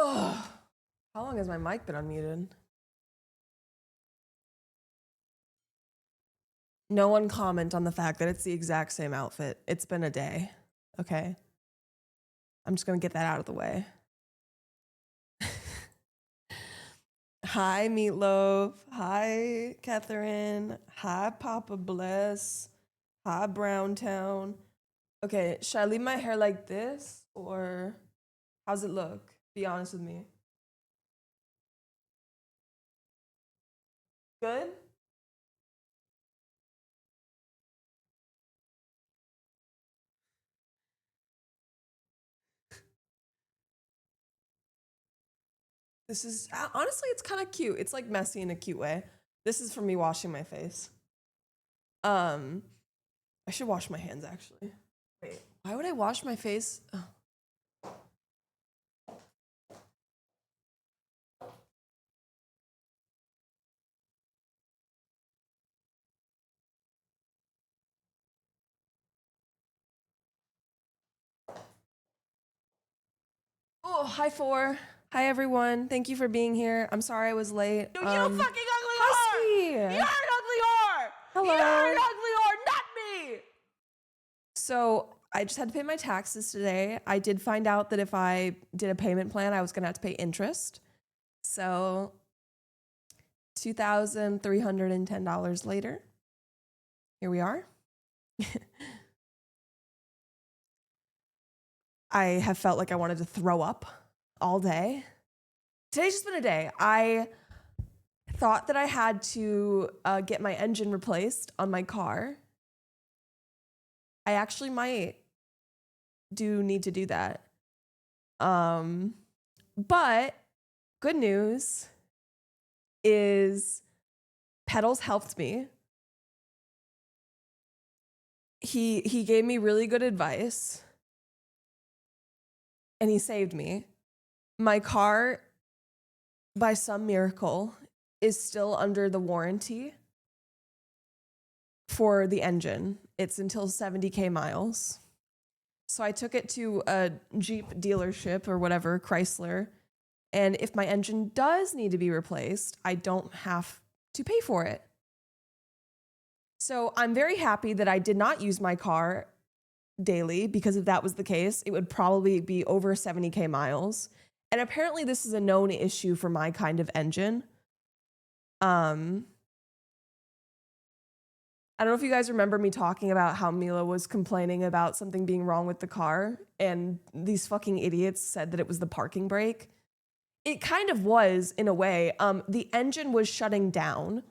Oh, how long has my mic been unmuted? No one comment on the fact that it's the exact same outfit. It's been a day, okay? I'm just gonna get that out of the way. Hi, Meatloaf. Hi, Catherine. Hi, Papa Bless. Hi, Browntown. Okay, should I leave my hair like this or how's it look? Be honest with me. Good? This is honestly, it's kind of cute. It's like messy in a cute way. This is for me washing my face. I should wash my hands actually. Wait, why would I wash my face? Oh, hi four. Hi everyone. Thank you for being here. I'm sorry I was late. No, you fucking ugly hi, whore! Sweet. You're an ugly whore! Hello. You're an ugly whore, not me! So I just had to pay my taxes today. I did find out that if I did a payment plan, I was gonna have to pay interest. So $2,310 later, here we are. I have felt like I wanted to throw up all day. Today's just been a day. I thought that I had to get my engine replaced on my car. I actually might need to do that. But good news is Pedals helped me. He gave me really good advice and he saved me. My car, by some miracle, is still under the warranty for the engine. It's until 70K miles. So I took it to a Jeep dealership or whatever, Chrysler. And if my engine does need to be replaced, I don't have to pay for it. So I'm very happy that I did not use my car daily, because if that was the case, it would probably be over 70K miles. And apparently this is a known issue for my kind of engine. I don't know if you guys remember me talking about how Mila was complaining about something being wrong with the car, and these fucking idiots said that it was the parking brake. It kind of was, in a way. The engine was shutting down.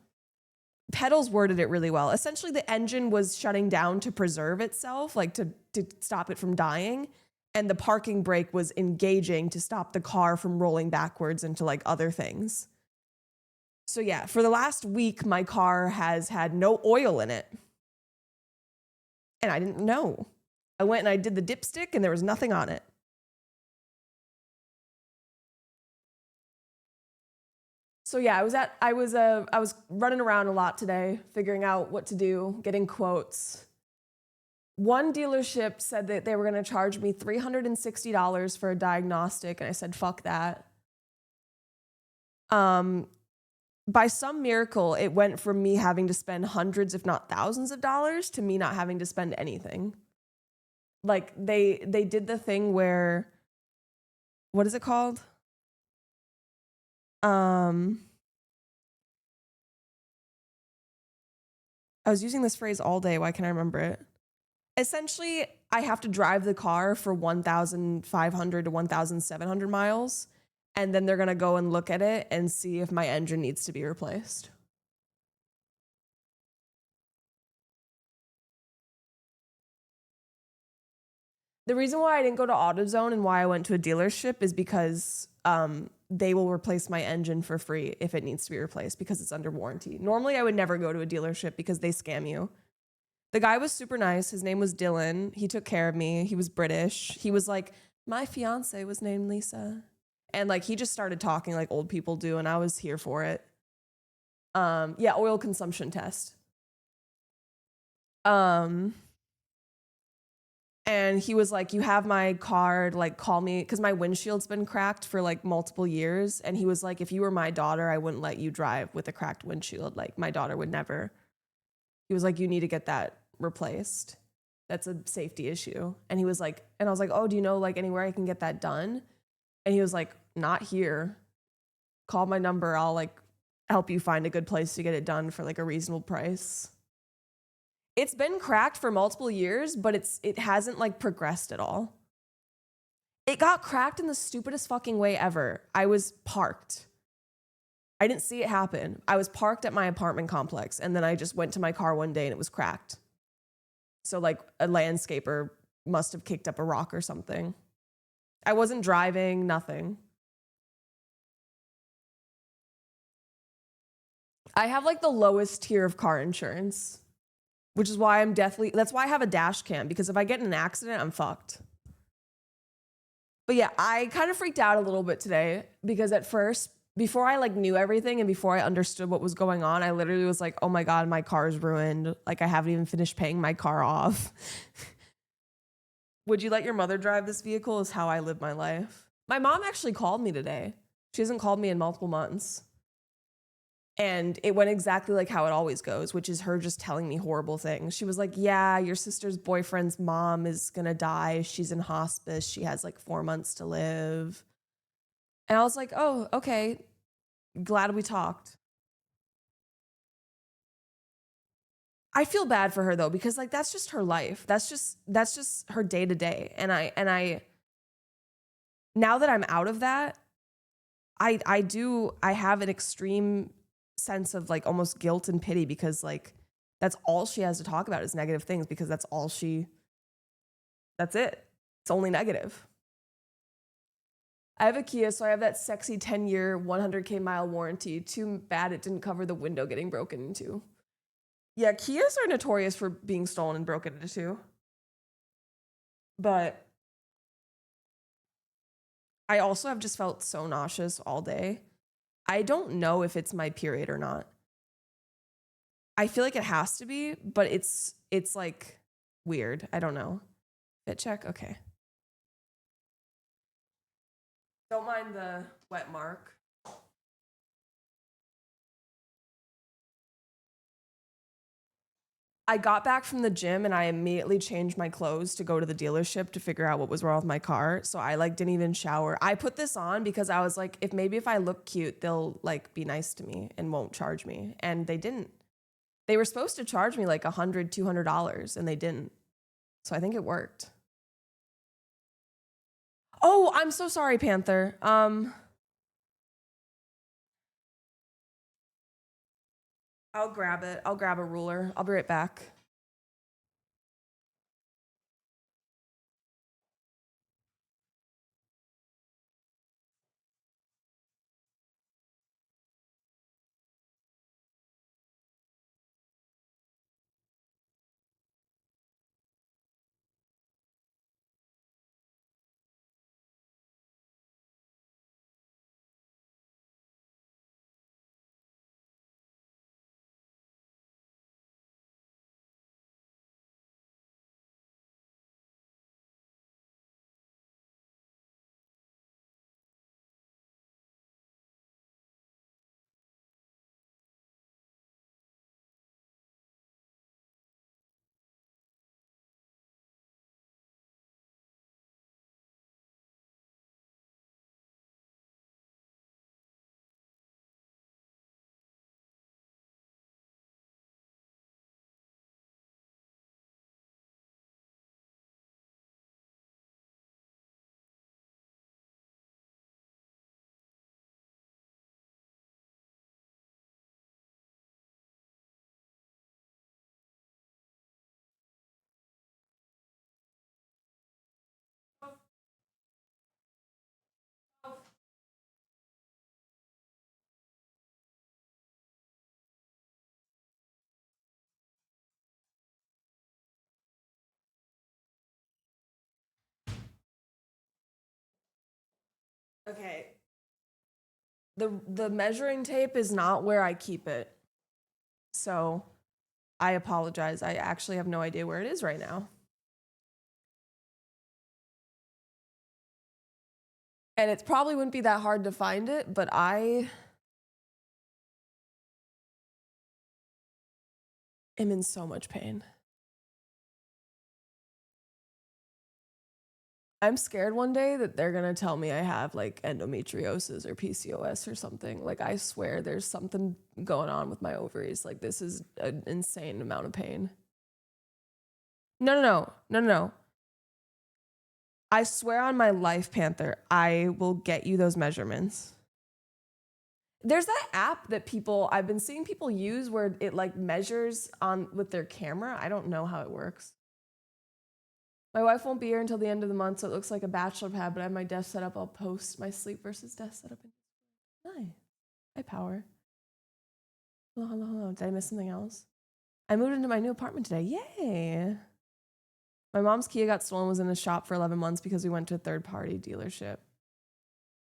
Pedals worded it really well. Essentially, the engine was shutting down to preserve itself, like to stop it from dying. And the parking brake was engaging to stop the car from rolling backwards into like other things. So yeah, for the last week, my car has had no oil in it. And I didn't know. I went and I did the dipstick and there was nothing on it. So yeah, I was running around a lot today, figuring out what to do, getting quotes. One dealership said that they were going to charge me $360 for a diagnostic, and I said, fuck that. By some miracle, it went from me having to spend hundreds, if not thousands of dollars, to me not having to spend anything. Like they did the thing where, what is it called? I was using this phrase all day. Why can't I remember it? Essentially, I have to drive the car for 1,500 to 1,700 miles, and then they're going to go and look at it and see if my engine needs to be replaced. The reason why I didn't go to AutoZone and why I went to a dealership is because they will replace my engine for free if it needs to be replaced because it's under warranty. Normally, I would never go to a dealership because they scam you. The guy was super nice. His name was Dylan. He took care of me. He was British. He was like, my fiance was named Lisa. And like, he just started talking like old people do, and I was here for it. Yeah, oil consumption test. And he was like, you have my card, like call me, because my windshield's been cracked for like multiple years. And he was like, if you were my daughter, I wouldn't let you drive with a cracked windshield. Like my daughter would never. He was like, you need to get that replaced. That's a safety issue. And he was like, and I was like, oh, do you know like anywhere I can get that done? And he was like, not here. Call my number. I'll like help you find a good place to get it done for like a reasonable price. It's been cracked for multiple years, but it hasn't like progressed at all. It got cracked in the stupidest fucking way ever. I was parked. I didn't see it happen. I was parked at my apartment complex, and then I just went to my car one day and it was cracked. So like a landscaper must have kicked up a rock or something. I wasn't driving, nothing. I have like the lowest tier of car insurance, which is why that's why I have a dash cam, because if I get in an accident, I'm fucked. But yeah, I kind of freaked out a little bit today because at first, before I like knew everything and before I understood what was going on, I literally was like, oh my God, my car is ruined. Like I haven't even finished paying my car off. Would you let your mother drive this vehicle is how I live my life. My mom actually called me today. She hasn't called me in multiple months. And it went exactly like how it always goes, which is her just telling me horrible things. She was like, yeah, your sister's boyfriend's mom is gonna die. She's in hospice. She has like 4 months to live. And I was like, oh, okay. Glad we talked. I feel bad for her though, because like that's just her life. That's just her day to day. And I now that I'm out of that, I have an extreme sense of like almost guilt and pity, because like that's all she has to talk about is negative things, because that's it. It's only negative. I have a Kia, so I have that sexy 10-year, 100K mile warranty. Too bad it didn't cover the window getting broken into. Yeah, Kias are notorious for being stolen and broken into. But I also have just felt so nauseous all day. I don't know if it's my period or not. I feel like it has to be, but it's like weird. I don't know. Fit check? Okay. Don't mind the wet mark. I got back from the gym and I immediately changed my clothes to go to the dealership to figure out what was wrong with my car. So I like didn't even shower. I put this on because I was like, if I look cute, they'll like be nice to me and won't charge me. And they didn't. They were supposed to charge me like $100, $200 and they didn't. So I think it worked. Oh, I'm so sorry, Panther. I'll grab it. I'll grab a ruler. I'll be right back. Okay. The measuring tape is not where I keep it. So I apologize. I actually have no idea where it is right now. And it probably wouldn't be that hard to find it, but I am in so much pain. I'm scared one day that they're gonna tell me I have like endometriosis or PCOS or something. Like, I swear there's something going on with my ovaries. Like, this is an insane amount of pain. No. I swear on my life, Panther, I will get you those measurements. There's that app that I've been seeing people use where it like measures on with their camera. I don't know how it works. My wife won't be here until the end of the month, so it looks like a bachelor pad, but I have my desk set up. I'll post my sleep versus desk setup. Nice. High power. Hello. Did I miss something else? I moved into my new apartment today. Yay. My mom's Kia got stolen, was in a shop for 11 months because we went to a third-party dealership.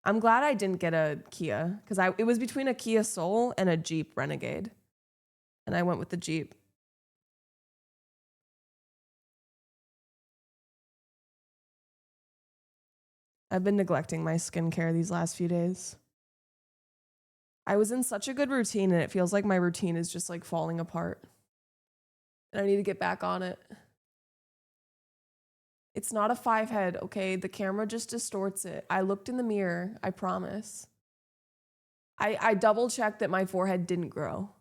I'm glad I didn't get a Kia because it was between a Kia Soul and a Jeep Renegade. And I went with the Jeep. I've been neglecting my skincare these last few days. I was in such a good routine and it feels like my routine is just like falling apart. And I need to get back on it. It's not a 5 head, okay? The camera just distorts it. I looked in the mirror, I promise. I double checked that my forehead didn't grow.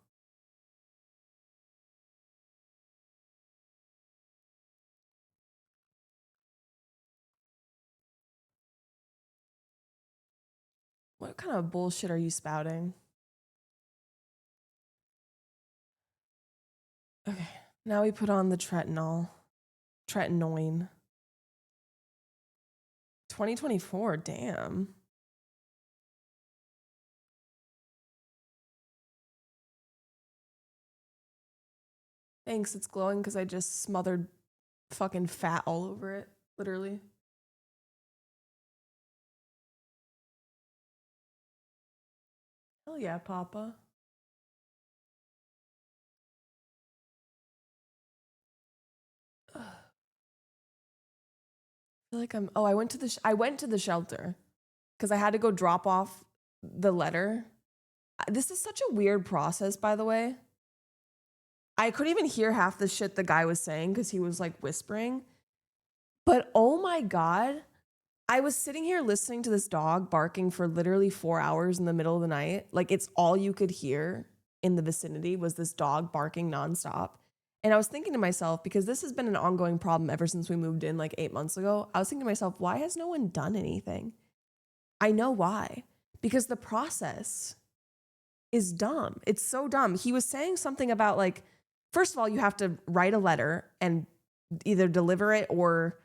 What kind of bullshit are you spouting? Okay, now we put on the tretinoin. 2024, damn. Thanks, it's glowing because I just smothered fucking fat all over it, literally. Hell yeah, Papa. Ugh. I feel like I went to the shelter because I had to go drop off the letter. This is such a weird process, by the way. I couldn't even hear half the shit the guy was saying because he was like whispering. But oh my God, I was sitting here listening to this dog barking for literally 4 hours in the middle of the night. Like, it's all you could hear in the vicinity was this dog barking nonstop. And I was thinking to myself, because this has been an ongoing problem ever since we moved in like 8 months ago, I was thinking to myself, why has no one done anything? I know why. Because the process is dumb. It's so dumb. He was saying something about like, first of all, you have to write a letter and either deliver it or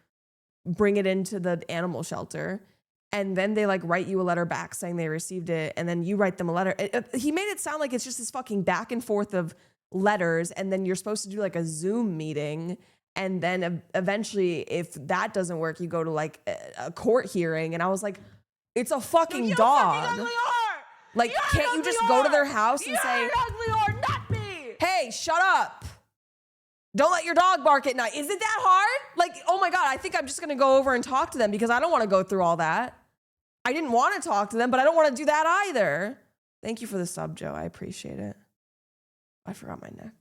bring it into the animal shelter. And then they like write you a letter back saying they received it. And then you write them a letter. He made it sound like it's just this fucking back and forth of letters. And then you're supposed to do like a Zoom meeting. And then eventually, if that doesn't work, you go to like a court hearing. And I was like, it's a fucking dog. Fucking ugly whore! Like, You're can't an you ugly just go to whore! their house and say, You're an ugly whore, not me! hey, shut up. Don't let your dog bark at night. Is it that hard? Like, oh my God, I think I'm just going to go over and talk to them because I don't want to go through all that. I didn't want to talk to them, but I don't want to do that either. Thank you for the sub, Joe. I appreciate it. I forgot my neck.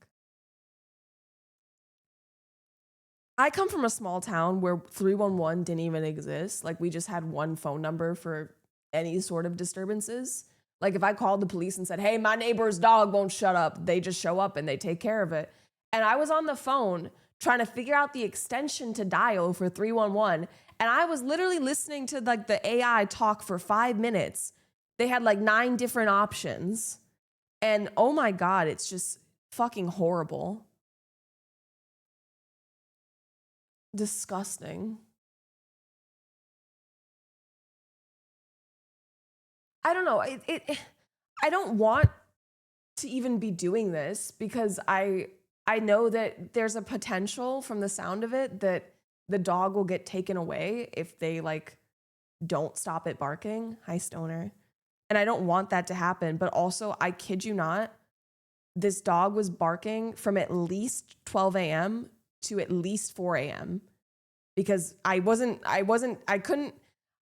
I come from a small town where 311 didn't even exist. Like, we just had one phone number for any sort of disturbances. Like, if I called the police and said, hey, my neighbor's dog won't shut up, they just show up and they take care of it. And I was on the phone trying to figure out the extension to dial for 311. And I was literally listening to like the AI talk for 5 minutes. They had like 9 different options. And oh my God, it's just fucking horrible. Disgusting. I don't know. I don't want to even be doing this because I know that there's a potential from the sound of it that the dog will get taken away if they like don't stop it barking. Hi, Stoner. And I don't want that to happen. But also, I kid you not, this dog was barking from at least 12 a.m. to at least 4 a.m. because I couldn't,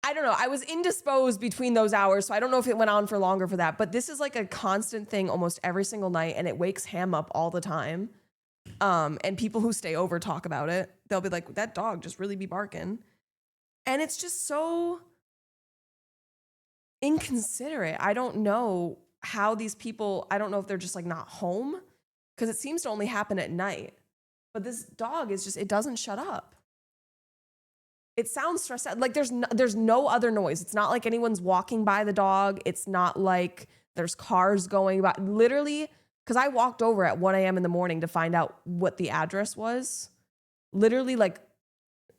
I don't know. I was indisposed between those hours, so I don't know if it went on for longer for that. But this is like a constant thing almost every single night, and it wakes Ham up all the time. And people who stay over talk about it. They'll be like, that dog just really be barking. And it's just so inconsiderate. I don't know how these people, I don't know if they're just like not home, because it seems to only happen at night. But this dog is just, it doesn't shut up. It sounds stressed out. Like there's no other noise. It's not like anyone's walking by the dog. It's not like there's cars going by. Literally, because I walked over at 1 a.m. in the morning to find out what the address was. Literally like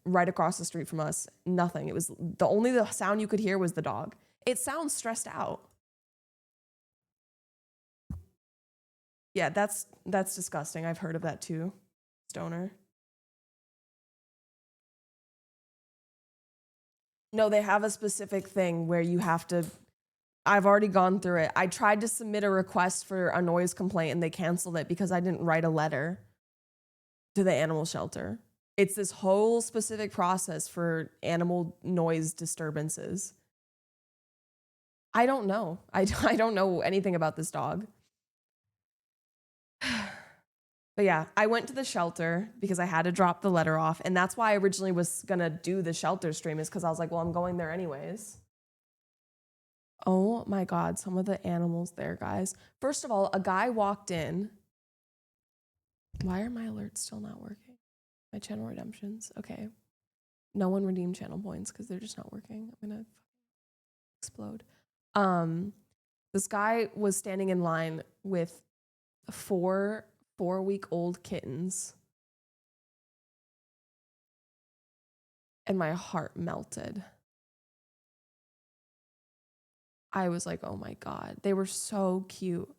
right across the street from us. Nothing. It was the sound you could hear was the dog. It sounds stressed out. Yeah, that's disgusting. I've heard of that too. Stoner. No, they have a specific thing where you have to, I've already gone through it. I tried to submit a request for a noise complaint and they canceled it because I didn't write a letter to the animal shelter. It's this whole specific process for animal noise disturbances. I don't know. I don't know anything about this dog. But yeah, I went to the shelter because I had to drop the letter off. And that's why I originally was going to do the shelter stream, is because I was like, well, I'm going there anyways. Oh my God, some of the animals there, guys. First of all, a guy walked in. Why are my alerts still not working? My channel redemptions. Okay. No one redeemed channel points because they're just not working. I'm going to explode. This guy was standing in line with four-week-old kittens, and my heart melted. I was like, oh my God, they were so cute.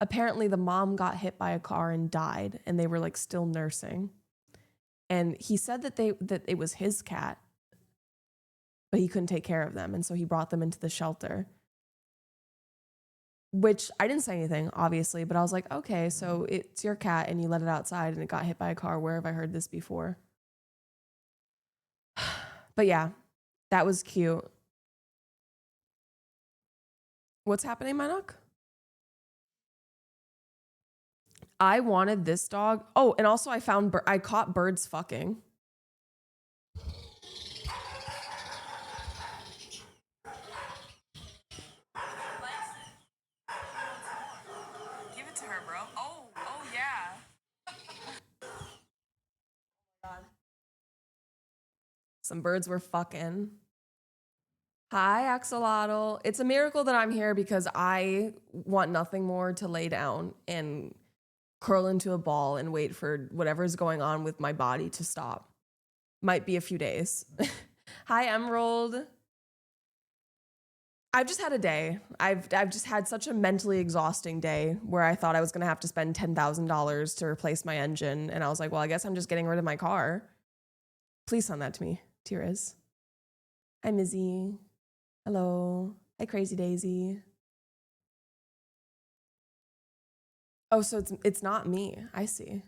Apparently the mom got hit by a car and died, and they were like still nursing. And he said that it was his cat, but he couldn't take care of them, and so he brought them into the shelter. Which I didn't say anything, obviously, but I was like, okay, so it's your cat and you let it outside and it got hit by a car. Where have I heard this before? But yeah, that was cute. What's happening, Manok? I wanted this dog. Oh, and also I caught birds fucking. Some birds were fucking. Hi, Axolotl. It's a miracle that I'm here because I want nothing more to lay down and curl into a ball and wait for whatever's going on with my body to stop. Might be a few days. Hi, Emerald. I've just had a day. I've just had such a mentally exhausting day where I thought I was gonna have to spend $10,000 to replace my engine, and I was like, well, I guess I'm just getting rid of my car. Please send that to me, Tiras. Hi, Mizzy. Hello. Hi, Crazy Daisy. Oh, so it's not me. I see.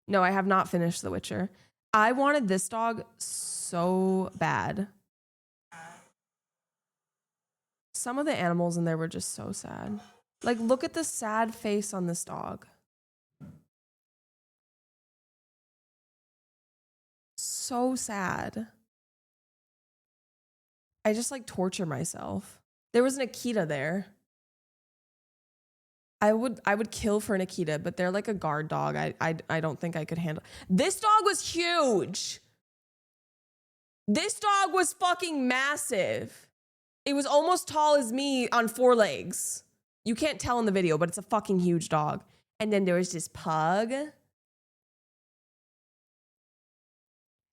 No, I have not finished The Witcher. I wanted this dog so bad. Some of the animals in there were just so sad. Like, look at the sad face on this dog. So sad. I just like torture myself. There was an Akita there. I would kill for an Akita, but they're like a guard dog. I don't think I could handle. This dog was huge. This dog was fucking massive. It was almost tall as me on 4 legs. You can't tell in the video, but it's a fucking huge dog. And then there was this pug.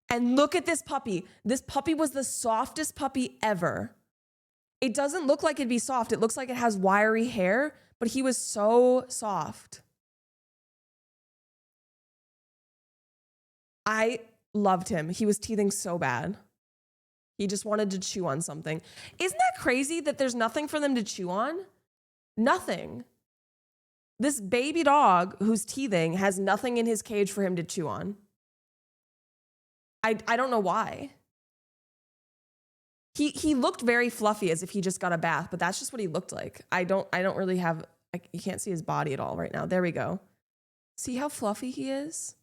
And look at this puppy. This puppy was the softest puppy ever. It doesn't look like it'd be soft. It looks like it has wiry hair, but he was so soft. I loved him. He was teething so bad. He just wanted to chew on something. Isn't that crazy that there's nothing for them to chew on? Nothing. This baby dog who's teething has nothing in his cage for him to chew on. I don't know why. He looked very fluffy as if he just got a bath, but that's just what he looked like. I don't really have, you can't see his body at all right now. There we go. See how fluffy he is?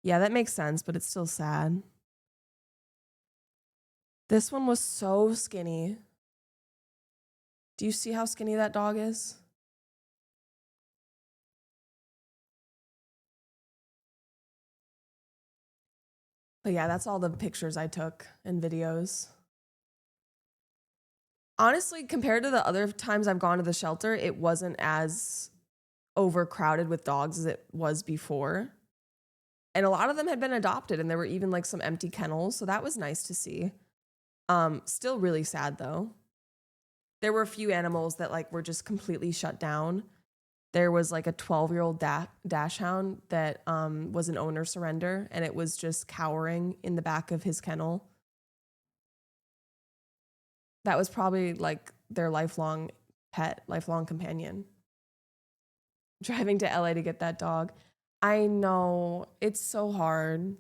Yeah, that makes sense, but it's still sad. This one was so skinny. Do you see how skinny that dog is? But yeah, that's all the pictures I took and videos. Honestly, compared to the other times I've gone to the shelter, it wasn't as overcrowded with dogs as it was before. And a lot of them had been adopted, and there were even like some empty kennels, so that was nice to see. Still really sad though. There were a few animals that like were just completely shut down. There was like a 12-year-old dachshund that was an owner surrender, and it was just cowering in the back of his kennel. That was probably like their lifelong pet, lifelong companion. Driving to LA to get that dog. I know, it's so hard.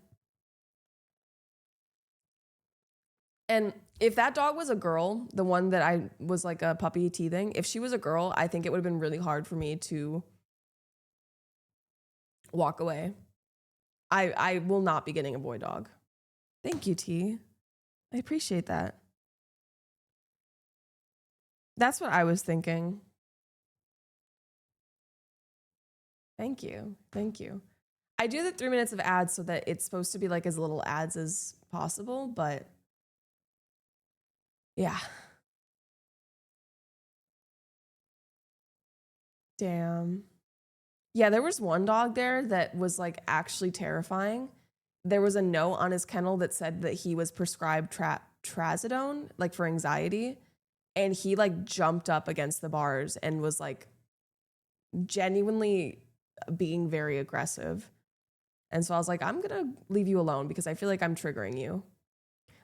And if that dog was a girl, the one that I was like a puppy teething, if she was a girl, I think it would have been really hard for me to walk away. I will not be getting a boy dog. Thank you, T. I appreciate that. That's what I was thinking. Thank you. Thank you. I do the 3 minutes of ads so that it's supposed to be like as little ads as possible, but yeah. Damn. Yeah, there was one dog there that was like actually terrifying. There was a note on his kennel that said that he was prescribed trazodone, like for anxiety. And he like jumped up against the bars and was like genuinely being very aggressive. And so I was like, I'm going to leave you alone because I feel like I'm triggering you.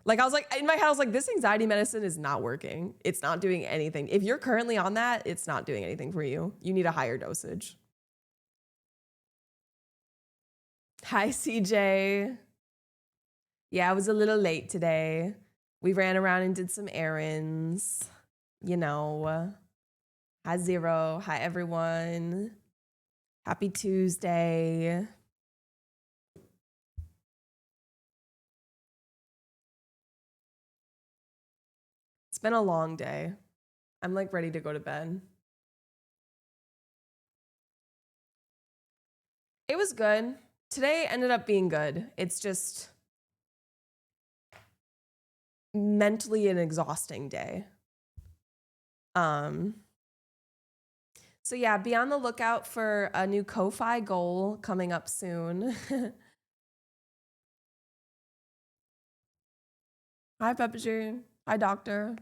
Like I was like, in my head, I was like, this anxiety medicine is not working. It's not doing anything. If you're currently on that, it's not doing anything for you. You need a higher dosage. Hi, CJ. Yeah, I was a little late today. We ran around and did some errands. You know. Hi, Zero. Hi, everyone. Happy Tuesday. It's been a long day. I'm like ready to go to bed. It was good. Today ended up being good. It's just mentally an exhausting day. So yeah, be on the lookout for a new Ko-Fi goal coming up soon. Hi, Pepper. Hi, Doctor.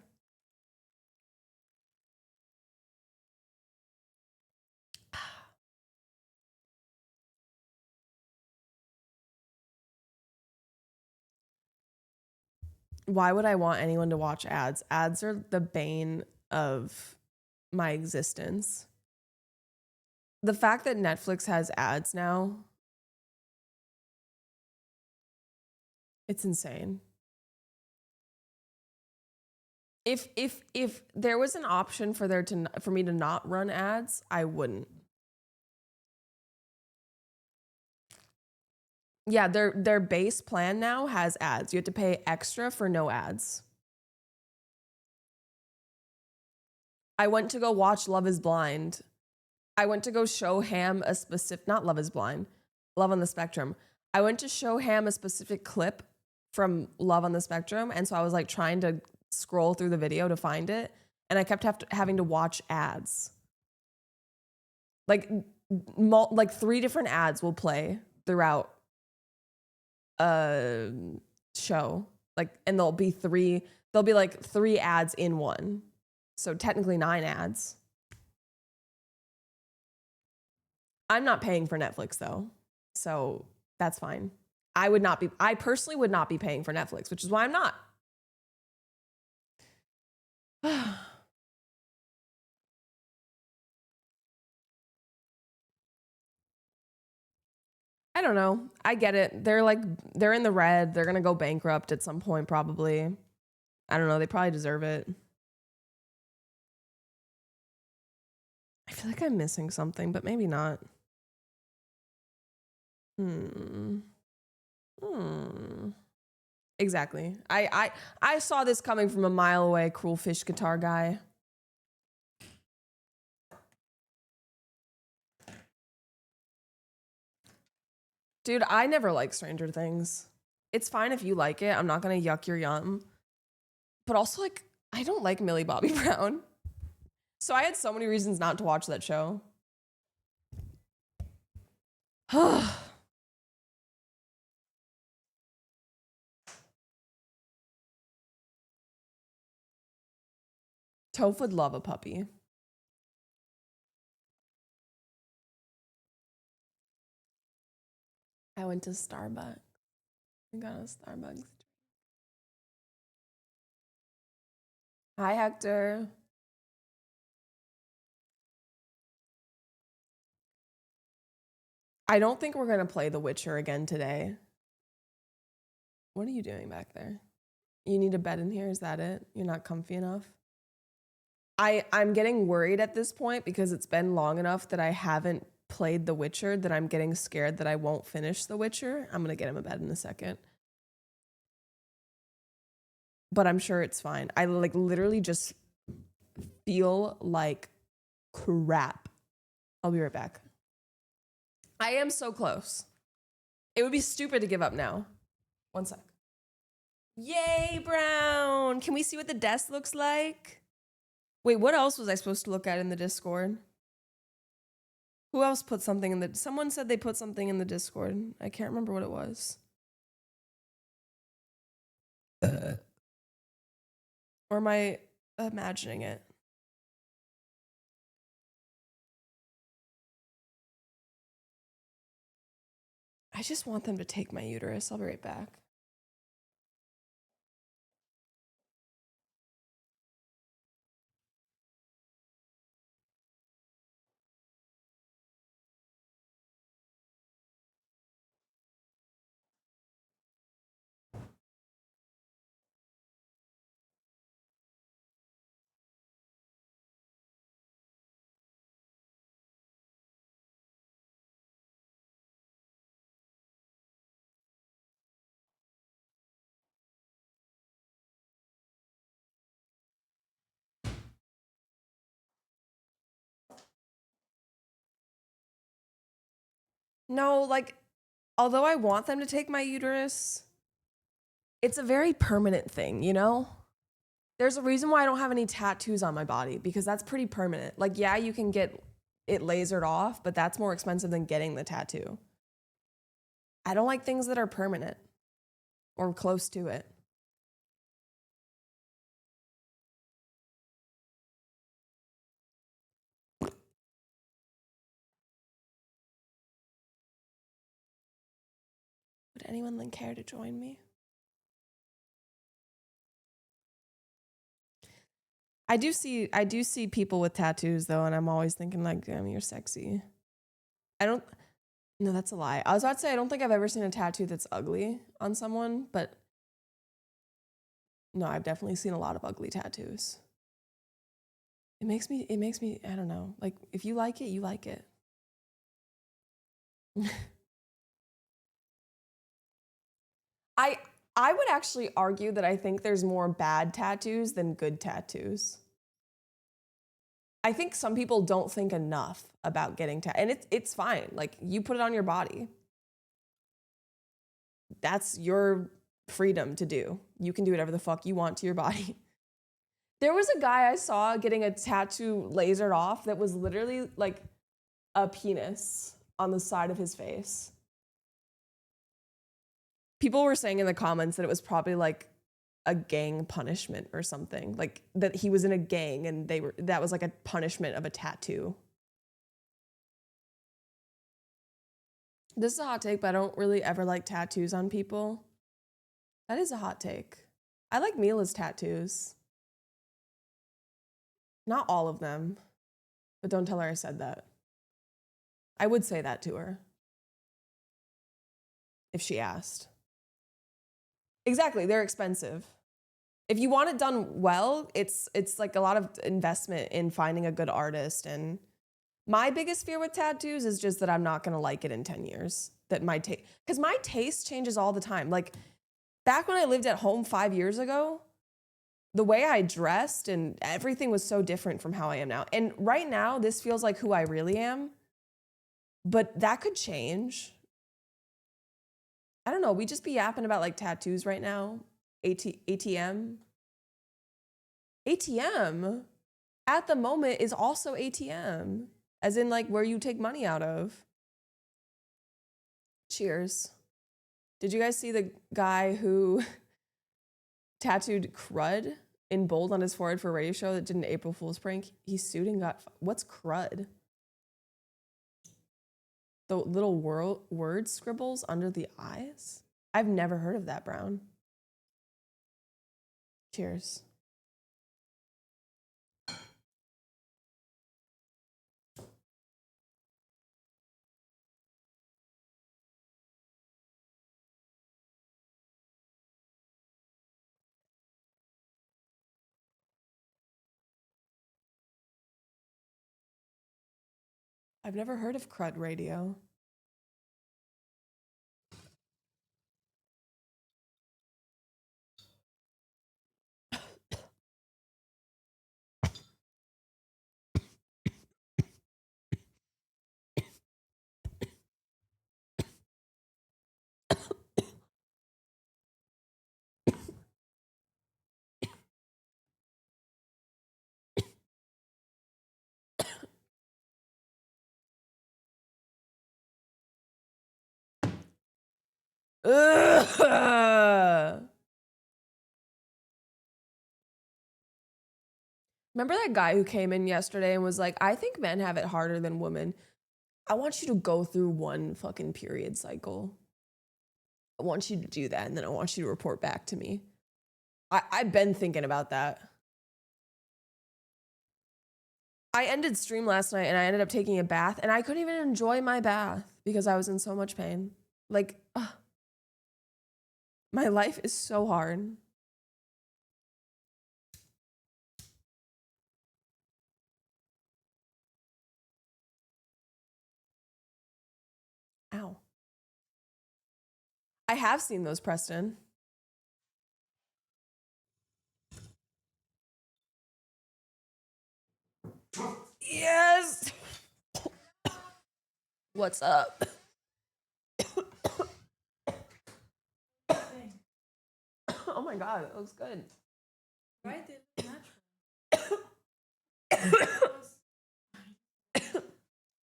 Why would I want anyone to watch ads? Ads are the bane of my existence. The fact that Netflix has ads now, it's insane. If there was an option for me to not run ads, I wouldn't. Yeah, their base plan now has ads. You have to pay extra for no ads. I went to go watch Love is Blind. I went to go show Ham a specific, not Love is Blind, Love on the Spectrum. I went to show Ham a specific clip from Love on the Spectrum. And so I was like trying to scroll through the video to find it. And I kept having to watch ads. Like 3 different ads will play throughout a show. Like, and there'll be like 3 ads in one. So technically 9 ads. I'm not paying for Netflix though. So that's fine. I personally would not be paying for Netflix, which is why I'm not. I don't know. I get it. They're in the red. They're gonna go bankrupt at some point, probably. I don't know. They probably deserve it. I feel like I'm missing something, but maybe not. Hmm. Exactly. I saw this coming from a mile away, cruel fish guitar guy. Dude, I never liked Stranger Things. It's fine if you like it. I'm not gonna yuck your yum. But also, like, I don't like Millie Bobby Brown. So I had so many reasons not to watch that show. Toph would love a puppy. I went to Starbucks. I got a Starbucks. Hi, Hector. I don't think we're gonna play The Witcher again today. What are you doing back there? You need a bed in here? Is that it? You're not comfy enough? I'm getting worried at this point because it's been long enough that I haven't played The Witcher that I'm getting scared that I won't finish The Witcher. I'm gonna get him a bed in a second. But I'm sure it's fine. I like literally just feel like crap. I'll be right back. I am so close. It would be stupid to give up now. One sec. Yay, Brown. Can we see what the desk looks like? Wait, what else was I supposed to look at in the Discord? Who else put something in the... Someone said they put something in the Discord. I can't remember what it was. Or am I imagining it? I just want them to take my uterus. I'll be right back. No, like, although I want them to take my uterus, it's a very permanent thing, you know? There's a reason why I don't have any tattoos on my body because that's pretty permanent. Like, yeah, you can get it lasered off, but that's more expensive than getting the tattoo. I don't like things that are permanent or close to it. Would anyone then care to join me? I do see people with tattoos though, and I'm always thinking like, damn, you're sexy. No, that's a lie. I was about to say I don't think I've ever seen a tattoo that's ugly on someone, but no, I've definitely seen a lot of ugly tattoos. It makes me, I don't know. Like if you like it, you like it. I would actually argue that I think there's more bad tattoos than good tattoos. I think some people don't think enough about getting and it's fine. Like you put it on your body. That's your freedom to do. You can do whatever the fuck you want to your body. There was a guy I saw getting a tattoo lasered off that was literally like a penis on the side of his face. People were saying in the comments that it was probably like a gang punishment or something, like that he was in a gang and that was like a punishment of a tattoo. This is a hot take, but I don't really ever like tattoos on people. That is a hot take. I like Mila's tattoos. Not all of them, but don't tell her I said that. I would say that to her. if she asked. Exactly, they're expensive. If you want it done well, it's like a lot of investment in finding a good artist. And my biggest fear with tattoos is just that I'm not gonna like it in 10 years. That my taste, because my taste changes all the time. Like back when I lived at home 5 years ago, the way I dressed and everything was so different from how I am now. And right now, this feels like who I really am, but that could change. I don't know. We just be yapping about like tattoos right now. ATM. ATM at the moment is also ATM, as in like where you take money out of. Cheers. Did you guys see the guy who tattooed crud in bold on his forehead for a radio show that did an April Fool's prank? He sued and got, what's crud? The little word scribbles under the eyes? I've never heard of that, Brown. Cheers. I've never heard of crud radio. Ugh. Remember that guy who came in yesterday and was like, I think men have it harder than women. I want you to go through one fucking period cycle. I want you to do that, and then I want you to report back to me. I've been thinking about that. I ended stream last night and I ended up taking a bath, and I couldn't even enjoy my bath because I was in so much pain. Like, my life is so hard. Ow. I have seen those, Preston. Yes. What's up? Oh my god, it looks good. Right? They look natural.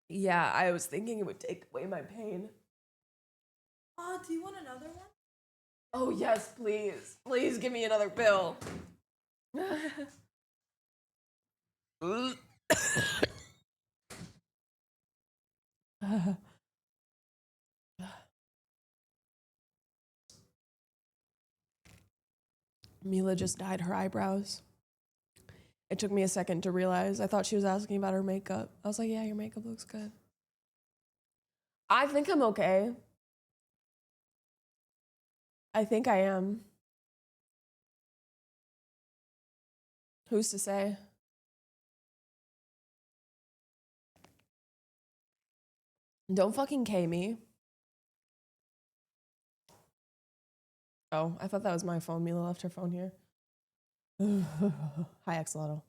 Yeah, I was thinking it would take away my pain. Do you want another one? Oh yes, please. Please give me another pill. Mila just dyed her eyebrows. It took me a second to realize. I thought she was asking about her makeup. I was like, yeah, your makeup looks good. I think I'm okay. I think I am. Who's to say? Don't fucking K me. Oh, I thought that was my phone. Mila left her phone here. Hi, Axolotl.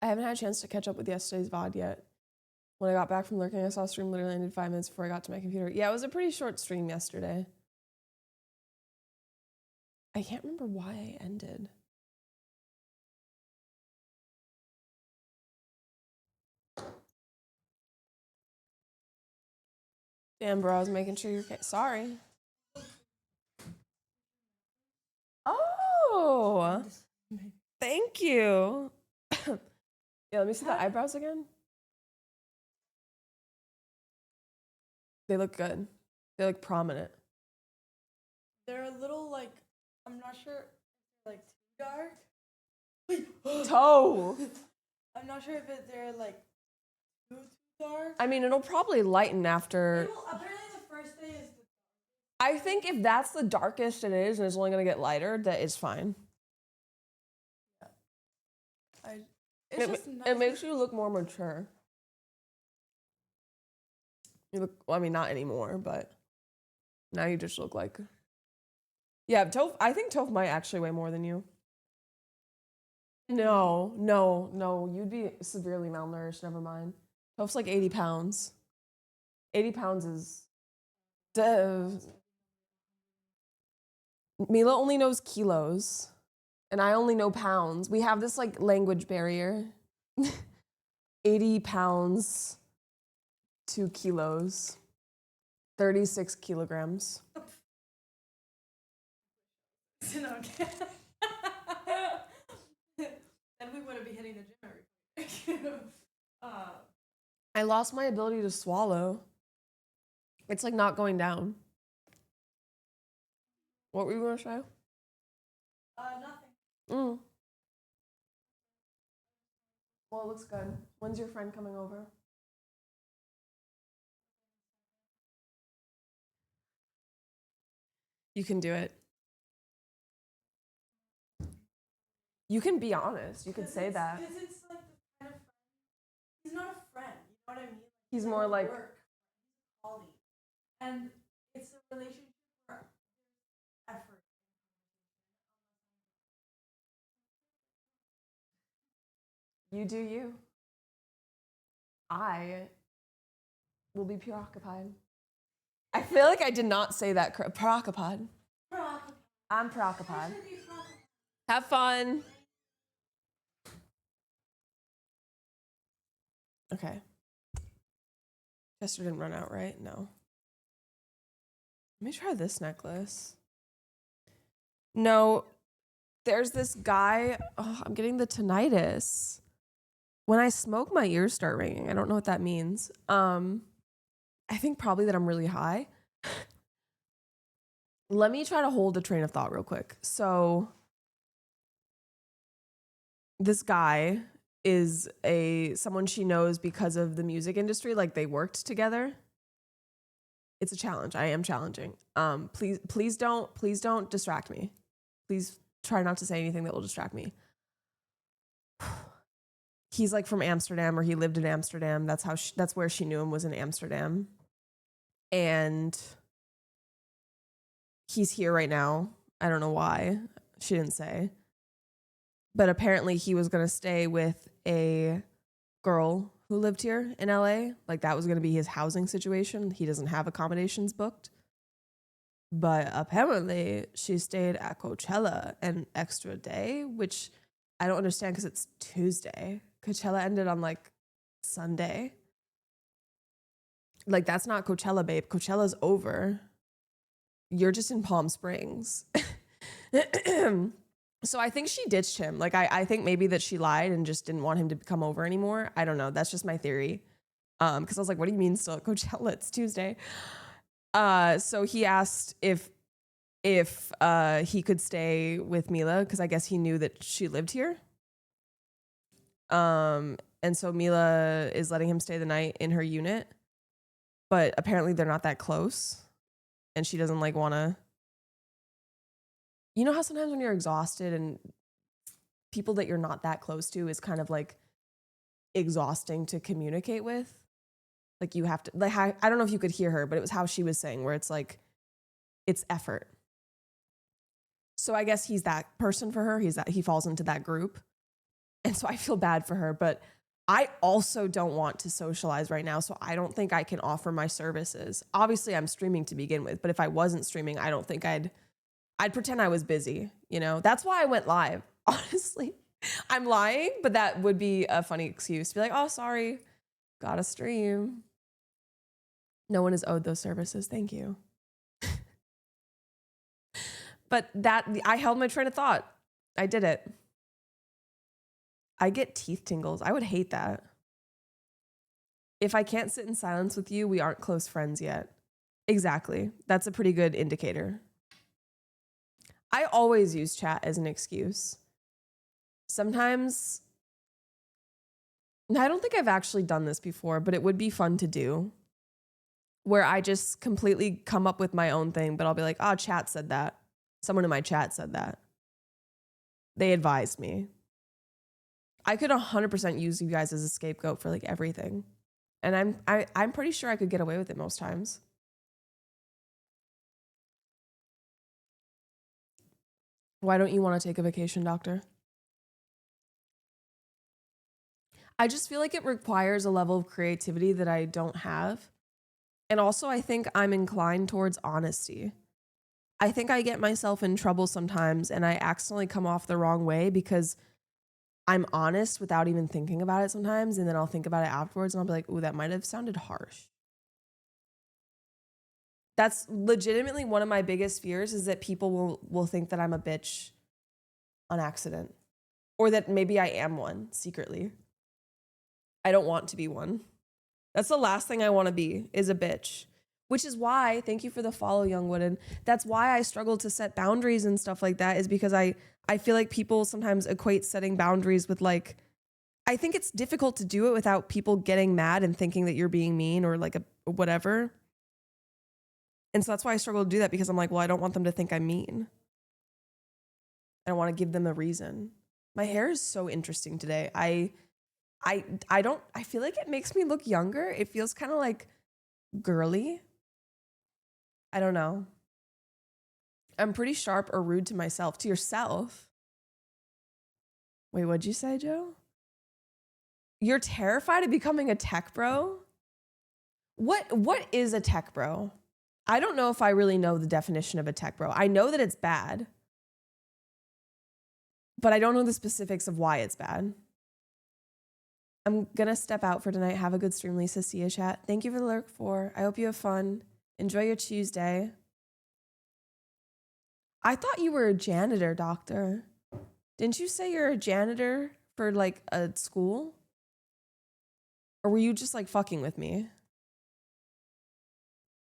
I haven't had a chance to catch up with yesterday's VOD yet. When I got back from lurking, I saw a stream literally ended 5 minutes before I got to my computer. Yeah, it was a pretty short stream yesterday. I can't remember why I ended. Damn, bro, I was making sure you're okay. Sorry. Oh, thank you. Yeah, let me see the eyebrows again. They look good. They look prominent. They're a little like, I'm not sure if they're like too dark. Toe. I'm not sure if they're like too dark. I mean, it'll probably lighten after. Apparently the first day is I think if that's the darkest it is and it's only gonna get lighter, that is fine. It's just nice. It makes you look more mature. You look, well, I mean, not anymore, but now you just look like. Yeah, Toph, I think Toph might actually weigh more than you. No, you'd be severely malnourished, never mind. Toph's like 80 pounds. 80 pounds is. Mila only knows kilos, and I only know pounds. We have this like language barrier. 80 pounds, 2 kilos, 36 kilograms. Okay. Then we wouldn't be hitting the gym every day. I lost my ability to swallow. It's like not going down. What were you gonna say? Nothing. Well, it looks good. When's your friend coming over? You can do it. You can be honest. You could say that. Because it's like the kind of friend. He's not a friend. You know what I mean? He's more like. Work, colleague, and it's a relationship where there's effort. You do you. I will be preoccupied. I feel like I did not say that correct. Preoccupied. I'm preoccupied. Have fun. Okay. Chester didn't run out, right? No. Let me try this necklace. No, there's this guy. Oh, I'm getting the tinnitus. When I smoke, my ears start ringing. I don't know what that means. I think probably that I'm really high. Let me try to hold a train of thought real quick. So this guy is someone she knows because of the music industry, like they worked together. It's a challenge. I am challenging. Please don't distract me. Please try not to say anything that will distract me. He's like from Amsterdam, or he lived in Amsterdam. That's where she knew him, was in Amsterdam. And he's here right now. I don't know why. She didn't say. But apparently he was going to stay with a girl who lived here in LA. Like that was going to be his housing situation. He doesn't have accommodations booked. But apparently she stayed at Coachella an extra day, which I don't understand because it's Tuesday. Coachella ended on like Sunday. Like that's not Coachella, babe. Coachella's over. You're just in Palm Springs. So I think she ditched him. Like I think maybe that she lied and just didn't want him to come over anymore. I don't know. That's just my theory. Because I was like, what do you mean still at Coachella? It's Tuesday. So he asked if he could stay with Mila, because I guess he knew that she lived here. And so Mila is letting him stay the night in her unit. But apparently they're not that close. And she doesn't like want to. You know how sometimes when you're exhausted and people that you're not that close to is kind of like exhausting to communicate with? Like you have to, like, I don't know if you could hear her, but it was how she was saying, where it's like, it's effort. So I guess he's that person for her. He falls into that group. And so I feel bad for her, but I also don't want to socialize right now. So I don't think I can offer my services. Obviously I'm streaming to begin with, but if I wasn't streaming, I don't think I'd pretend I was busy, you know? That's why I went live, honestly. I'm lying, but that would be a funny excuse to be like, oh, sorry, gotta stream. No one is owed those services, thank you. But I held my train of thought. I did it. I get teeth tingles. I would hate that. If I can't sit in silence with you, we aren't close friends yet. Exactly. That's a pretty good indicator. I always use chat as an excuse. Sometimes, I don't think I've actually done this before, but it would be fun to do. where I just completely come up with my own thing, but I'll be like, oh, chat said that. Someone in my chat said that. They advised me. I could 100% use you guys as a scapegoat for like everything. And I'm pretty sure I could get away with it most times. Why don't you want to take a vacation, doctor? I just feel like it requires a level of creativity that I don't have. And also, I think I'm inclined towards honesty. I think I get myself in trouble sometimes and I accidentally come off the wrong way because I'm honest without even thinking about it sometimes. And then I'll think about it afterwards and I'll be like, ooh, that might have sounded harsh. That's legitimately one of my biggest fears, is that people will think that I'm a bitch on accident, or that maybe I am one secretly. I don't want to be one. That's the last thing I want to be, is a bitch. Which is why, thank you for the follow, Young Wooden. That's why I struggle to set boundaries and stuff like that, is because I feel like people sometimes equate setting boundaries with like, I think it's difficult to do it without people getting mad and thinking that you're being mean or like a whatever. And so that's why I struggle to do that, because I'm like, well, I don't want them to think I'm mean. I don't want to give them a reason. My hair is so interesting today. I feel like it makes me look younger. It feels kind of like girly. I don't know. I'm pretty sharp or rude to myself. To yourself? Wait, what'd you say, Joe? You're terrified of becoming a tech bro? What is a tech bro? I don't know if I really know the definition of a tech bro. I know that it's bad, but I don't know the specifics of why it's bad. I'm gonna step out for tonight. Have a good stream, Lisa. See you, chat. Thank you for the lurk 4. I hope you have fun. Enjoy your Tuesday. I thought you were a janitor, doctor. Didn't you say you're a janitor for like a school? Or were you just like fucking with me?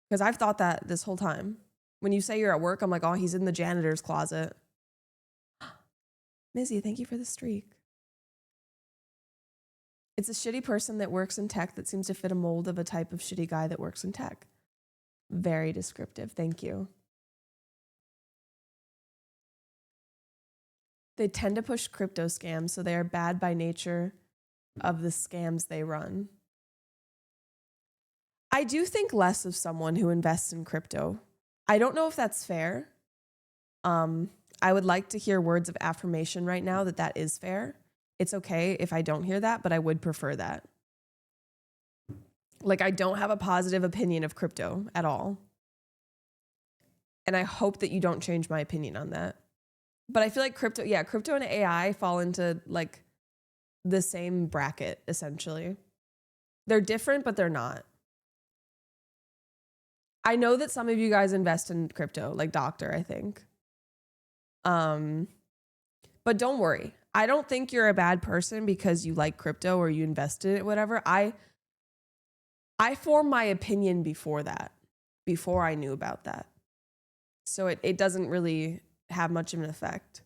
Because I've thought that this whole time. When you say you're at work, I'm like, oh, he's in the janitor's closet. Mizzy, thank you for the streak. It's a shitty person that works in tech that seems to fit a mold of a type of shitty guy that works in tech. Very descriptive. Thank you. They tend to push crypto scams, so they are bad by nature of the scams they run. I do think less of someone who invests in crypto. I don't know if that's fair. I would like to hear words of affirmation right now that that is fair. It's okay if I don't hear that, but I would prefer that. Like, I don't have a positive opinion of crypto at all. And I hope that you don't change my opinion on that. But I feel like crypto and AI fall into like the same bracket, essentially. They're different, but they're not. I know that some of you guys invest in crypto, like Doctor, I think. But don't worry. I don't think you're a bad person because you like crypto or you invest in it, whatever. I formed my opinion before that, before I knew about that. So it doesn't really have much of an effect.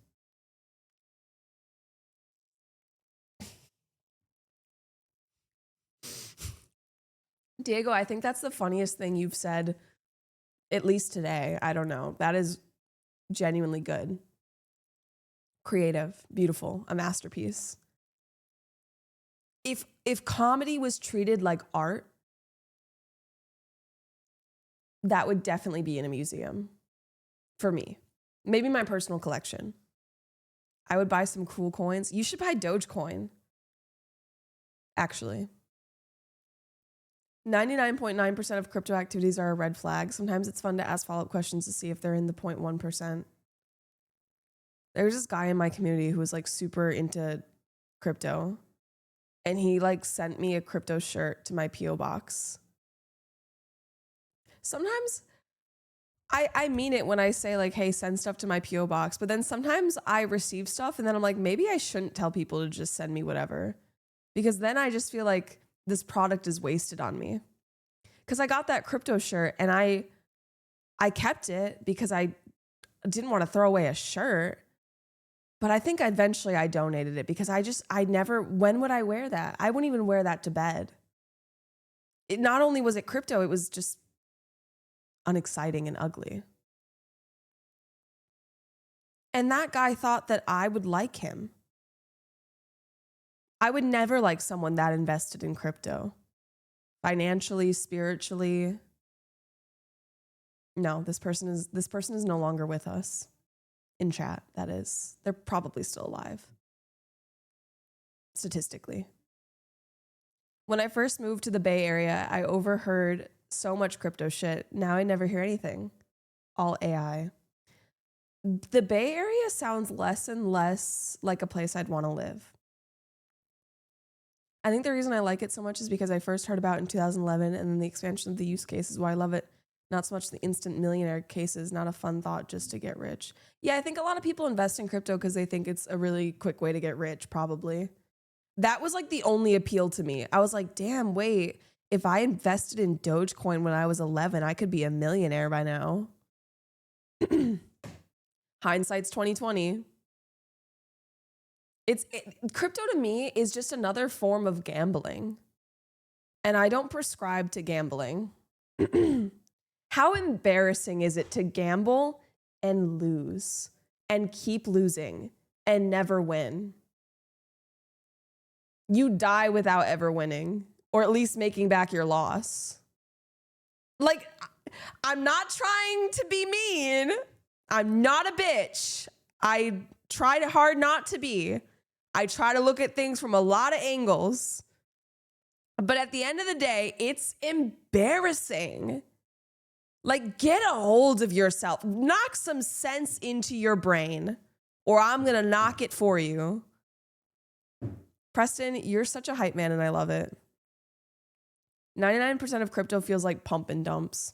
Diego, I think that's the funniest thing you've said, at least today. I don't know. That is genuinely good. Creative, beautiful, a masterpiece. If comedy was treated like art, that would definitely be in a museum for me. Maybe my personal collection. I would buy some cool coins. You should buy Dogecoin. Actually. 99.9% of crypto activities are a red flag. Sometimes it's fun to ask follow-up questions to see if they're in the 0.1%. There's this guy in my community who was like super into crypto, and he like sent me a crypto shirt to my PO box. Sometimes I mean it when I say like, hey, send stuff to my PO box, but then sometimes I receive stuff and then I'm like, maybe I shouldn't tell people to just send me whatever, because then I just feel like this product is wasted on me. Because I got that crypto shirt and I kept it because I didn't want to throw away a shirt. But I think eventually I donated it because when would I wear that? I wouldn't even wear that to bed. Not only was it crypto, it was just unexciting and ugly. And that guy thought that I would like him. I would never like someone that invested in crypto. Financially, spiritually. No, this person is no longer with us. In chat, that is. They're probably still alive. Statistically. When I first moved to the Bay Area, I overheard so much crypto shit. Now I never hear anything. All AI. The Bay Area sounds less and less like a place I'd want to live. I think the reason I like it so much is because I first heard about it in 2011, and then the expansion of the use case is why I love it. Not so much the instant millionaire cases, not a fun thought just to get rich. Yeah, I think a lot of people invest in crypto because they think it's a really quick way to get rich, probably. That was like the only appeal to me. I was like, damn, wait, if I invested in Dogecoin when I was 11, I could be a millionaire by now. Hindsight's 2020. Crypto to me is just another form of gambling. And I don't prescribe to gambling. How embarrassing is it to gamble and lose and keep losing and never win? You die without ever winning, or at least making back your loss. Like, I'm not trying to be mean. I'm not a bitch. I try hard not to be. I try to look at things from a lot of angles. But at the end of the day, it's embarrassing. Like, get a hold of yourself. Knock some sense into your brain, or I'm going to knock it for you. Preston, you're such a hype man, and I love it. 99% of crypto feels like pump and dumps.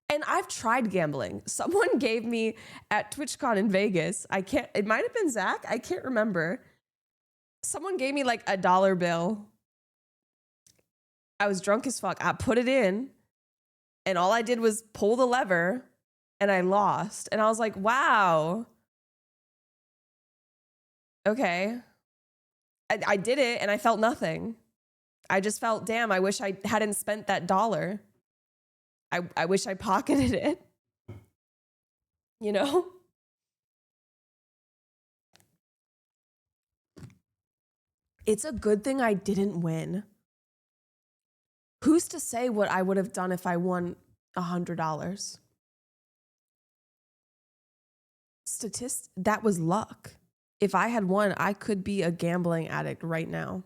And I've tried gambling. Someone gave me at TwitchCon in Vegas, it might have been Zach, I can't remember. Someone gave me like $1 bill. I was drunk as fuck. I put it in, and all I did was pull the lever, and I lost. And I was like, wow. Okay. I did it, and I felt nothing. I just felt, damn, I wish I hadn't spent that $1. I wish I pocketed it. You know? It's a good thing I didn't win. Who's to say what I would have done if I won $100? That was luck. If I had won, I could be a gambling addict right now.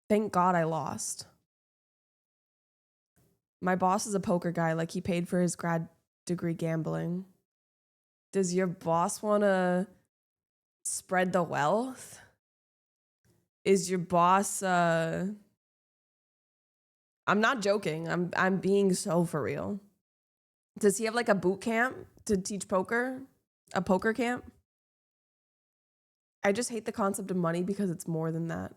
Thank God I lost. My boss is a poker guy, like he paid for his grad degree gambling. Does your boss want to spread the wealth? Is your boss I'm not joking. I'm being so for real. Does he have like a boot camp to teach poker? A poker camp? I just hate the concept of money because it's more than that.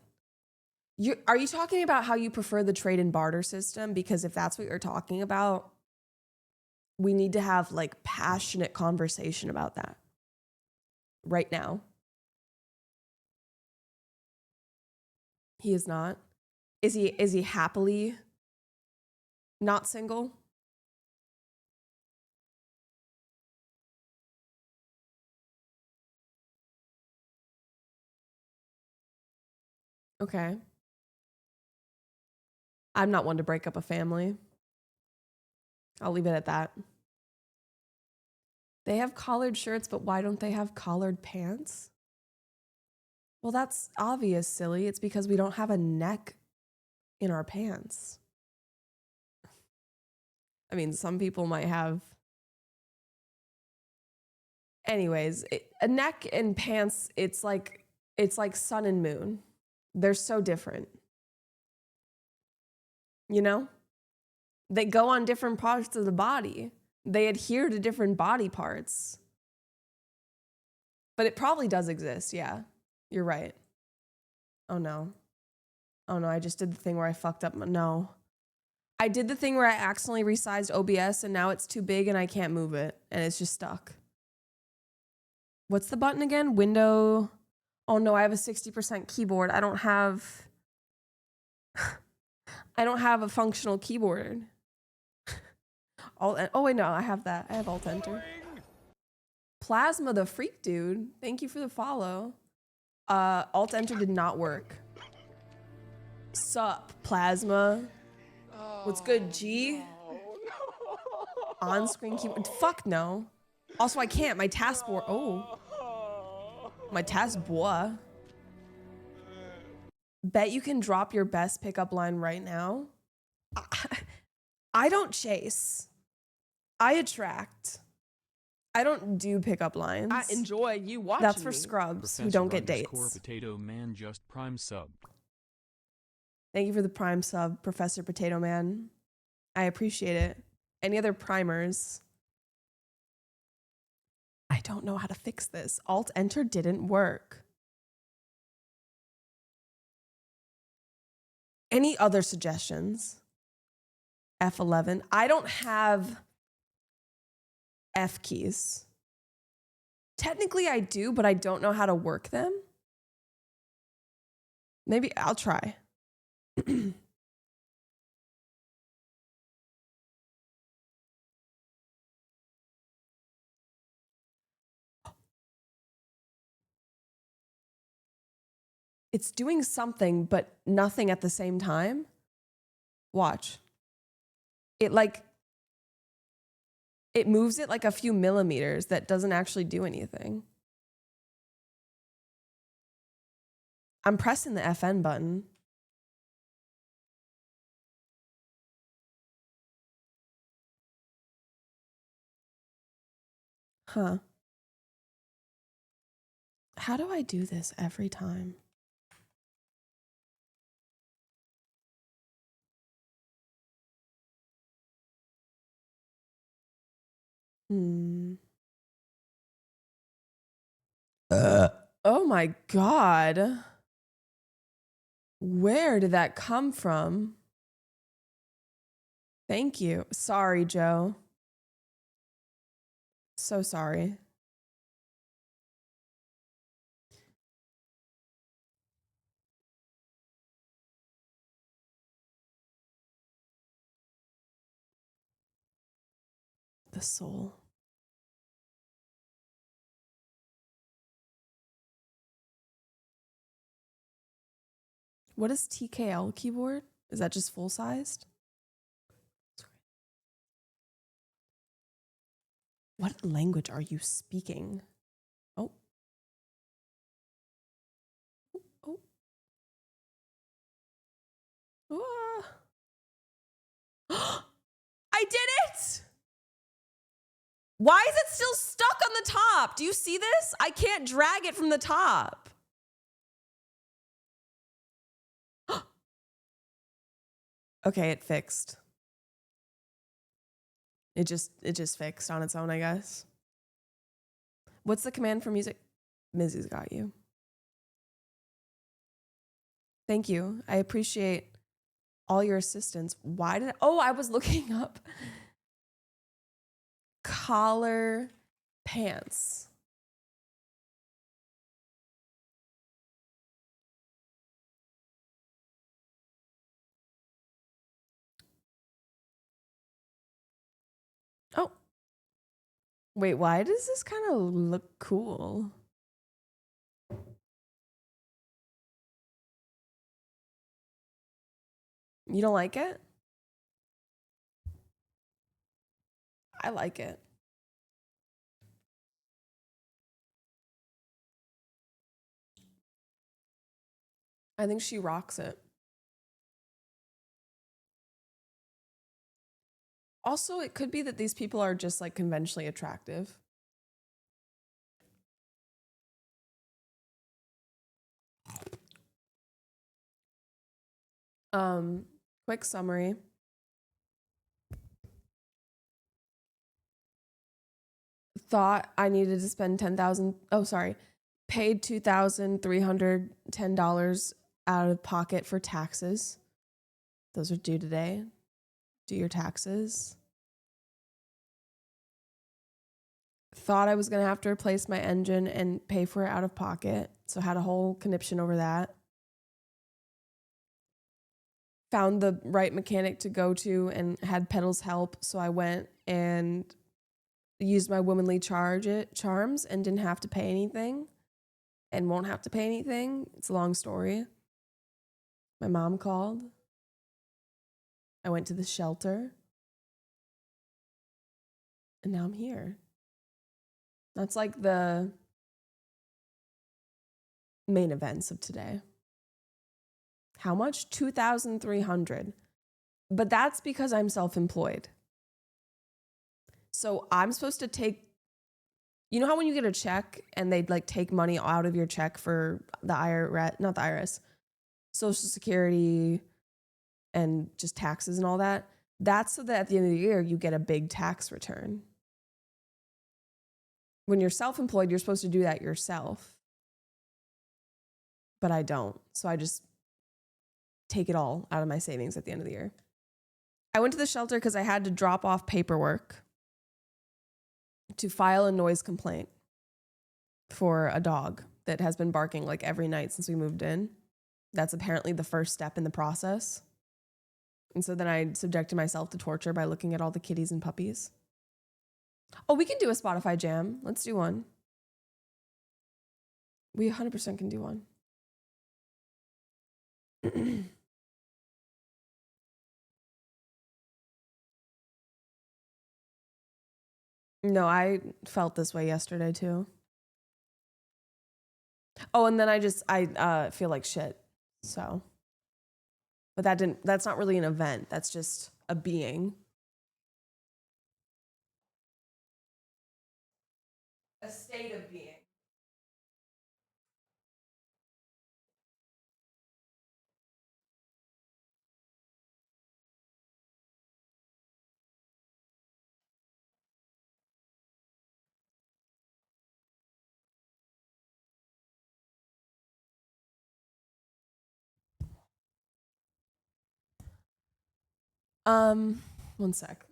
Are you talking about how you prefer the trade and barter system? Because if that's what you're talking about, we need to have like passionate conversation about that right now. He is not. Is he happily not single? Okay. I'm not one to break up a family. I'll leave it at that. They have collared shirts, but why don't they have collared pants? Well, that's obvious, silly. It's because we don't have a neck in our pants. I mean, some people might have. Anyways, a neck and pants, it's like sun and moon. They're so different. You know? They go on different parts of the body. They adhere to different body parts. But it probably does exist, yeah. You're right. Oh no, I just did the thing where I fucked up. No. I did the thing where I accidentally resized OBS and now it's too big and I can't move it and it's just stuck. What's the button again? Window. Oh no, I have a 60% keyboard. I don't have a functional keyboard. Oh wait, no, I have that. I have Alt Enter. Plasma the Freak Dude. Thank you for the follow. Alt Enter did not work. Sup, Plasma. What's good, G? On-screen keyboard. Fuck no. Also, I can't. My taskbar. Oh. My taskbar. Bet you can drop your best pickup line right now. I don't chase. I attract. I don't do pickup lines. I enjoy you watching That's for me. scrubs who don't get dates. Potato Man just prime sub. Thank you for the prime sub, Professor Potato Man. I appreciate it. Any other primers? I don't know how to fix this. Alt Enter didn't work. Any other suggestions? F11. I don't have F keys. Technically I do, but I don't know how to work them. Maybe I'll try. It's doing something, but nothing at the same time. Watch. It moves it like a few millimeters. That doesn't actually do anything. I'm pressing the FN button. Huh. How do I do this every time? Oh my God. Where did that come from? Thank you. Sorry, Joe. So sorry. The soul. What is TKL keyboard? Is that just full sized? What language are you speaking? Oh. Oh. Ah. I did it! Why is it still stuck on the top? Do you see this? I can't drag it from the top. Okay, it fixed. It just fixed on its own, I guess. What's the command for music? Mizzy's got you. Thank you. I appreciate all your assistance. Why did I was looking up collar pants. Oh. Wait, why does this kind of look cool? You don't like it? I like it. I think she rocks it. Also, it could be that these people are just like conventionally attractive. Quick summary. Thought I needed to spend paid $2,310 out of pocket for taxes. Those are due today. Do your taxes. Thought I was going to have to replace my engine and pay for it out of pocket. So had a whole conniption over that. Found the right mechanic to go to and had Pedal's help. So I went and used my womanly charms and didn't have to pay anything and won't have to pay anything. It's a long story. My mom called. I went to the shelter. And now I'm here. That's like the main events of today. How much? $2,300. But that's because I'm self-employed. So I'm supposed to take, you know how when you get a check and they'd like take money out of your check for the IRS, not the IRS, Social Security and just taxes and all that? That's so that at the end of the year, you get a big tax return. When you're self-employed, you're supposed to do that yourself. But I don't. So I just take it all out of my savings at the end of the year. I went to the shelter because I had to drop off paperwork to file a noise complaint for a dog that has been barking like every night since we moved in. That's apparently the first step in the process. And so then I subjected myself to torture by looking at all the kitties and puppies. Oh, we can do a Spotify jam. Let's do one. We 100% can do one. No, I felt this way yesterday too. Oh, and then I feel like shit. So, but that's not really an event. That's just a being. A state of being. One sec.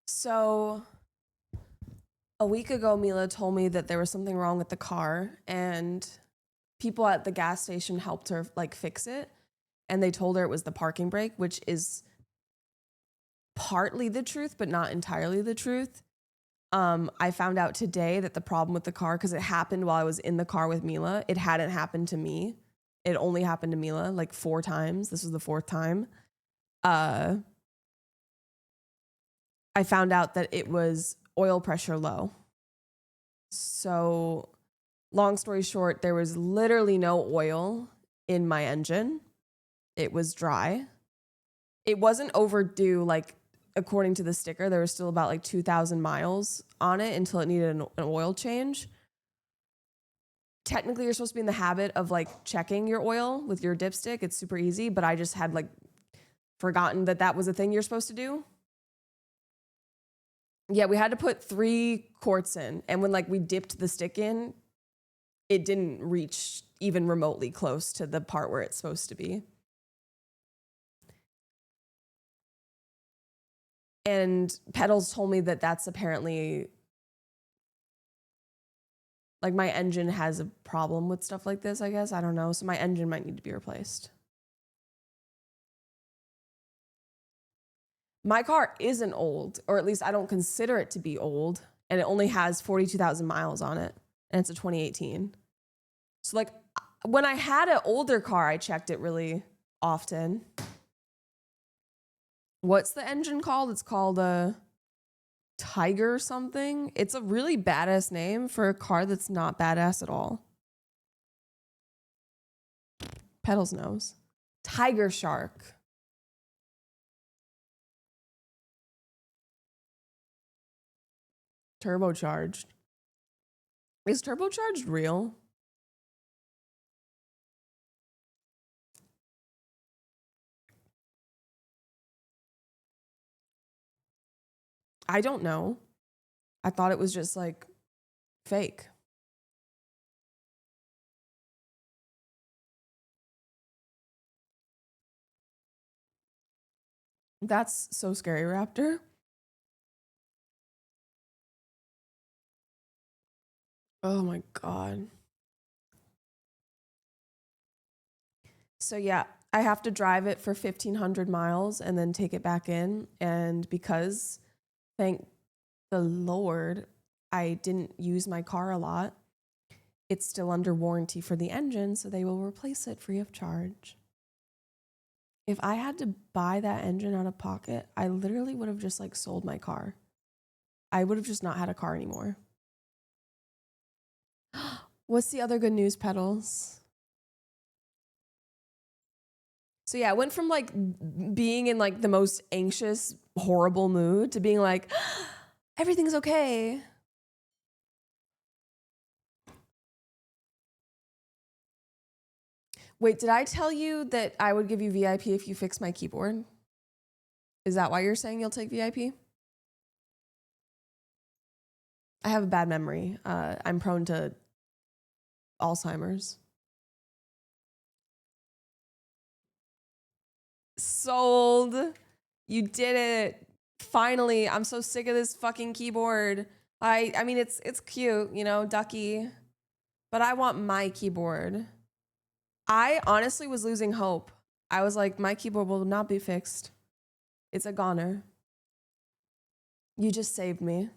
So a week ago, Mila told me that there was something wrong with the car, and people at the gas station helped her like fix it. And they told her it was the parking brake, which is partly the truth, but not entirely the truth. I found out today that the problem with the car, because it happened while I was in the car with Mila, it hadn't happened to me. It only happened to Mila like 4 times. This was the 4th time. I found out that it was oil pressure low. So long story short, there was literally no oil in my engine. It was dry. It wasn't overdue, like according to the sticker, there was still about like 2,000 miles on it until it needed an oil change. Technically, you're supposed to be in the habit of like checking your oil with your dipstick. It's super easy, but I just had like forgotten that that was a thing you're supposed to do. Yeah, we had to put 3 quarts in, and when like we dipped the stick in, it didn't reach even remotely close to the part where it's supposed to be. And Pedals told me that that's apparently like my engine has a problem with stuff like this, I guess. I don't know. So my engine might need to be replaced. My car isn't old, or at least I don't consider it to be old, and it only has 42,000 miles on it, and it's a 2018. So like when I had an older car, I checked it really often. What's the engine called? It's called a Tiger something. It's a really badass name for a car that's not badass at all. Pedals knows. Tiger Shark. Turbocharged. Is turbocharged real? I don't know. I thought it was just like fake. That's so scary, Raptor. Oh my God. So yeah, I have to drive it for 1,500 miles and then take it back in. And because, thank the Lord, I didn't use my car a lot, it's still under warranty for the engine, so they will replace it free of charge. If I had to buy that engine out of pocket, I literally would have just like sold my car. I would have just not had a car anymore. What's the other good news, Petals? So yeah, I went from like being in like the most anxious, horrible mood to being like, everything's okay. Wait, did I tell you that I would give you VIP if you fix my keyboard? Is that why you're saying you'll take VIP? I have a bad memory. I'm prone to Alzheimer's. Sold. You did it. Finally. I'm so sick of this fucking keyboard. I mean it's cute, you know, ducky. But I want my keyboard. I honestly was losing hope. I was like, my keyboard will not be fixed. It's a goner. You just saved me.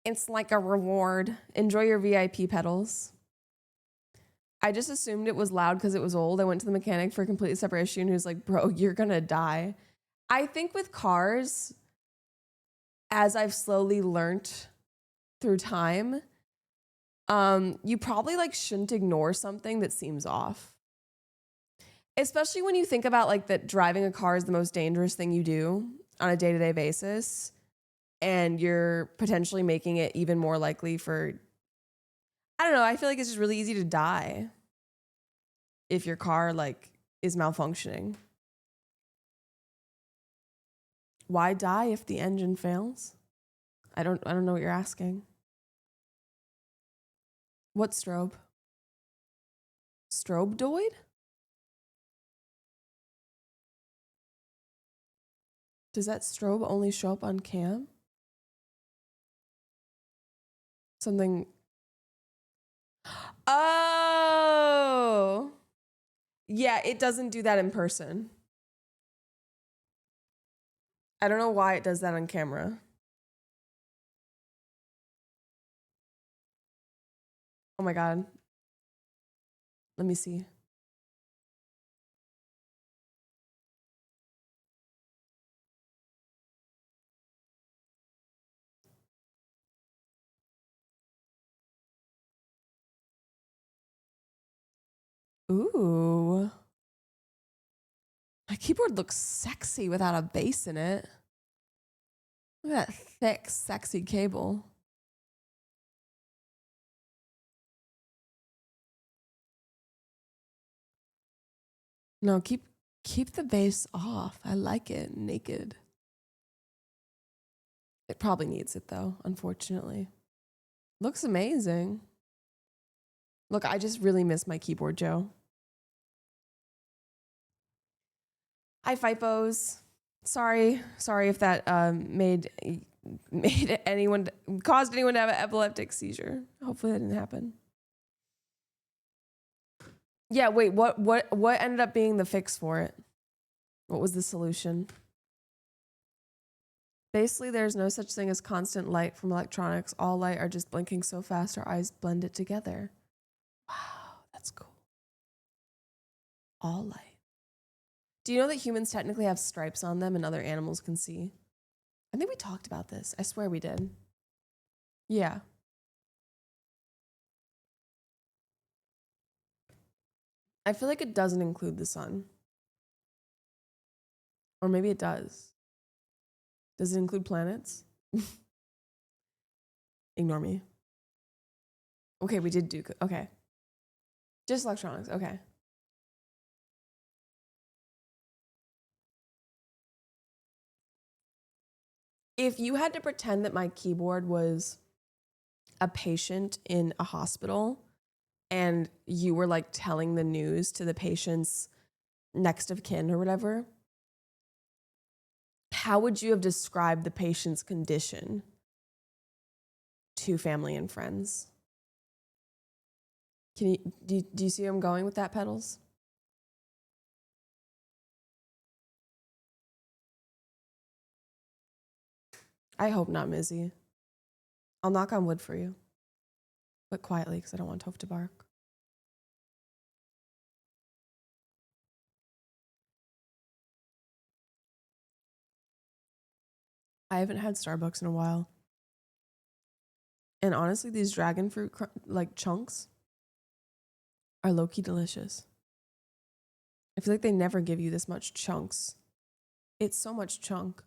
It's like a reward. Enjoy your VIP, Petals. I just assumed it was loud because it was old. I went to the mechanic for a completely separate issue and he was like, bro, you're gonna die. I think with cars, as I've slowly learned through time, you probably like shouldn't ignore something that seems off. Especially when you think about like that driving a car is the most dangerous thing you do on a day-to-day basis. And you're potentially making it even more likely for, I don't know, I feel like it's just really easy to die if your car like is malfunctioning. Why die if the engine fails? I don't know what you're asking. What strobe? Strobedoid? Does that strobe only show up on cam? Something. Oh. Yeah, it doesn't do that in person. I don't know why it does that on camera. Oh my God. Let me see. Ooh. My keyboard looks sexy without a bass in it. Look at that thick, sexy cable. No, keep the bass off. I like it naked. It probably needs it though, unfortunately. Looks amazing. Look, I just really miss my keyboard, Joe. Hi, Fipos. Sorry if that caused anyone to have an epileptic seizure. Hopefully that didn't happen. Yeah, wait, what ended up being the fix for it? What was the solution? Basically, there's no such thing as constant light from electronics. All light are just blinking so fast our eyes blend it together. Wow, that's cool. All light. Do you know that humans technically have stripes on them and other animals can see? I think we talked about this. I swear we did. Yeah. I feel like it doesn't include the sun. Or maybe it does. Does it include planets? Ignore me. Okay, we did do, okay. Just electronics, okay. If you had to pretend that my keyboard was a patient in a hospital and you were like telling the news to the patient's next of kin or whatever, how would you have described the patient's condition? to family and friends. Do you see where I'm going with that, Petals? I hope not, Mizzy. I'll knock on wood for you. But quietly, because I don't want Toph to bark. I haven't had Starbucks in a while. And honestly, these dragon fruit like chunks are low-key delicious. I feel like they never give you this much chunks. It's so much chunk.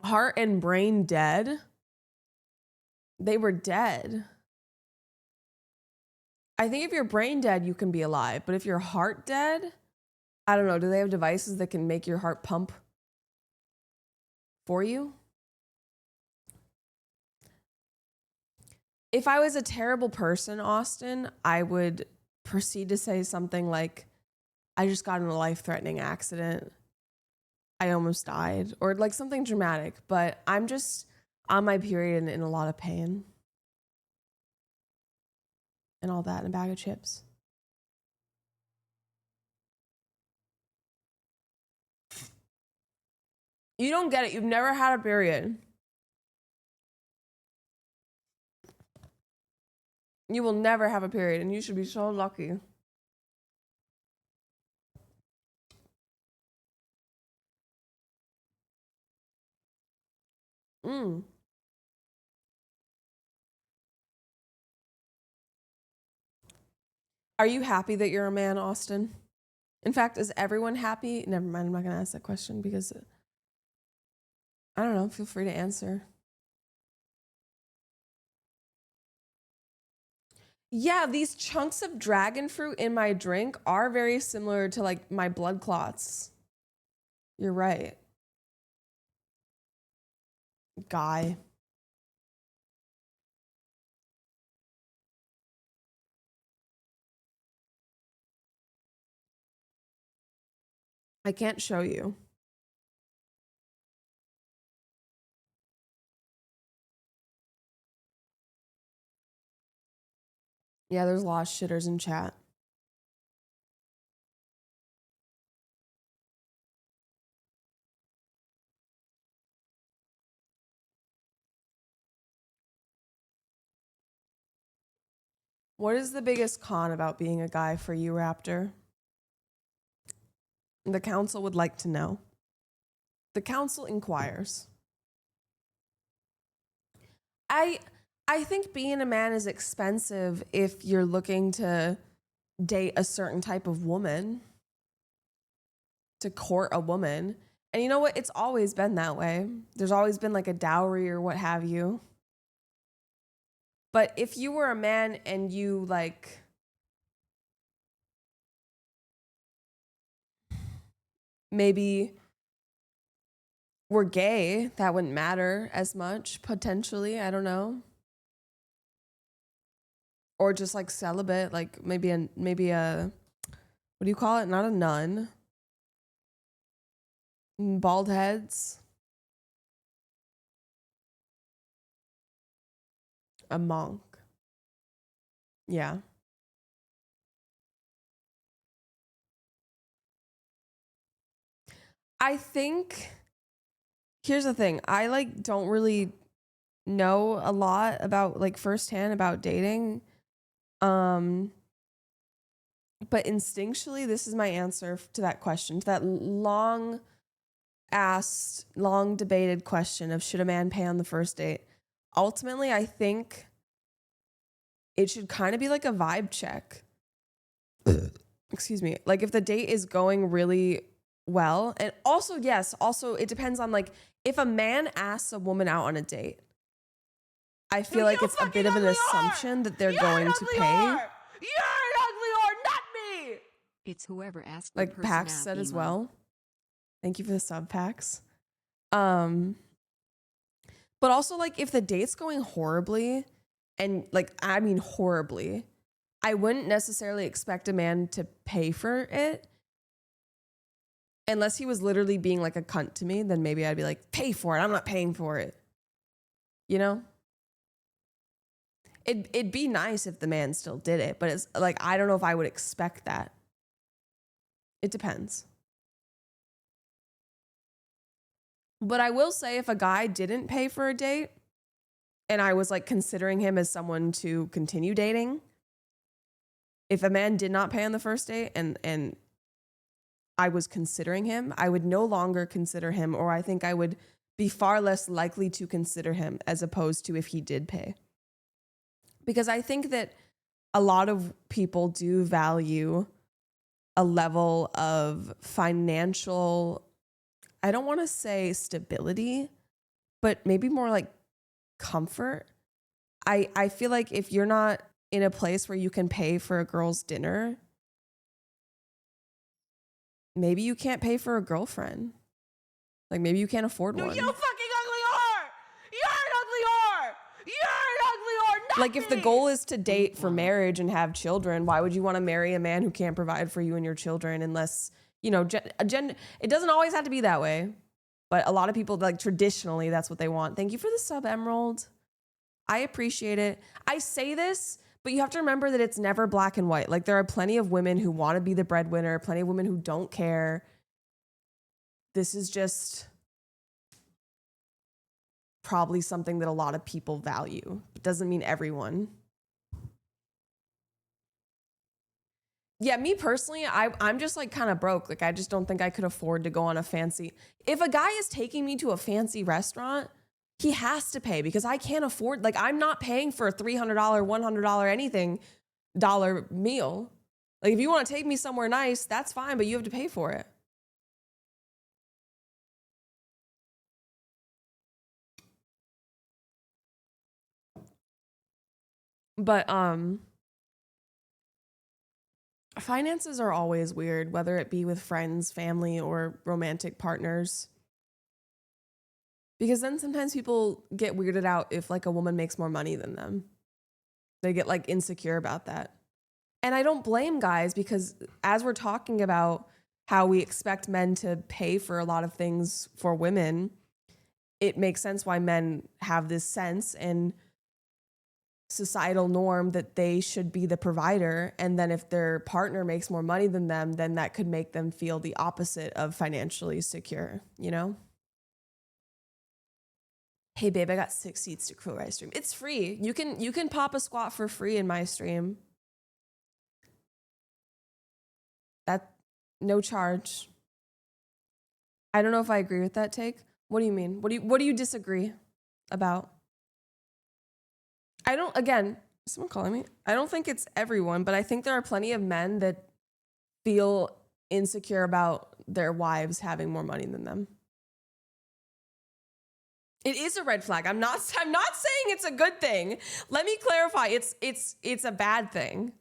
Heart and brain dead? They were dead. I think if you're brain dead, you can be alive. But if you're heart dead, I don't know. Do they have devices that can make your heart pump for you? If I was a terrible person, Austin, I would proceed to say something like, I just got in a life-threatening accident. I almost died. Or like something dramatic. But I'm just on my period and in a lot of pain. And all that in a bag of chips. You don't get it. You've never had a period. You will never have a period, and you should be so lucky. Are you happy that you're a man, Austin? In fact, is everyone happy? Never mind, I'm not going to ask that question because I don't know. Feel free to answer. Yeah, these chunks of dragon fruit in my drink are very similar to like my blood clots. You're right. Guy. I can't show you. Yeah, there's a lot of shitters in chat. What is the biggest con about being a guy for you, Raptor? The council would like to know. The council inquires. I think being a man is expensive if you're looking to date a certain type of woman, to court a woman. And you know what? It's always been that way. There's always been like a dowry or what have you. But if you were a man and you like maybe were gay, that wouldn't matter as much, potentially. I don't know. Or just like celibate, like maybe a what do you call it? Not a nun. Bald heads. A monk. Yeah. I think here's the thing. I like don't really know a lot about like firsthand about dating. But instinctually, this is my answer to that question, to that long debated question of should a man pay on the first date? Ultimately, I think it should kind of be like a vibe check. Excuse me. Like if the date is going really well, and also, yes, also it depends on like if a man asks a woman out on a date, I feel like it's a bit of an assumption that they're going to pay. You're an ugly whore, not me! It's whoever asked. Like Pax said as well. Thank you for the sub, Pax. But also like if the date's going horribly, and like I mean horribly, I wouldn't necessarily expect a man to pay for it. Unless he was literally being like a cunt to me, then maybe I'd be like, pay for it. I'm not paying for it. You know? It'd be nice if the man still did it, but it's like, I don't know if I would expect that. It depends. But I will say, if a guy didn't pay for a date and I was like considering him as someone to continue dating, if a man did not pay on the first date and I was considering him, I would no longer consider him, or I think I would be far less likely to consider him as opposed to if he did pay. Because I think that a lot of people do value a level of financial, I don't want to say stability, but maybe more like comfort. I feel like if you're not in a place where you can pay for a girl's dinner, maybe you can't pay for a girlfriend. Like maybe you can't afford one. You fucking ugly whore! You're an ugly whore! You're an ugly whore! Not Like if the me! goal is to date for marriage and have children, why would you want to marry a man who can't provide for you and your children unless, you know, it doesn't always have to be that way. But a lot of people, like traditionally, that's what they want. Thank you for the sub, Emerald. I appreciate it. I say this, but you have to remember that it's never black and white. Like there are plenty of women who want to be the breadwinner, plenty of women who don't care. This is just probably something that a lot of people value. It doesn't mean everyone. Yeah, me personally, I'm just like kind of broke. Like I just don't think I could afford to go on a fancy. If a guy is taking me to a fancy restaurant, he has to pay because I can't afford, like I'm not paying for a $300, $100 anything dollar meal. Like if you want to take me somewhere nice, that's fine, but you have to pay for it. But finances are always weird, whether it be with friends, family, or romantic partners. Because then sometimes people get weirded out if like a woman makes more money than them. They get like insecure about that. And I don't blame guys because as we're talking about how we expect men to pay for a lot of things for women, it makes sense why men have this sense and societal norm that they should be the provider. And then if their partner makes more money than them, then that could make them feel the opposite of financially secure, you know? Hey babe, I got 6 seats to Crow Rice stream. It's free. You can pop a squat for free in my stream. That no charge. I don't know if I agree with that take. What do you mean? What do you disagree about? I don't, again, is someone calling me? I don't think it's everyone, but I think there are plenty of men that feel insecure about their wives having more money than them. It is a red flag. I'm not saying it's a good thing. Let me clarify. It's a bad thing.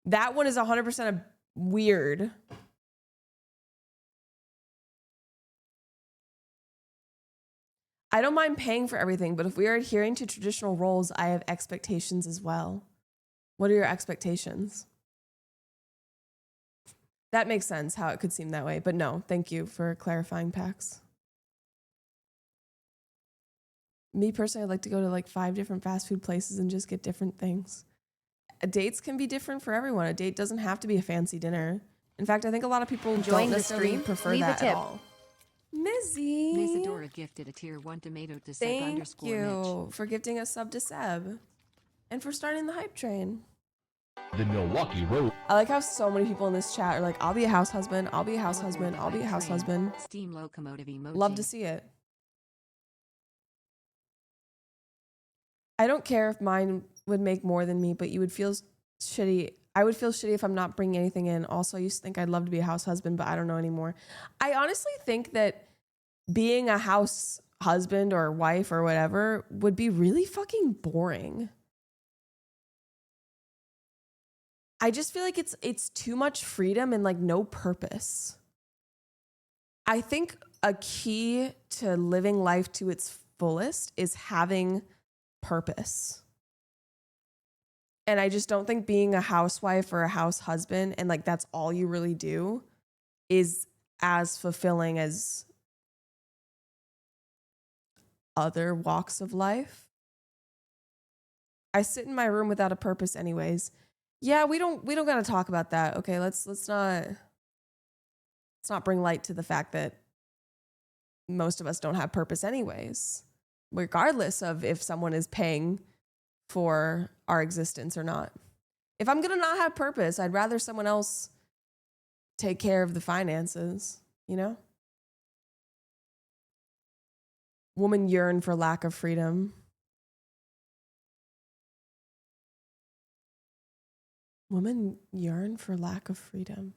That one is 100% weird. I don't mind paying for everything, but if we are adhering to traditional roles, I have expectations as well. What are your expectations? That makes sense how it could seem that way, but no, thank you for clarifying, Pax. Me personally, I'd like to go to like 5 different fast food places and just get different things. Dates can be different for everyone. A date doesn't have to be a fancy dinner. In fact, I think a lot of people Enjoying don't the necessarily stream? prefer Leave a that at tip. all. Mizzy. Mesadora gifted a tier 1 tomato to Seb Thank _Mitch. you for gifting a sub to Seb and for starting the hype train. The Milwaukee Road. I like how so many people in this chat are like, I'll be a house husband, I'll be a house husband, I'll be a house husband. Steam locomotive emoji. Love to see it. I don't care if mine would make more than me, but you would feel shitty. I would feel shitty if I'm not bringing anything in. Also, I used to think I'd love to be a house husband, but I don't know anymore. I honestly think that being a house husband or wife or whatever would be really fucking boring. I just feel like it's too much freedom and like no purpose. I think a key to living life to its fullest is having purpose. And I just don't think being a housewife or a house husband and like that's all you really do is as fulfilling as other walks of life. I sit in my room without a purpose anyways. Yeah, we don't gotta talk about that. Okay, let's not bring light to the fact that most of us don't have purpose anyways, regardless of if someone is paying for our existence or not. If I'm gonna not have purpose, I'd rather someone else take care of the finances, you know? Women yearn for lack of freedom. Women yearn for lack of freedom.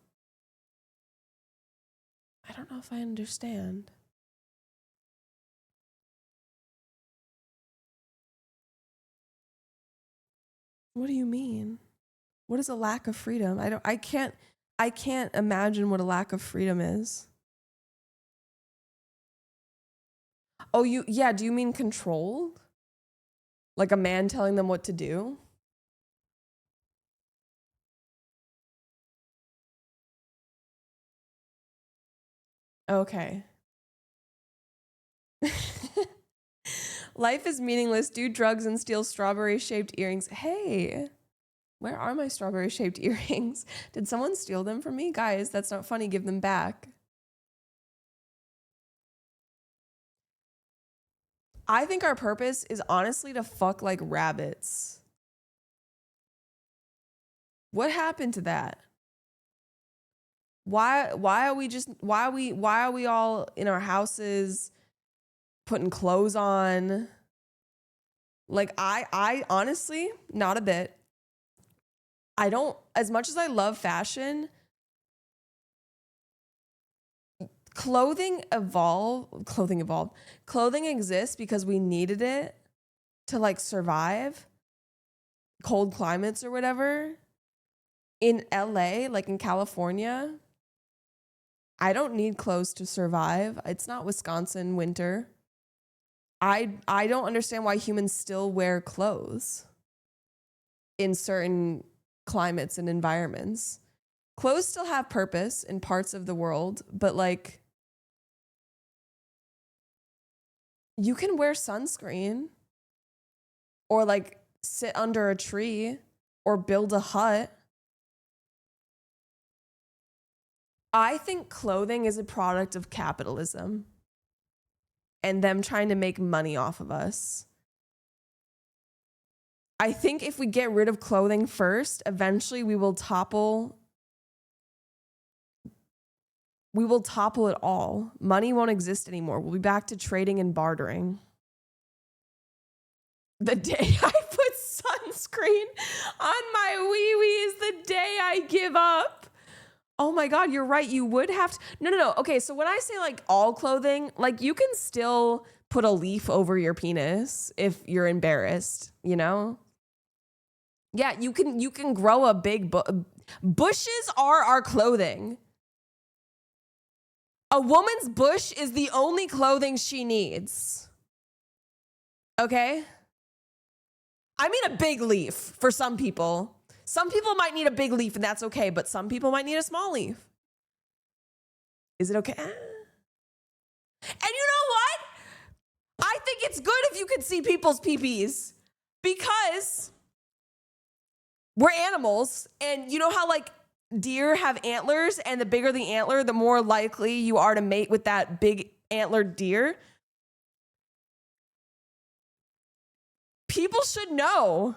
I don't know if I understand. What do you mean? What is a lack of freedom? I can't imagine what a lack of freedom is. Oh, do you mean controlled? Like a man telling them what to do? Okay. Life is meaningless. Do drugs and steal strawberry-shaped earrings. Hey, where are my strawberry-shaped earrings? Did someone steal them from me? Guys, that's not funny. Give them back. I think our purpose is honestly to fuck like rabbits. What happened to that? Why are we all in our houses putting clothes on? Like I honestly, not a bit. I don't, as much as I love fashion, clothing exists because we needed it to like survive cold climates or whatever. In LA, like in California, I don't need clothes to survive. It's not Wisconsin winter. I don't understand why humans still wear clothes in certain climates and environments. Clothes still have purpose in parts of the world, but like you can wear sunscreen or like sit under a tree or build a hut. I think clothing is a product of capitalism and them trying to make money off of us. I think if we get rid of clothing first, eventually we will topple it all. Money won't exist anymore. We'll be back to trading and bartering. The day I put sunscreen on my wee-wee is the day I give up. Oh my God, you're right. You would have to. No. Okay, so when I say like all clothing, like you can still put a leaf over your penis if you're embarrassed, you know? Yeah, you can grow a big bushes are our clothing. A woman's bush is the only clothing she needs. Okay? I mean a big leaf for some people. Some people might need a big leaf and that's okay, but some people might need a small leaf. Is it okay? And you know what? I think it's good if you can see people's peepees because we're animals, and you know how like deer have antlers, and the bigger the antler, the more likely you are to mate with that big antlered deer. People should know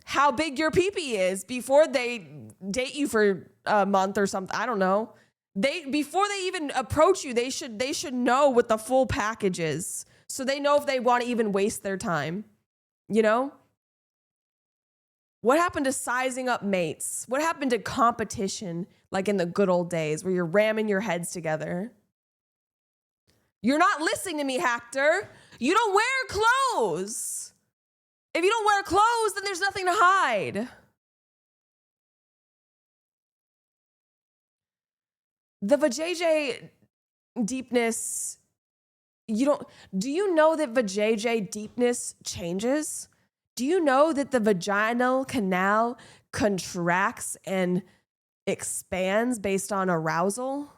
how big your peepee is before they date you for a month or something. I don't know. Before they even approach you, they should know what the full package is, so they know if they want to even waste their time. You know? What happened to sizing up mates? What happened to competition like in the good old days where you're ramming your heads together? You're not listening to me, Hector. You don't wear clothes. If you don't wear clothes, then there's nothing to hide. The vajayjay deepness, do you know that vajayjay deepness changes? Do you know that the vaginal canal contracts and expands based on arousal?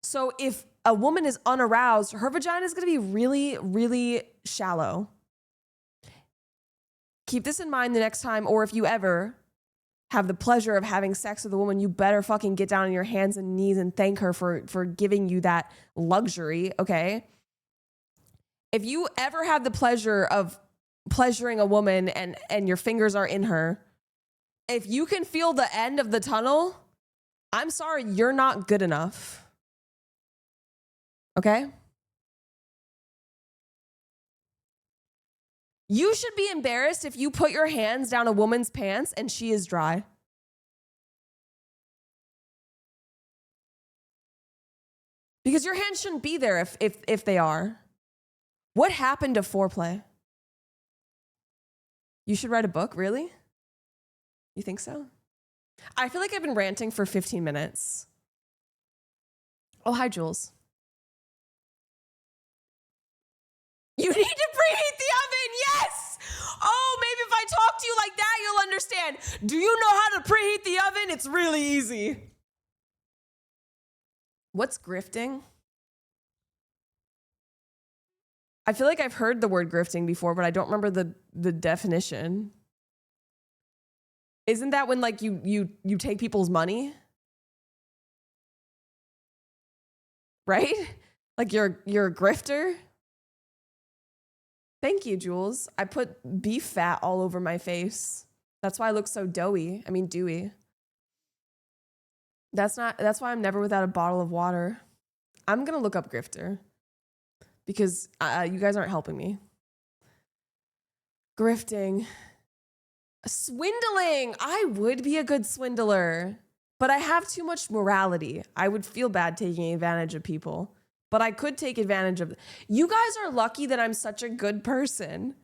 So if a woman is unaroused, her vagina is going to be really, really shallow. Keep this in mind the next time, or if you ever have the pleasure of having sex with a woman, you better fucking get down on your hands and knees and thank her for giving you that luxury, okay? If you ever have the pleasure of pleasuring a woman and your fingers are in her, if you can feel the end of the tunnel, I'm sorry, you're not good enough. Okay? You should be embarrassed if you put your hands down a woman's pants and she is dry. Because your hands shouldn't be there if they are. What happened to foreplay? You should write a book, really? You think so? I feel like I've been ranting for 15 minutes. Oh, hi, Jules. You need to preheat the oven, yes! Oh, maybe if I talk to you like that, you'll understand. Do you know how to preheat the oven? It's really easy. What's grifting? I feel like I've heard the word grifting before, but I don't remember the definition. Isn't that when like you take people's money? Right? Like you're a grifter? Thank you, Jules. I put beef fat all over my face. That's why I look so dewy. That's why I'm never without a bottle of water. I'm gonna look up grifter because you guys aren't helping me. Grifting. Swindling. I would be a good swindler, but I have too much morality. I would feel bad taking advantage of people. But I could take advantage of. You guys are lucky that I'm such a good person.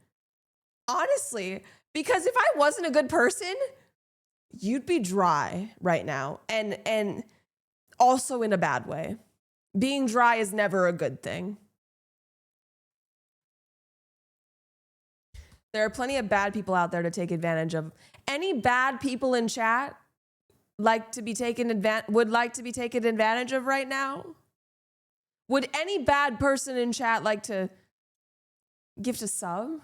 Honestly, because if I wasn't a good person, you'd be dry right now. And also in a bad way. Being dry is never a good thing. There are plenty of bad people out there to take advantage of. Any bad people in chat would like to be taken advantage of right now? Would any bad person in chat like to gift a sub?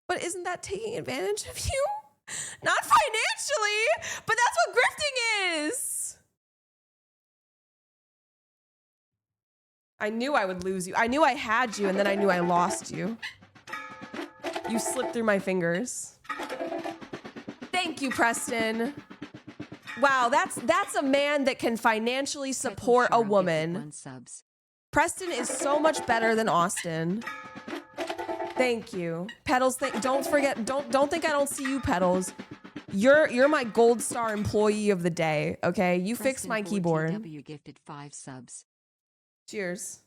But isn't that taking advantage of you? Not financially, but that's what grifting is. I knew I would lose you. I knew I had you, and then I knew I lost you. You slipped through my fingers. Thank you, Preston. Wow, that's a man that can financially support a woman. Preston is so much better than Austin. Thank you. Petals, don't forget, don't think I don't see you, Petals. You're my gold star employee of the day, okay? You fixed my keyboard. W gifted 5 subs. Cheers.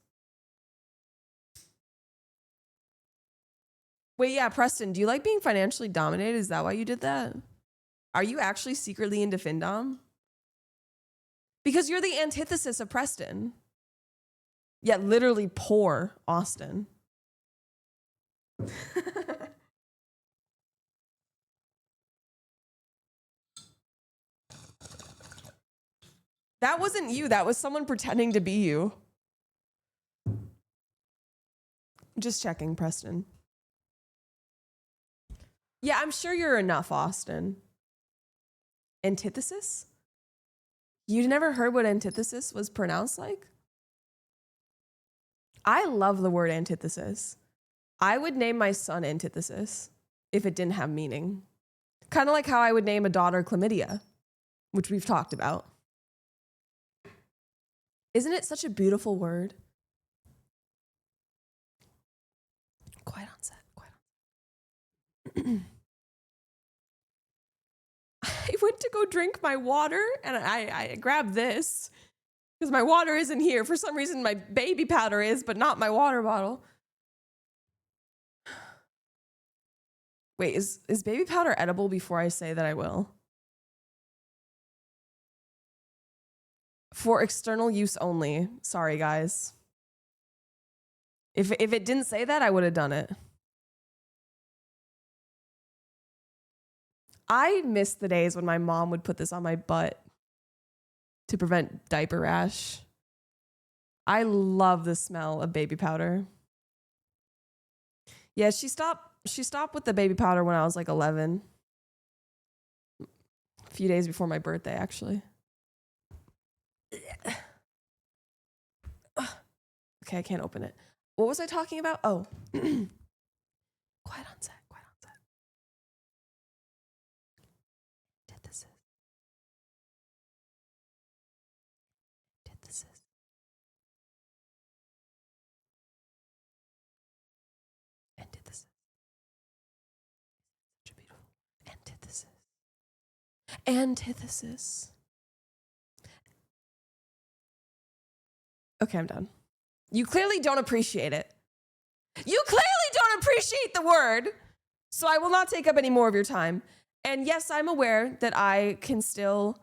Wait, yeah, Preston, do you like being financially dominated? Is that why you did that? Are you actually secretly into Findom? Because you're the antithesis of Preston. Yet literally poor Austin. That wasn't you. That was someone pretending to be you. Just checking, Preston. Yeah, I'm sure you're enough, Austin. Antithesis? You never heard what antithesis was pronounced like? I love the word antithesis. I would name my son Antithesis if it didn't have meaning. Kind of like how I would name a daughter Chlamydia, which we've talked about. Isn't it such a beautiful word? Quiet on set. I went to go drink my water and I grabbed this because my water isn't here. For some reason, my baby powder is, but not my water bottle. Wait, is baby powder edible before I say that I will? For external use only. Sorry, guys. If it didn't say that, I would have done it. I miss the days when my mom would put this on my butt to prevent diaper rash. I love the smell of baby powder. Yeah, she stopped with the baby powder when I was like 11. A few days before my birthday, actually. Okay, I can't open it. What was I talking about? Oh. Quiet on set, quiet on set. Antithesis. Antithesis. Antithesis. Such a beautiful antithesis. Antithesis. Okay, I'm done. You clearly don't appreciate it. You clearly don't appreciate the word. So I will not take up any more of your time. And yes, I'm aware that I can still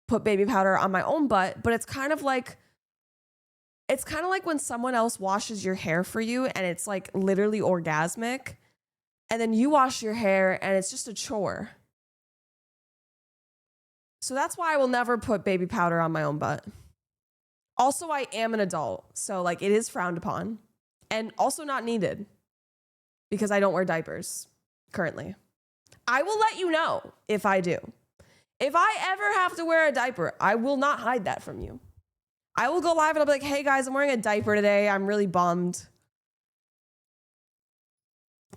put baby powder on my own butt, but it's kind of like when someone else washes your hair for you and it's like literally orgasmic, and then you wash your hair and it's just a chore. So that's why I will never put baby powder on my own butt. Also, I am an adult, so like it is frowned upon and also not needed because I don't wear diapers currently. I will let you know if I do. If I ever have to wear a diaper, I will not hide that from you. I will go live and I'll be like, hey guys, I'm wearing a diaper today. I'm really bummed.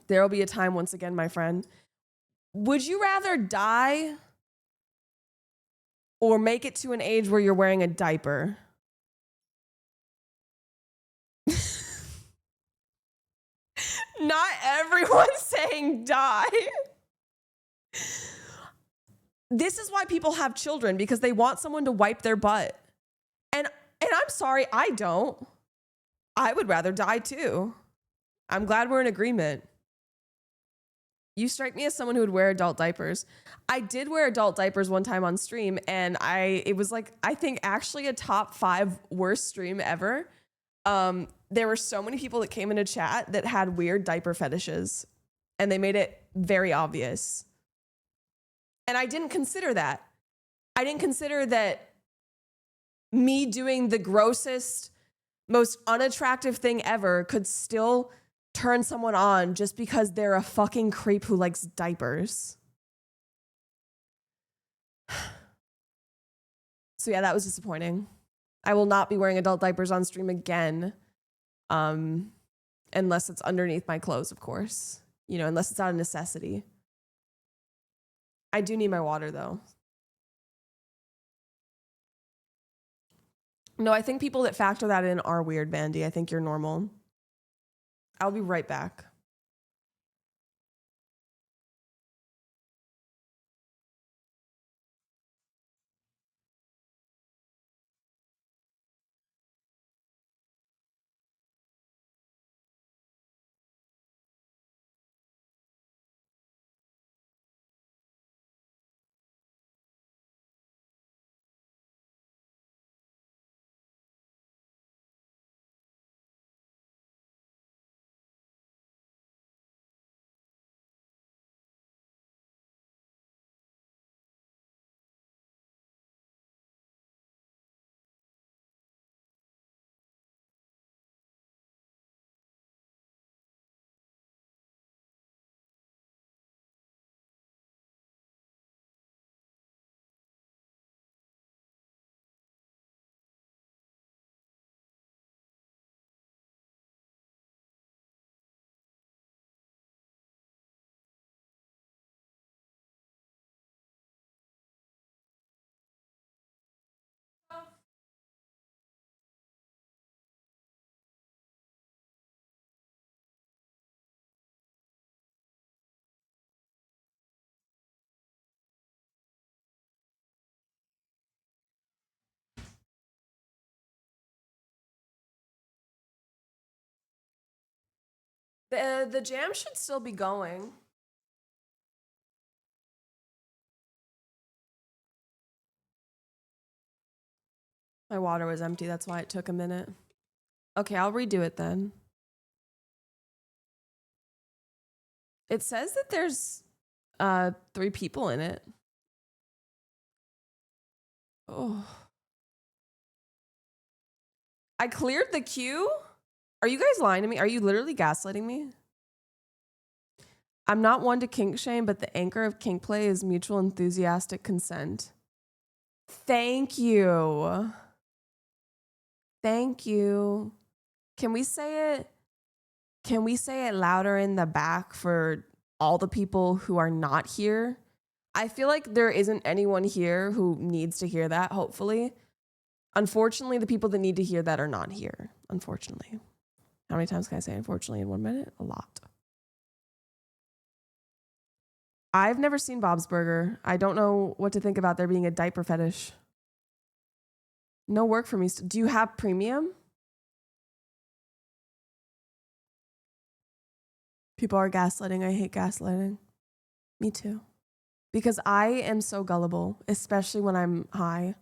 There will be a time once again, my friend. Would you rather die or make it to an age where you're wearing a diaper? Not everyone's saying die. This is why people have children, because they want someone to wipe their butt. And I'm sorry, I don't. I would rather die too. I'm glad we're in agreement. You strike me as someone who would wear adult diapers. I did wear adult diapers one time on stream, and it was like, I think actually a top 5 worst stream ever. There were so many people that came into chat that had weird diaper fetishes, and they made it very obvious. And I didn't consider that. I didn't consider that me doing the grossest, most unattractive thing ever could still turn someone on just because they're a fucking creep who likes diapers. So yeah, that was disappointing. I will not be wearing adult diapers on stream again. Unless it's underneath my clothes, of course. You know, unless it's out of necessity. I do need my water though. No, I think people that factor that in are weird, Bandy. I think you're normal. I'll be right back. The jam should still be going. My water was empty, that's why it took a minute. Okay, I'll redo it then. It says that there's 3 people in it. Oh. I cleared the queue? Are you guys lying to me? Are you literally gaslighting me? I'm not one to kink shame, but the anchor of kink play is mutual enthusiastic consent. Thank you. Thank you. Can we say it? Can we say it louder in the back for all the people who are not here? I feel like there isn't anyone here who needs to hear that, hopefully. Unfortunately, the people that need to hear that are not here, unfortunately. How many times can I say unfortunately in 1 minute? A lot. I've never seen Bob's Burger. I don't know what to think about there being a diaper fetish. No work for me. Do you have premium? People are gaslighting. I hate gaslighting. Me too. Because I am so gullible, especially when I'm high.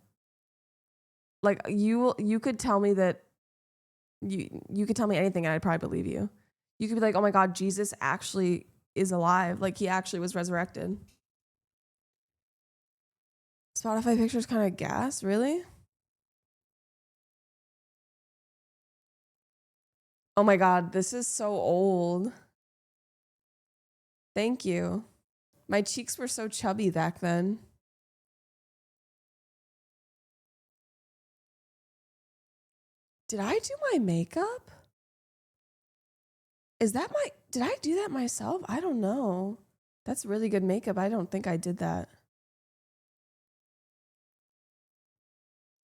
Like you could tell me that you could tell me anything and I'd probably believe you. You could be like, "Oh my God, Jesus actually is alive. Like he actually was resurrected." Spotify pictures kind of gas, really? Oh my God, this is so old. Thank you. My cheeks were so chubby back then. Did I do my makeup? Did I do that myself? I don't know. That's really good makeup. I don't think I did that.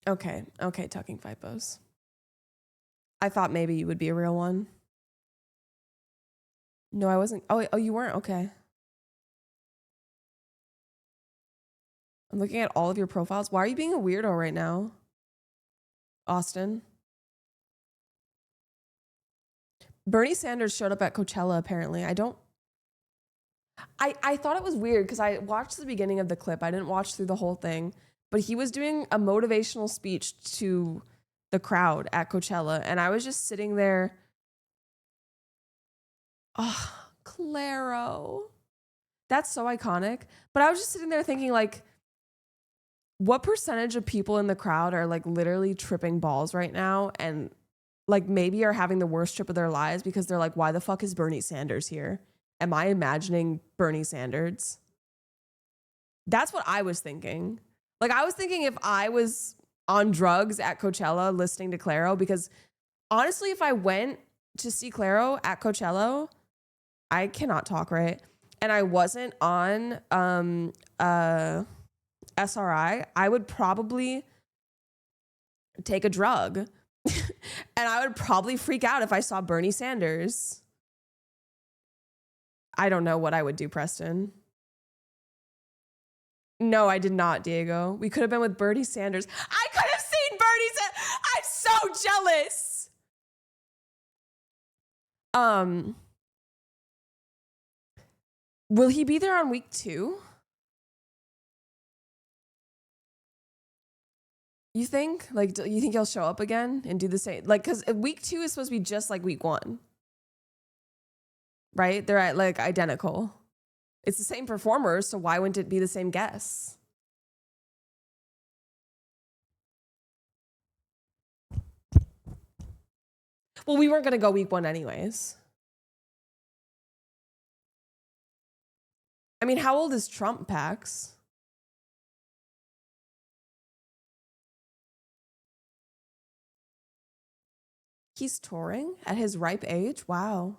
Okay, Tucking Fipos. I thought maybe you would be a real one. No, I wasn't. Oh, you weren't? Okay. I'm looking at all of your profiles. Why are you being a weirdo right now, Austin? Bernie Sanders showed up at Coachella, apparently. I thought it was weird because I watched the beginning of the clip. I didn't watch through the whole thing, but he was doing a motivational speech to the crowd at Coachella, and I was just sitting there. Oh, Claro. That's so iconic. But I was just sitting there thinking, like, what percentage of people in the crowd are like literally tripping balls right now and like maybe are having the worst trip of their lives because they're like, why the fuck is Bernie Sanders here? Am I imagining Bernie Sanders? That's what I was thinking. Like, I was thinking if I was on drugs at Coachella listening to Claro, because honestly, if I went to see Claro at Coachella, I cannot talk right, and I wasn't on SRI, I would probably take a drug and I would probably freak out if I saw Bernie Sanders. I don't know what I would do, Preston. No, I did not, Diego. We could have been with Bernie Sanders. I could have seen Bernie Sanders. I'm so jealous. Will he be there on week 2? You think? Like, do you think he'll show up again and do the same? Like, because week 2 is supposed to be just like week 1, right? They're at like identical. It's the same performers, so why wouldn't it be the same guests? Well, we weren't going to go week 1 anyways. I mean, how old is Trump, Pax? He's touring at his ripe age? Wow.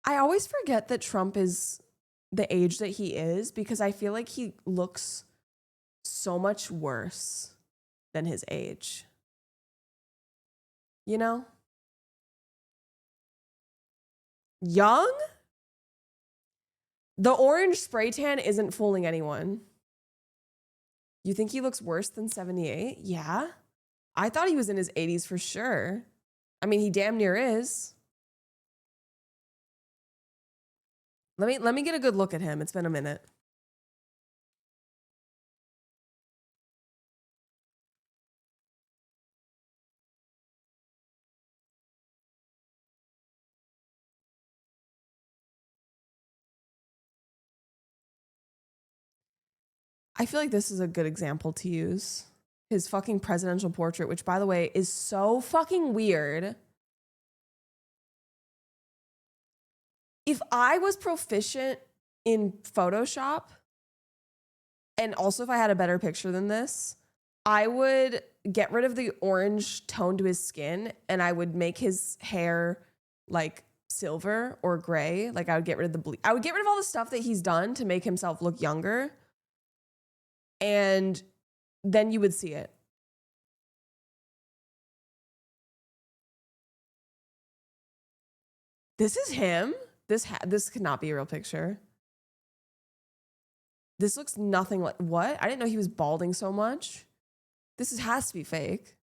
I always forget that Trump is the age that he is because I feel like he looks so much worse than his age. You know? Young? The orange spray tan isn't fooling anyone. You think he looks worse than 78? Yeah. I thought he was in his 80s for sure. I mean, he damn near is. Let me get a good look at him. It's been a minute. I feel like this is a good example to use. His fucking presidential portrait, which by the way is so fucking weird. If I was proficient in Photoshop, and also if I had a better picture than this, I would get rid of the orange tone to his skin and I would make his hair like silver or gray. Like I would get rid of I would get rid of all the stuff that he's done to make himself look younger. And then you would see it. This is him. This could not be a real picture. This looks nothing like, what? I didn't know he was balding so much. Has to be fake.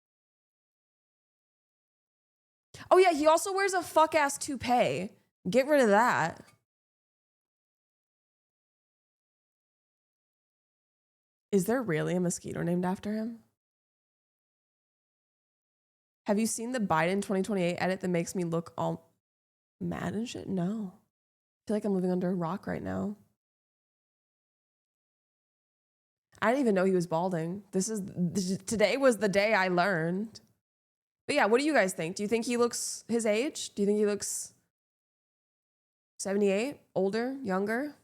Oh yeah, he also wears a fuck ass toupee. Get rid of that. Is there really a mosquito named after him? Have you seen the Biden 2028 edit that makes me look all mad and shit? No. I feel like I'm living under a rock right now. I didn't even know he was balding. Today was the day I learned. But yeah, what do you guys think? Do you think he looks his age? Do you think he looks 78, older, younger?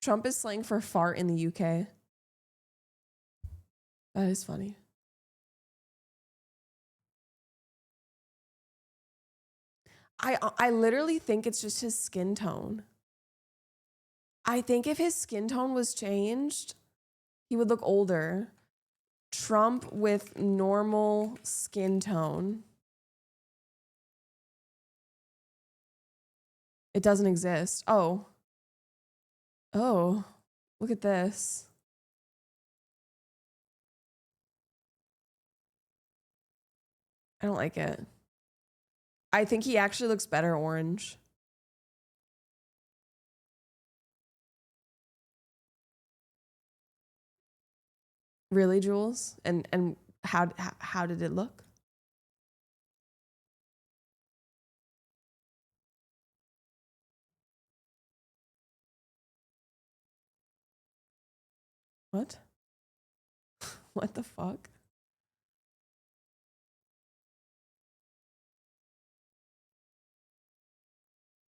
Trump is slang for fart in the UK. That is funny. I literally think it's just his skin tone. I think if his skin tone was changed, he would look older. Trump with normal skin tone. It doesn't exist. Oh, look at this. I don't like it. I think he actually looks better orange. Really, Jules? And how did it look? What? What the fuck?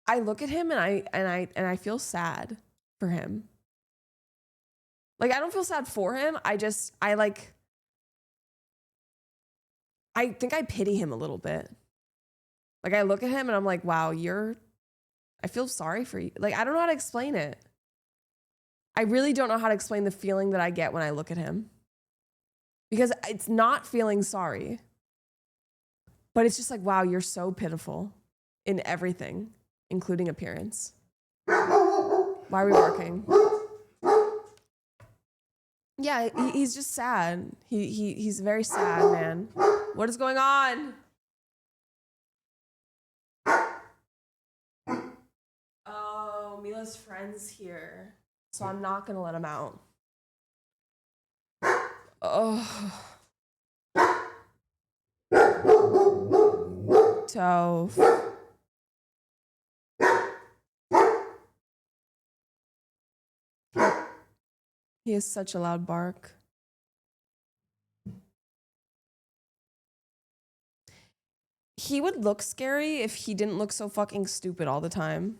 I look at him and I feel sad for him. Like I don't feel sad for him. I think I pity him a little bit. Like I look at him and I'm like, wow, I feel sorry for you. Like I don't know how to explain it. I really don't know how to explain the feeling that I get when I look at him. Because it's not feeling sorry. But it's just like, wow, you're so pitiful in everything, including appearance. Why are we barking? Yeah, he's just sad. He's very sad, man. What is going on? Oh, Mila's friend's here. So I'm not gonna let him out. Oh. Toph. He has such a loud bark. He would look scary if he didn't look so fucking stupid all the time.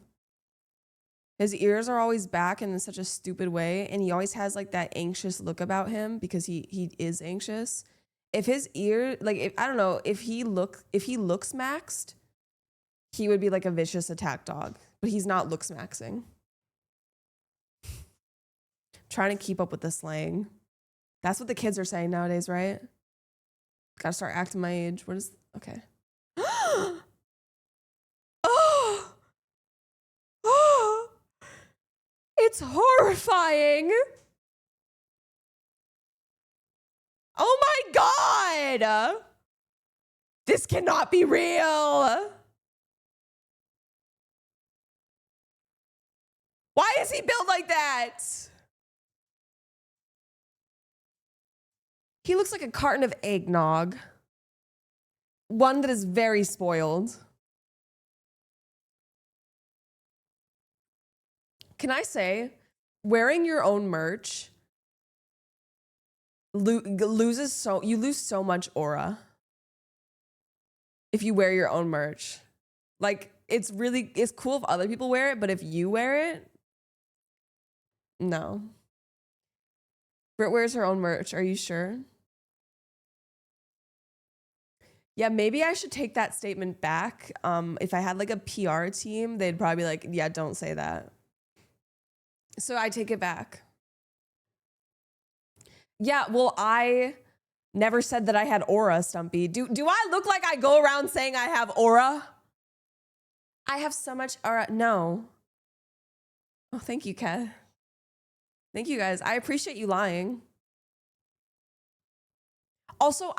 His ears are always back in such a stupid way, and he always has like that anxious look about him because he is anxious. If his ear, like I don't know, if he looks maxed, he would be like a vicious attack dog, but he's not looks maxing. Trying to keep up with the slang. That's what the kids are saying nowadays, right? Gotta start acting my age. What is, okay. It's horrifying. Oh my God. This cannot be real. Why is he built like that? He looks like a carton of eggnog. One that is very spoiled. Can I say, wearing your own merch you lose so much aura if you wear your own merch. Like, it's cool if other people wear it, but if you wear it, no. Britt wears her own merch. Are you sure? Yeah, maybe I should take that statement back. If I had like a PR team, they'd probably be like, yeah, don't say that. So I take it back. Yeah, well, I never said that I had aura, Stumpy. Do I look like I go around saying I have aura? I have so much aura. No. Oh, thank you, Kat. Thank you, guys. I appreciate you lying. Also,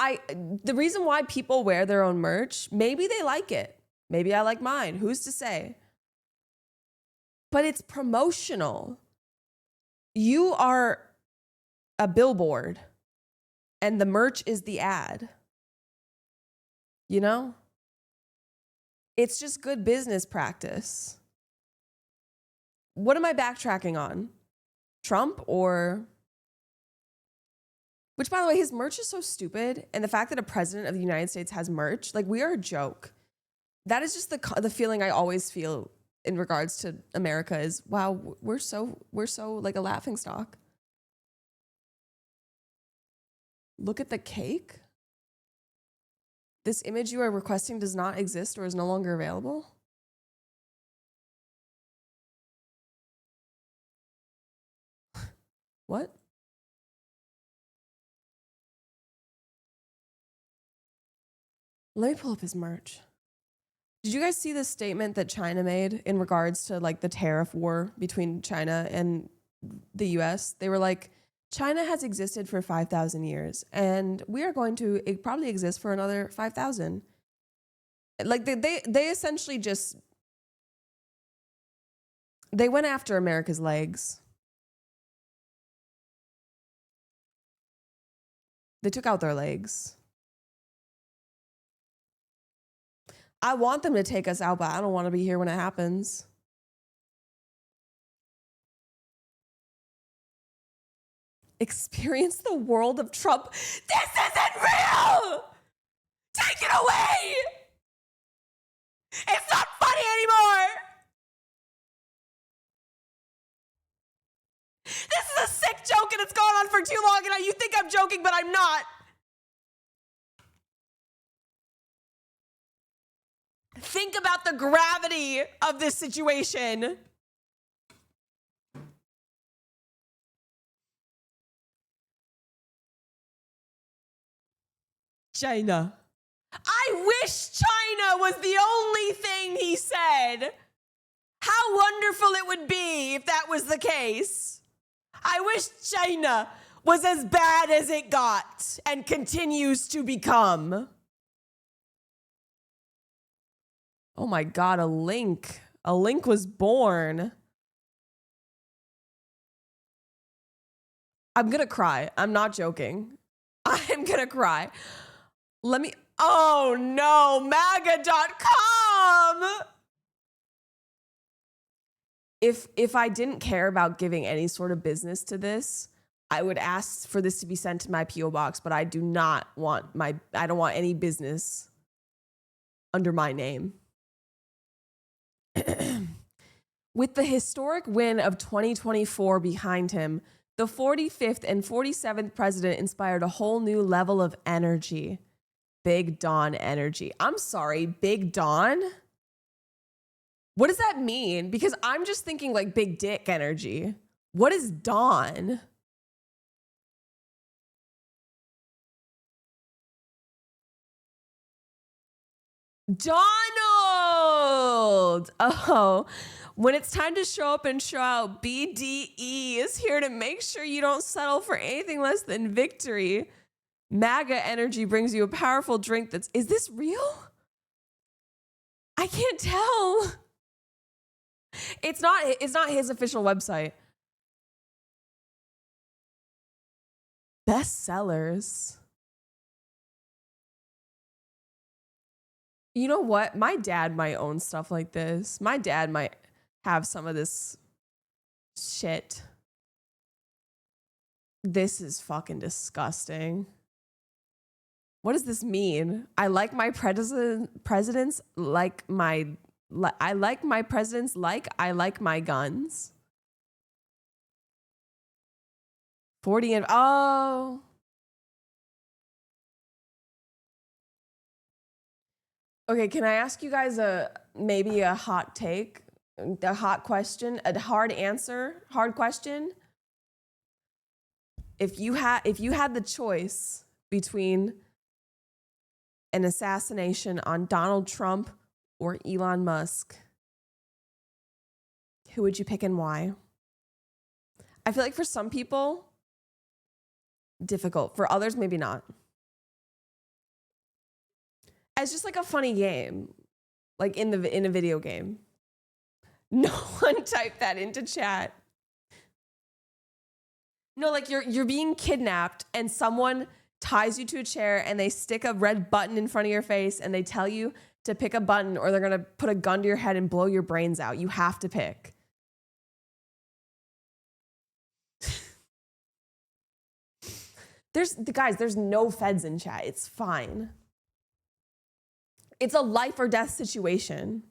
the reason why people wear their own merch, maybe they like it. Maybe I like mine. Who's to say? But it's promotional. You are a billboard, and the merch is the ad. You know? It's just good business practice. What am I backtracking on? Trump or... Which, by the way, his merch is so stupid. And the fact that a president of the United States has merch, like, we are a joke. That is just the feeling I always feel in regards to America is, wow, we're so like a laughingstock. Look at the cake. This image you are requesting does not exist or is no longer available. What? Let me pull up his merch. Did you guys see the statement that China made in regards to like the tariff war between China and the US? They were like, China has existed for 5,000 years and we are going to probably exist for another 5,000. Like they essentially just, they went after America's legs. They took out their legs. I want them to take us out, but I don't want to be here when it happens. Experience the world of Trump. This isn't real! Take it away! It's not funny anymore! This is a sick joke and it's gone on for too long and you think I'm joking, but I'm not. Think about the gravity of this situation. China. I wish China was the only thing he said. How wonderful it would be if that was the case. I wish China was as bad as it got and continues to become. Oh my God, a link. A link was born. I'm gonna cry. I'm not joking. I'm gonna cry. Oh no, MAGA.com. If I didn't care about giving any sort of business to this, I would ask for this to be sent to my P.O. box, but I don't want any business under my name. With the historic win of 2024 behind him, the 45th and 47th president inspired a whole new level of energy. Big Don energy. I'm sorry, Big Don? What does that mean? Because I'm just thinking like big dick energy. What is Don? Donald! Oh, when it's time to show up and show out, BDE is here to make sure you don't settle for anything less than victory. MAGA energy brings you a powerful drink that's... Is this real? I can't tell. It's not his official website. Bestsellers. You know what? My dad might own stuff like this. My dad might have some of this shit. This is fucking disgusting. What does this mean? I like my presidents like my I like my presidents like I like my guns. 40 and oh. Okay, can I ask you guys maybe a hot take, a hot question, a hard answer, hard question? If you had the choice between an assassination on Donald Trump or Elon Musk, who would you pick and why? I feel like for some people, difficult. For others, maybe not. As just like a funny game, like in a video game. No one typed that into chat. No, like you're being kidnapped and someone ties you to a chair and they stick a red button in front of your face and they tell you to pick a button or they're gonna put a gun to your head and blow your brains out. You have to pick. There's no feds in chat. It's fine. It's a life or death situation.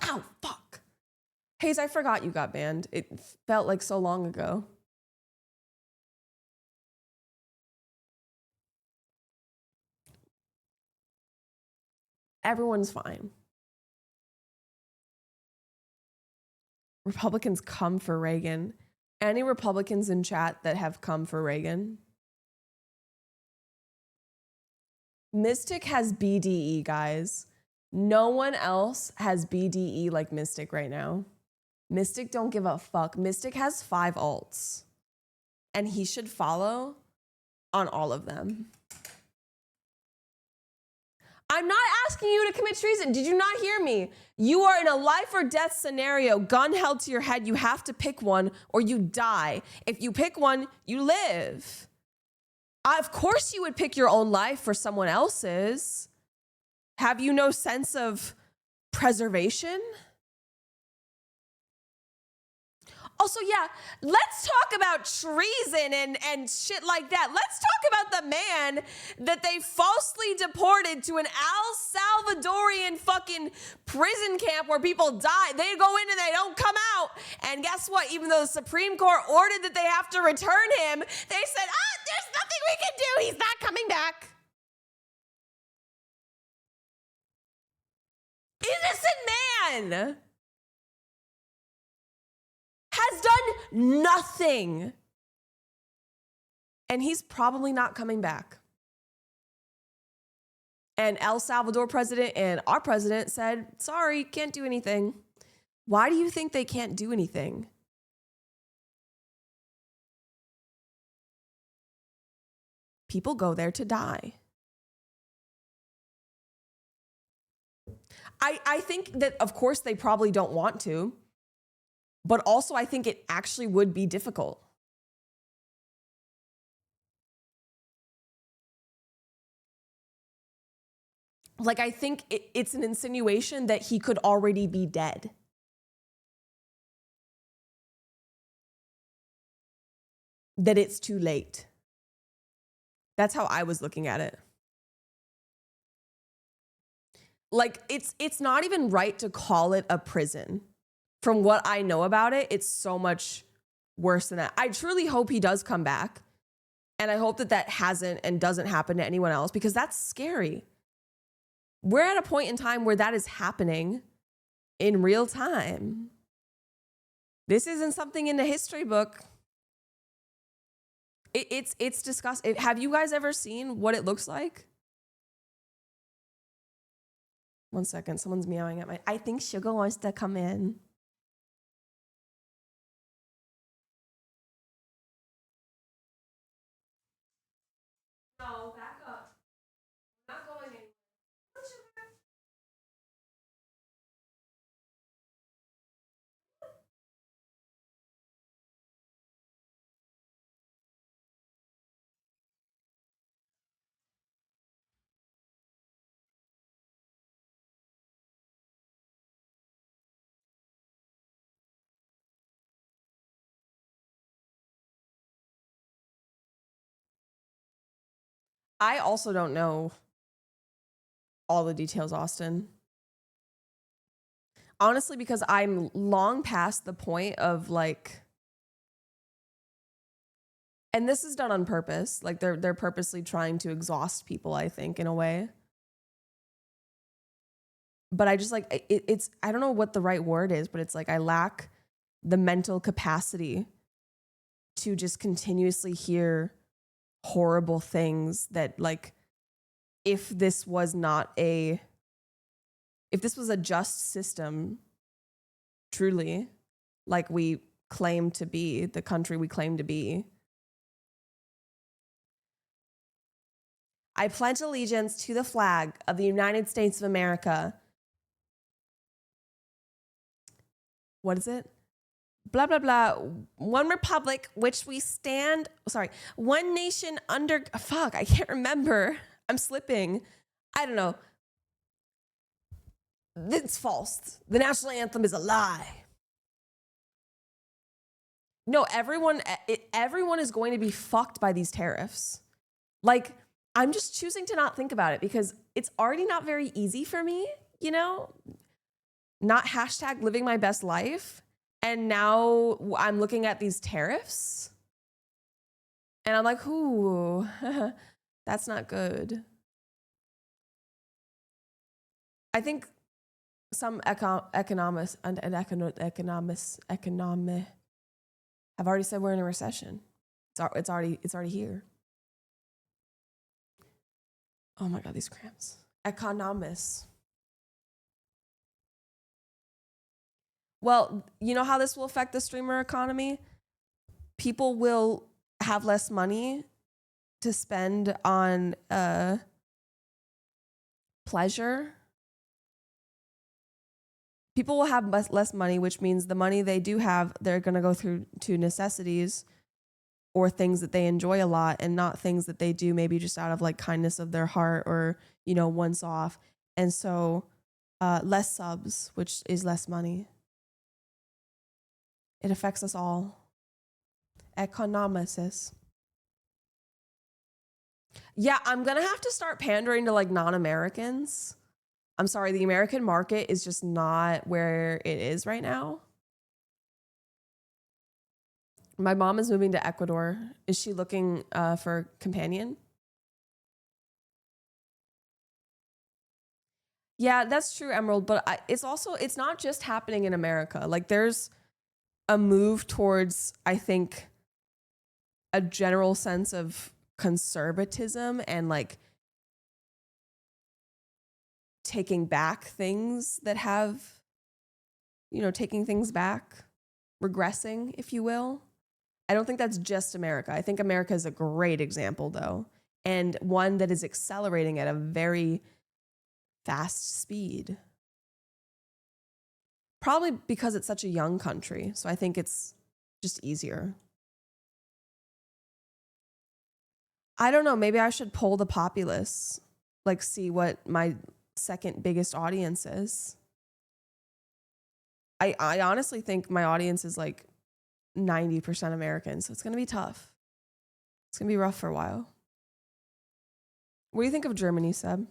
Ow, fuck. Hayes, I forgot you got banned. It felt like so long ago. Everyone's fine. Republicans come for Reagan. Any Republicans in chat that have come for Reagan? Mystic has BDE, guys. No one else has BDE like Mystic right now. Mystic don't give a fuck. Mystic has 5 alts. And he should follow on all of them. I'm not asking you to commit treason. Did you not hear me? You are in a life or death scenario, gun held to your head. You have to pick one or you die. If you pick one, you live. Of course you would pick your own life for someone else's. Have you no sense of preservation? Also, yeah, let's talk about treason and shit like that. Let's talk about the man that they falsely deported to an El Salvadorian fucking prison camp where people die. They go in and they don't come out. And guess what? Even though the Supreme Court ordered that they have to return him, they said, there's nothing we can do. He's not coming back. Innocent man has done nothing. And he's probably not coming back. And El Salvador president and our president said, sorry, can't do anything. Why do you think they can't do anything? People go there to die. I think that, of course, they probably don't want to. But also, I think it actually would be difficult. Like, I think it's an insinuation that he could already be dead. That it's too late. That's how I was looking at it. Like, it's not even right to call it a prison. From what I know about it, it's so much worse than that. I truly hope he does come back. And I hope that that hasn't and doesn't happen to anyone else because that's scary. We're at a point in time where that is happening in real time. This isn't something in the history book. It's disgusting. Have you guys ever seen what it looks like? 1 second, someone's meowing at my... I think Sugar wants to come in. No, back up. I'm not going anywhere. I also don't know all the details, Austin. Honestly, because I'm long past the point of like, and this is done on purpose. Like they're purposely trying to exhaust people, I think, in a way. But I just like it's I don't know what the right word is, but it's like I lack the mental capacity to just continuously hear horrible things that like if this was a just system, truly, like we claim to be, the country we claim to be. I pledge allegiance to the flag of the United States of America. What is it? Blah, blah, blah. One republic, which we stand, one nation under, fuck, I can't remember. I'm slipping. I don't know. It's false. The national anthem is a lie. No, everyone is going to be fucked by these tariffs. Like, I'm just choosing to not think about it because it's already not very easy for me, you know? Not hashtag living my best life. And now I'm looking at these tariffs and I'm like, ooh, that's not good. I think some economists have already said we're in a recession. It's already here. Oh my God, these cramps. Economists. Well, you know how this will affect the streamer economy? People will have less money to spend on pleasure. People will have less money, which means the money they do have, they're going to go through to necessities or things that they enjoy a lot and not things that they do maybe just out of like kindness of their heart or, you know, once off. And so less subs, which is less money. It affects us all. Economics. Yeah, I'm going to have to start pandering to like non-Americans. I'm sorry, the American market is just not where it is right now. My mom is moving to Ecuador. Is she looking for a companion? Yeah, that's true, Emerald. But it's not just happening in America. Like there's a move towards, I think, a general sense of conservatism and like taking back things that have, you know, taking things back, regressing, if you will. I don't think that's just America. I think America is a great example, though, and one that is accelerating at a very fast speed. Probably because it's such a young country. So I think it's just easier. I don't know. Maybe I should poll the populace, like see what my second biggest audience is. I honestly think my audience is like 90% American. So it's going to be tough. It's going to be rough for a while. What do you think of Germany, Seb?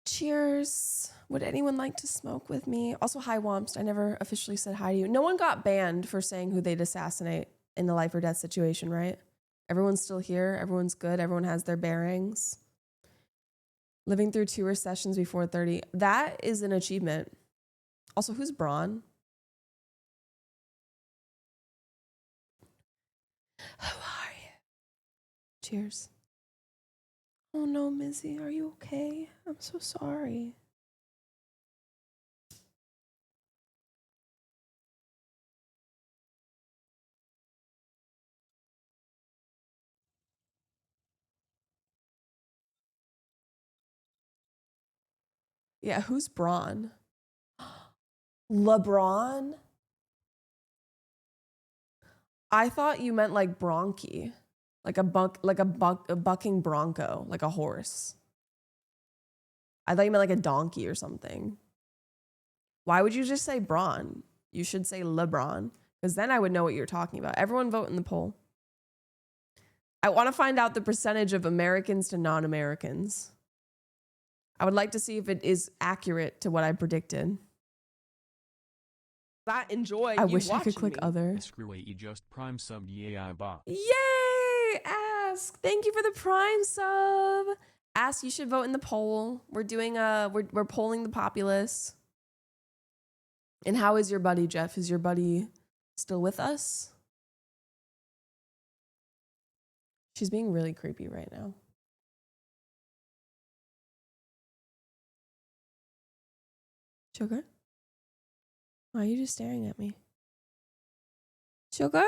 Cheers. Would anyone like to smoke with me? Also, hi, Womst. I never officially said hi to you. No one got banned for saying who they'd assassinate in the life or death situation, right? Everyone's still here. Everyone's good. Everyone has their bearings. Living through 2 recessions before 30. That is an achievement. Also, who's Braun? Who are you? Cheers. Oh no, Mizzy, are you okay? I'm so sorry. Yeah, who's Braun? LeBron? I thought you meant like Bronchi, like a bucking bronco, like a horse. I thought you meant like a donkey or something. Why would you just say Braun? You should say LeBron, because then I would know what you're talking about. Everyone vote in the poll. I want to find out the percentage of Americans to non-Americans. I would like to see if it is accurate to what I predicted. I enjoy. I you wish I could watching click me. other. Screw it, you just prime subbed yay bot. Yay! Ask. Thank you for the Prime sub. Ask, you should vote in the poll. We're doing we're polling the populace. And how is your buddy, Jeff? Is your buddy still with us? She's being really creepy right now. Sugar? Why are you just staring at me? Sugar?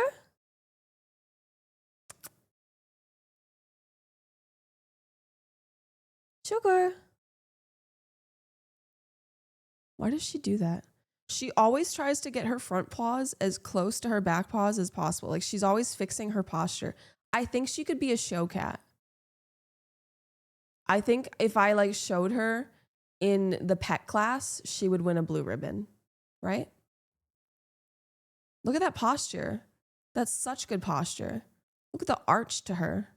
Sugar? Why does she do that? She always tries to get her front paws as close to her back paws as possible. Like she's always fixing her posture. I think she could be a show cat. I think if I like showed her in the pet class, she would win a blue ribbon, right? Look at that posture. That's such good posture. Look at the arch to her.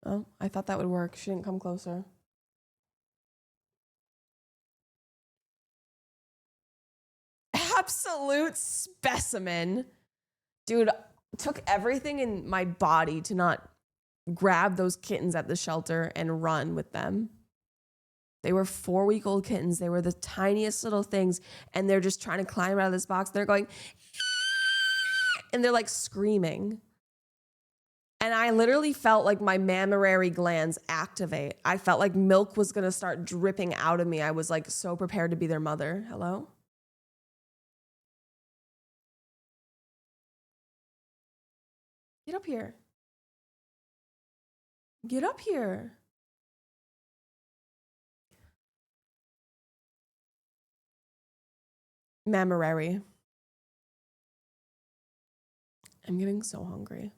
Oh, I thought that would work. She didn't come closer. Absolute specimen. Dude, took everything in my body to not grab those kittens at the shelter and run with them. They were 4-week-old kittens. They were the tiniest little things, and they're just trying to climb out of this box. They're going, and they're like screaming. And I literally felt like my mammary glands activate. I felt like milk was gonna start dripping out of me. I was like so prepared to be their mother. Hello? Get up here. Get up here. Mammary. I'm getting so hungry.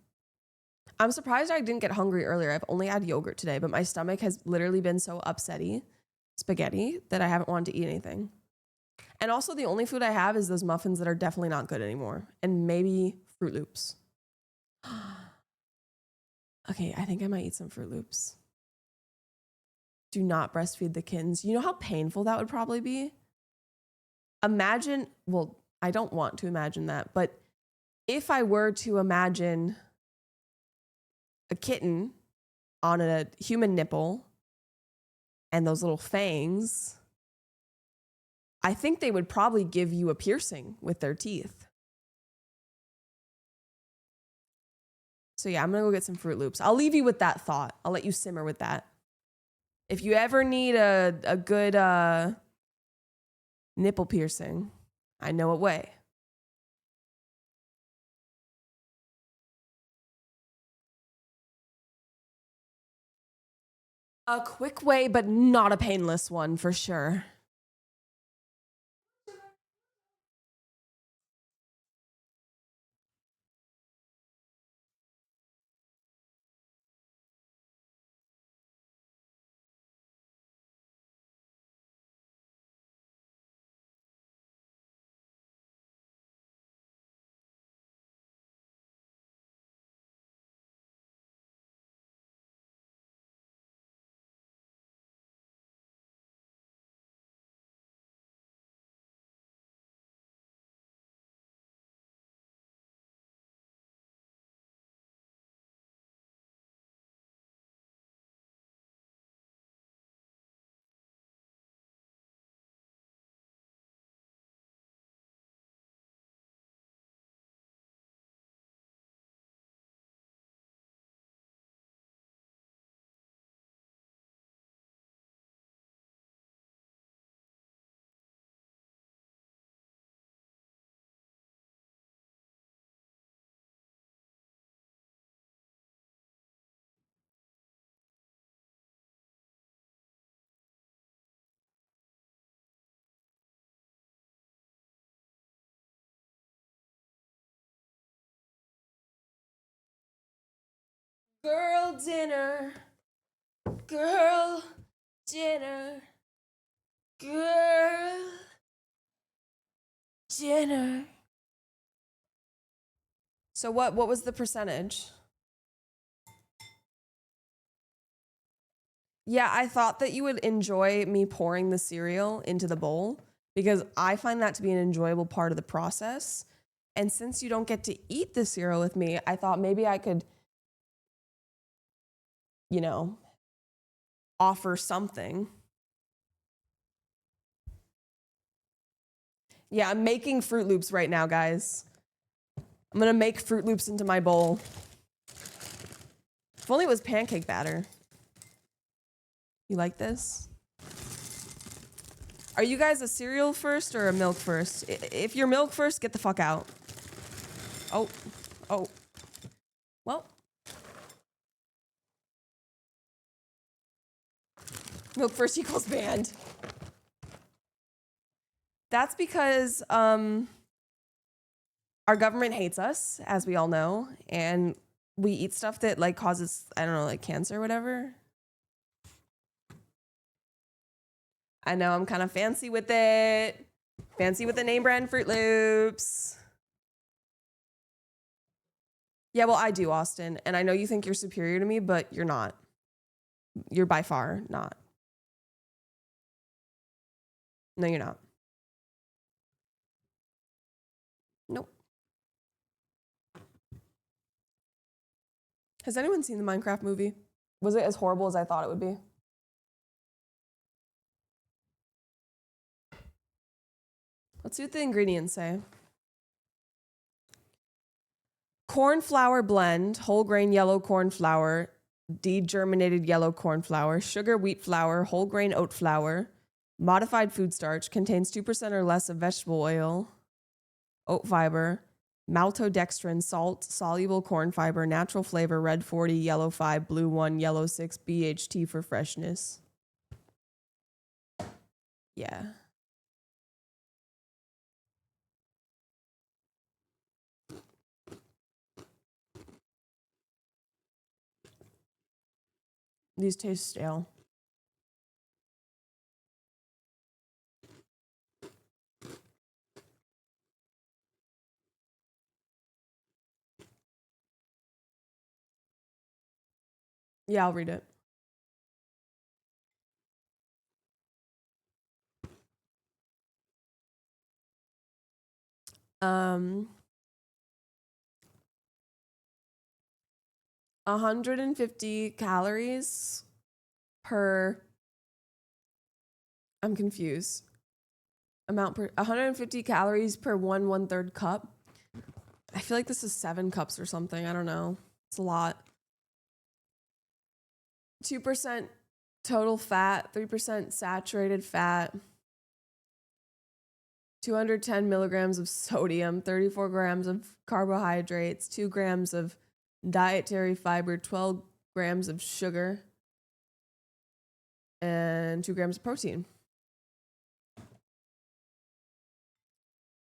I'm surprised I didn't get hungry earlier. I've only had yogurt today, but my stomach has literally been so upsetty, spaghetti, that I haven't wanted to eat anything. And also the only food I have is those muffins that are definitely not good anymore. And maybe Fruit Loops. Okay, I think I might eat some Fruit Loops. Do not breastfeed the kittens. You know how painful that would probably be? Imagine, well, I don't want to imagine that, but if I were to imagine a kitten on a human nipple and those little fangs, I think they would probably give you a piercing with their teeth. So yeah, I'm gonna go get some Fruit Loops. I'll leave you with that thought. I'll let you simmer with that. If you ever need a good nipple piercing, I know a way. A quick way, but not a painless one for sure. Girl dinner. Girl dinner. Girl dinner. So what was the percentage? Yeah, I thought that you would enjoy me pouring the cereal into the bowl because I find that to be an enjoyable part of the process. And since you don't get to eat the cereal with me, I thought maybe I could, you know, offer something. Yeah, I'm making Fruit Loops right now, guys. I'm gonna make Fruit Loops into my bowl. If only it was pancake batter. You like this? Are you guys a cereal first or a milk first? If you're milk first, get the fuck out. Oh. Well. Milk first equals banned. That's because our government hates us, as we all know, and we eat stuff that like causes, I don't know, like cancer or whatever. I know I'm kind of fancy with it. Fancy with the name brand Fruit Loops. Yeah, well, I do, Austin. And I know you think you're superior to me, but you're not. You're by far not. No, you're not. Nope. Has anyone seen the Minecraft movie? Was it as horrible as I thought it would be? Let's see what the ingredients say. Corn flour blend, whole grain yellow corn flour, degerminated yellow corn flour, sugar wheat flour, whole grain oat flour, modified food starch, contains 2% or less of vegetable oil, oat fiber, maltodextrin, salt, soluble corn fiber, natural flavor, red 40, yellow 5, blue 1, yellow 6, BHT for freshness. Yeah. These taste stale. Yeah, I'll read it. Um, 150 calories per, I'm confused. Amount per 150 calories per 1/3 cup. I feel like this is 7 cups or something. I don't know. It's a lot. 2% total fat, 3% saturated fat, 210 milligrams of sodium, 34 grams of carbohydrates, 2 grams of dietary fiber, 12 grams of sugar, and 2 grams of protein.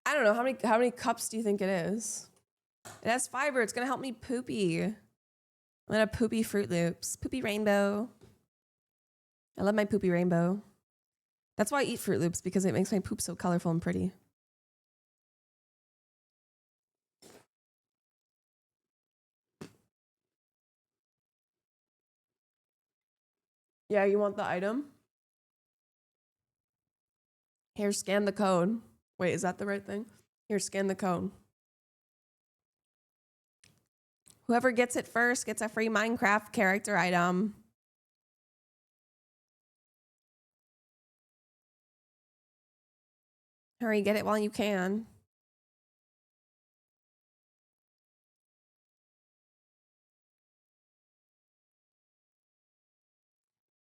I don't know, how many cups do you think it is? It has fiber. It's gonna help me poopy. I'm gonna poopy Fruit Loops. Poopy rainbow. I love my poopy rainbow. That's why I eat Fruit Loops, because it makes my poop so colorful and pretty. Yeah, you want the item? Here, scan the code. Wait, is that the right thing? Here, scan the code. Whoever gets it first gets a free Minecraft character item. Hurry, get it while you can.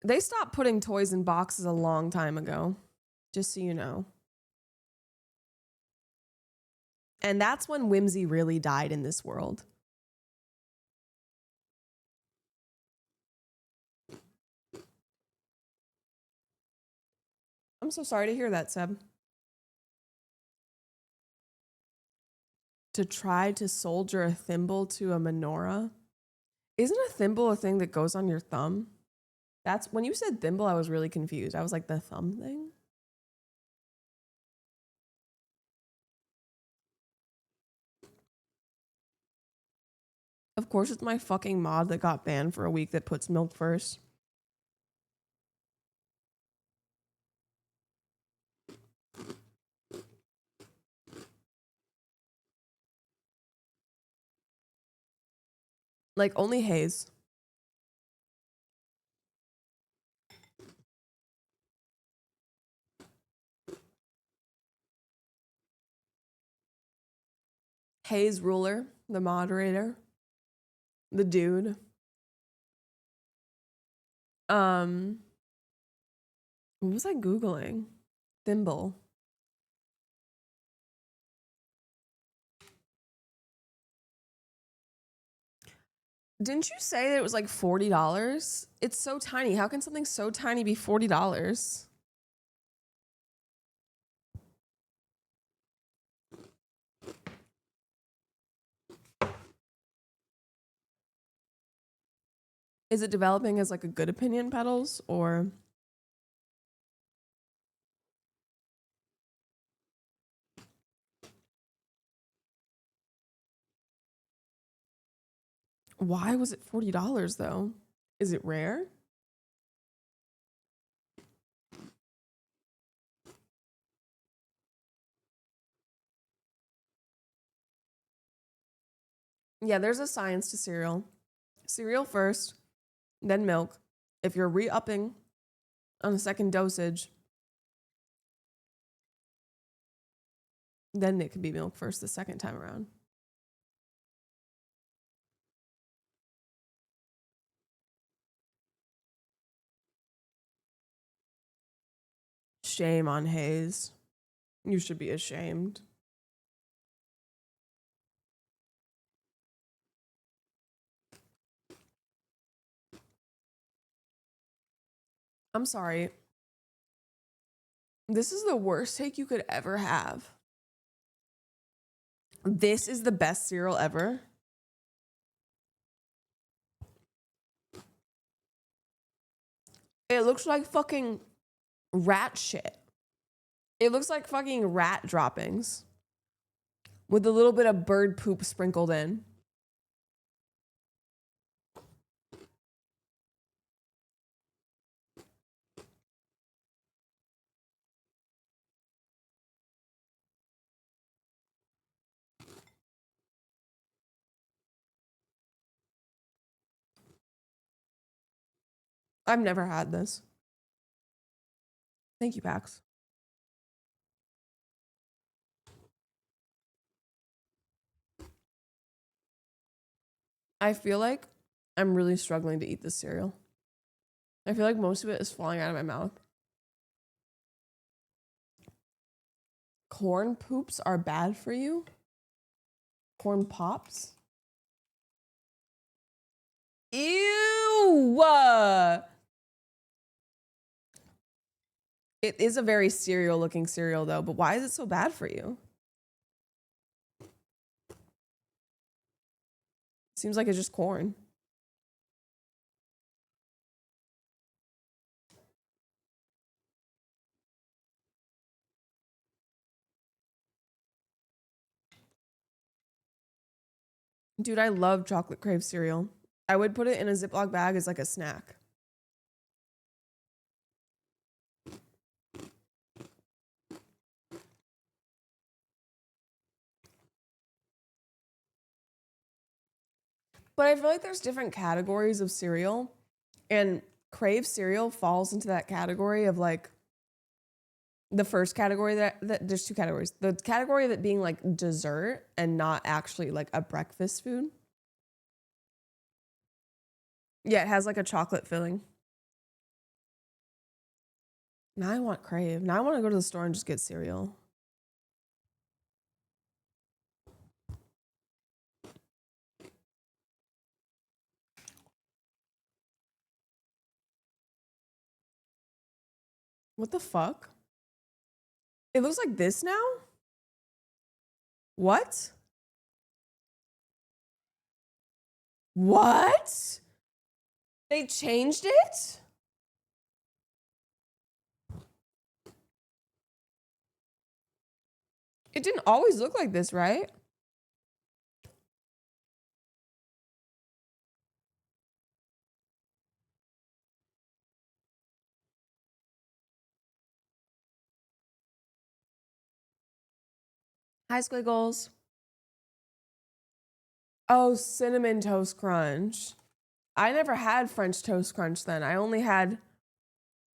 They stopped putting toys in boxes a long time ago, just so you know. And that's when whimsy really died in this world. I'm so sorry to hear that, Seb. To try to solder a thimble to a menorah? Isn't a thimble a thing that goes on your thumb? That's when you said thimble, I was really confused. I was like, the thumb thing? Of course, it's my fucking mod that got banned for a week that puts milk first. Like, only Hayes. Hayes Ruler, the moderator, the dude. What was I Googling? Thimble. Didn't you say that it was like $40? It's so tiny. How can something so tiny be $40? Is it developing as like a good opinion pedals or why was it $40 though? Is it rare? Yeah, there's a science to cereal. Cereal first, then milk. If you're re-upping on a second dosage, then it could be milk first the second time around. Shame on Hayes. You should be ashamed. I'm sorry. This is the worst take you could ever have. This is the best cereal ever. It looks like fucking rat shit. It looks like fucking rat droppings with a little bit of bird poop sprinkled in. I've never had this. Thank you, Pax. I feel like I'm really struggling to eat this cereal. I feel like most of it is falling out of my mouth. Corn poops are bad for you? Corn pops? Ew! It is a very cereal looking cereal though, but why is it so bad for you? Seems like it's just corn. Dude, I love chocolate crave cereal. I would put it in a Ziploc bag as like a snack. But I feel like there's different categories of cereal, and crave cereal falls into that category of like the first category that there's two categories. The category of it being like dessert and not actually like a breakfast food. Yeah, it has like a chocolate filling. Now I want crave. Now I want to go to the store and just get cereal. What the fuck? It looks like this now? What? What? They changed it? It didn't always look like this, right? Hi, Squiggles. Oh, Cinnamon Toast Crunch. I never had French Toast Crunch then. I only had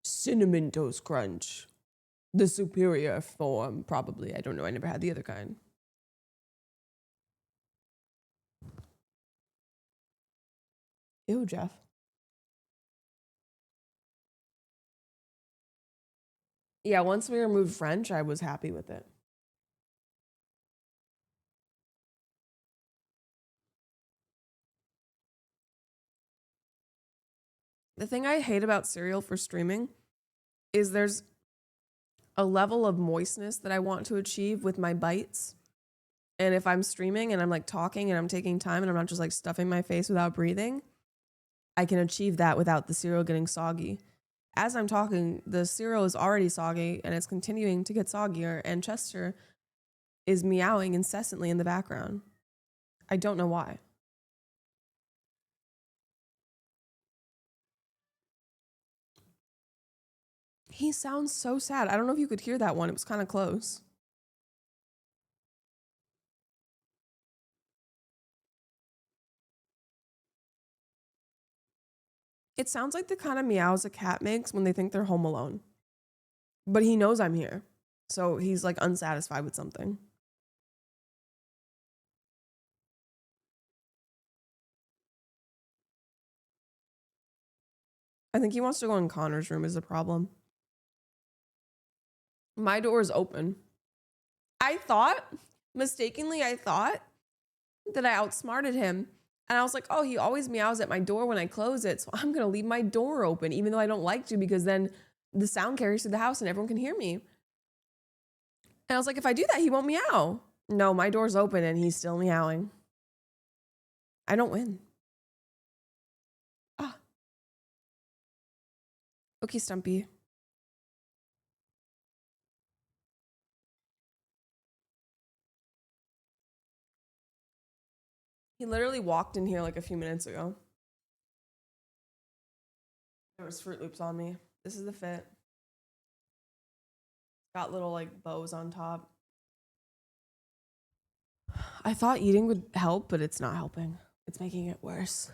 Cinnamon Toast Crunch. The superior form, probably. I don't know. I never had the other kind. Ew, Jeff. Yeah, once we removed French, I was happy with it. The thing I hate about cereal for streaming is there's a level of moistness that I want to achieve with my bites. And if I'm streaming and I'm like talking and I'm taking time and I'm not just like stuffing my face without breathing, I can achieve that without the cereal getting soggy. As I'm talking, the cereal is already soggy and it's continuing to get soggier, and Chester is meowing incessantly in the background. I don't know why. He sounds so sad. I don't know if you could hear that one. It was kind of close. It sounds like the kind of meows a cat makes when they think they're home alone. But he knows I'm here. So he's like unsatisfied with something. I think he wants to go in Connor's room is the problem. My door is open. Mistakenly, I thought that I outsmarted him. And I was like, oh, he always meows at my door when I close it. So I'm going to leave my door open, even though I don't like to, because then the sound carries through the house and everyone can hear me. And I was like, if I do that, he won't meow. No, my door's open and he's still meowing. I don't win. Ah. Okay, Stumpy. He literally walked in here like a few minutes ago. There was Fruit Loops on me. This is the fit. Got little like bows on top. I thought eating would help, but it's not helping. It's making it worse.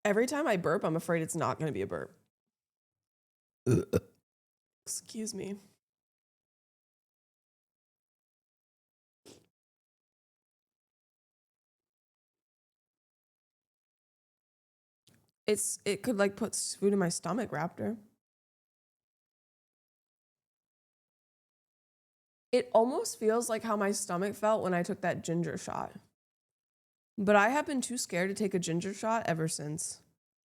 Every time I burp, I'm afraid it's not going to be a burp. Excuse me. It could like put food in my stomach, Raptor. It almost feels like how my stomach felt when I took that ginger shot. But I have been too scared to take a ginger shot ever since.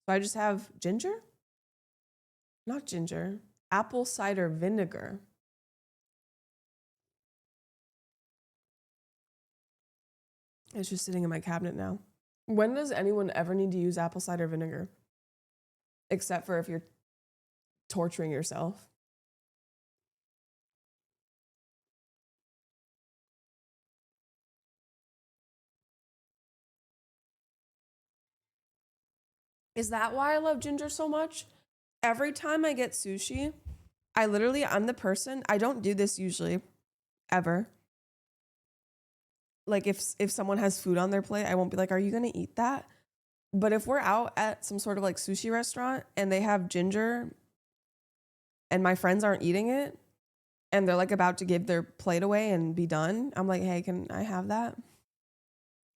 So I just have ginger? Not ginger. Apple cider vinegar. It's just sitting in my cabinet now. When does anyone ever need to use apple cider vinegar? Except for if you're torturing yourself. Is that why I love ginger so much? Every time I get sushi, I'm the person, I don't do this usually, ever. Like if someone has food on their plate, I won't be like, are you gonna eat that? But if we're out at some sort of like sushi restaurant and they have ginger and my friends aren't eating it and they're like about to give their plate away and be done, I'm like, hey, can I have that?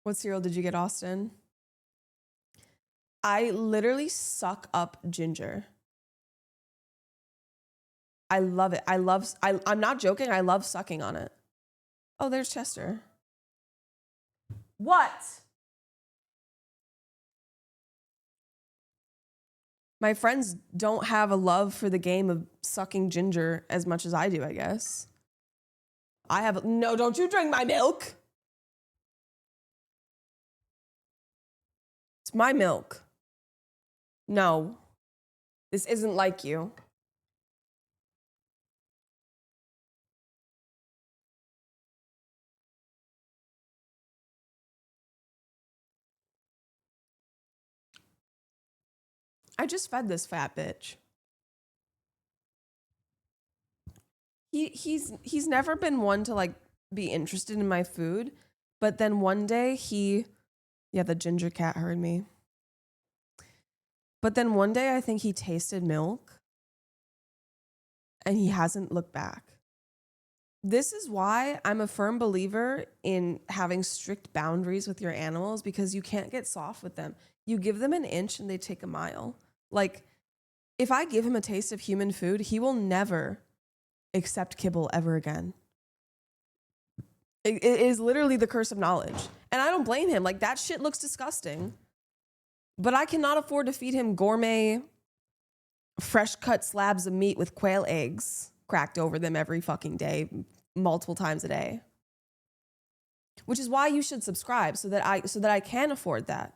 What cereal did you get, Austin? I literally suck up ginger. I love it. I'm not joking. I love sucking on it. Oh, there's Chester. What? My friends don't have a love for the game of sucking ginger as much as I do, I guess. No, don't you drink my milk. It's my milk. No, this isn't like you. I just fed this fat bitch. He's never been one to like be interested in my food, but then one day the ginger cat heard me. But then one day I think he tasted milk and he hasn't looked back. This is why I'm a firm believer in having strict boundaries with your animals, because you can't get soft with them. You give them an inch and they take a mile. Like, if I give him a taste of human food, he will never accept kibble ever again. It is literally the curse of knowledge. And I don't blame him. Like, that shit looks disgusting. But I cannot afford to feed him gourmet, fresh cut slabs of meat with quail eggs cracked over them every fucking day, multiple times a day. Which is why you should subscribe so that I can afford that.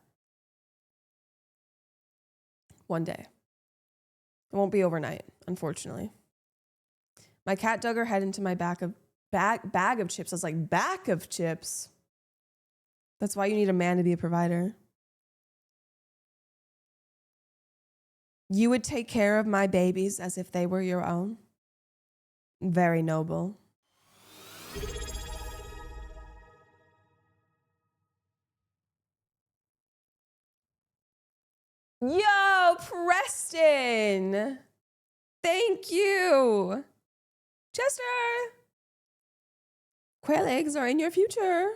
One day. It won't be overnight, unfortunately. My cat dug her head into my bag of chips. I was like, bag of chips? That's why you need a man to be a provider. You would take care of my babies as if they were your own. Very noble. Yo, Preston! Thank you! Chester! Quail eggs are in your future.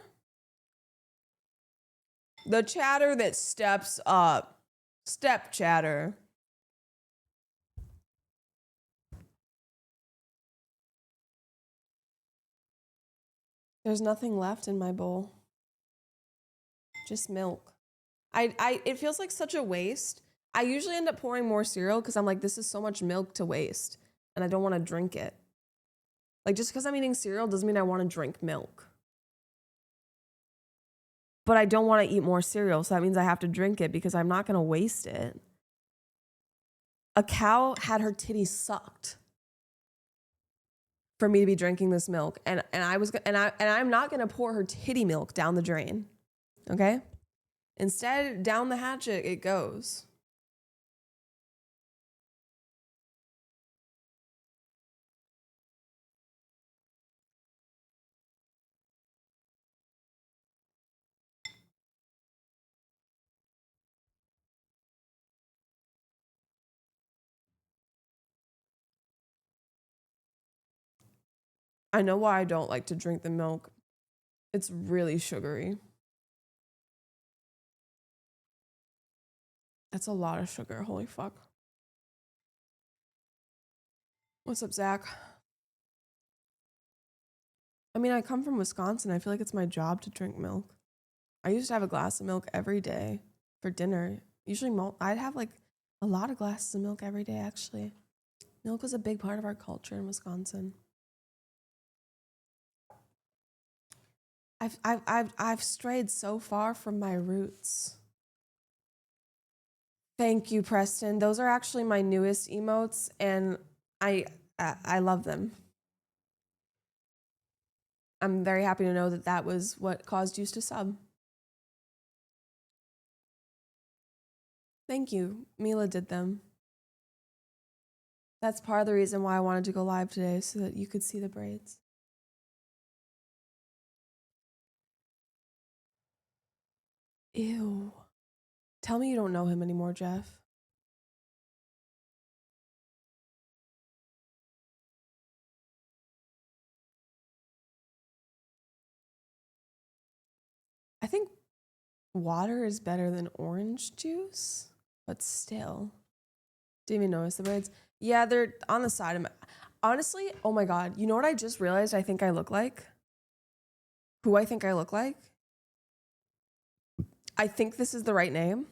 The chatter that steps up. Step chatter. There's nothing left in my bowl. Just milk. It feels like such a waste. I usually end up pouring more cereal because I'm like, this is so much milk to waste. And I don't want to drink it. Like, just because I'm eating cereal doesn't mean I want to drink milk. But I don't want to eat more cereal, so that means I have to drink it because I'm not going to waste it. A cow had her titties sucked for me to be drinking this milk, and I'm not going to pour her titty milk down the drain. Okay? Instead, down the hatchet it goes. I know why I don't like to drink the milk. It's really sugary. That's a lot of sugar. Holy fuck. What's up, Zach? I mean, I come from Wisconsin. I feel like it's my job to drink milk. I used to have a glass of milk every day for dinner. Usually, I'd have like a lot of glasses of milk every day, actually. Milk was a big part of our culture in Wisconsin. I've strayed so far from my roots. Thank you, Preston. Those are actually my newest emotes, and I love them. I'm very happy to know that was what caused you to sub. Thank you. Mila did them. That's part of the reason why I wanted to go live today, so that you could see the braids. Ew. Tell me you don't know him anymore, Jeff. I think water is better than orange juice, but still. Didn't even notice the braids. Yeah, they're on the side of my... Honestly, oh my God. You know what I just realized I think I look like? Who I think I look like? I think this is the right name.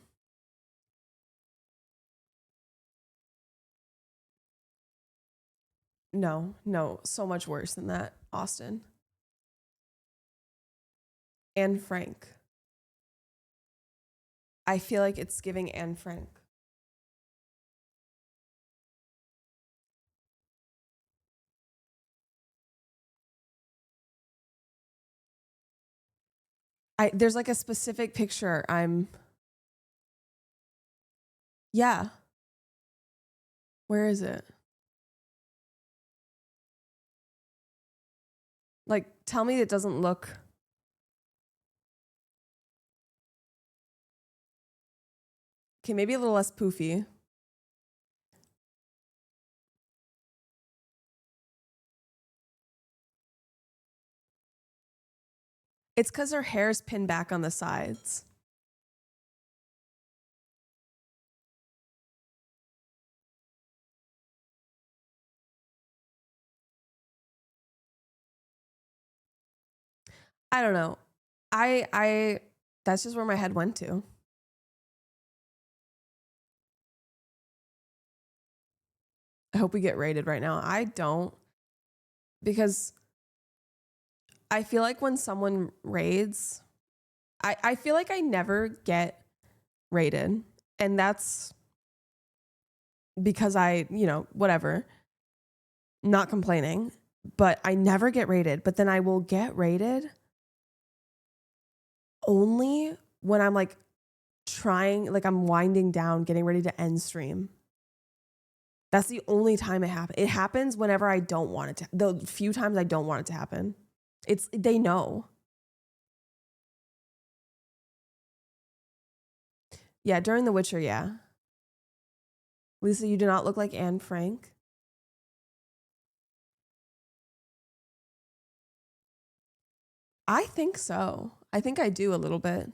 No, so much worse than that, Austin. Anne Frank. I feel like it's giving Anne Frank. There's like a specific picture. Yeah. Where is it? Like, tell me it doesn't look. Okay, maybe a little less poofy. It's because her hair is pinned back on the sides. I don't know. That's just where my head went to. I hope we get rated right now. I don't, because I feel like when someone raids, I feel like I never get rated. And that's because whatever, not complaining, but I never get rated. But then I will get rated only when I'm like trying, like I'm winding down, getting ready to end stream. That's the only time it happens. It happens whenever I don't want it to. The few times I don't want it to happen. They know. Yeah, during The Witcher, yeah. Lisa, you do not look like Anne Frank. I think so. I think I do a little bit.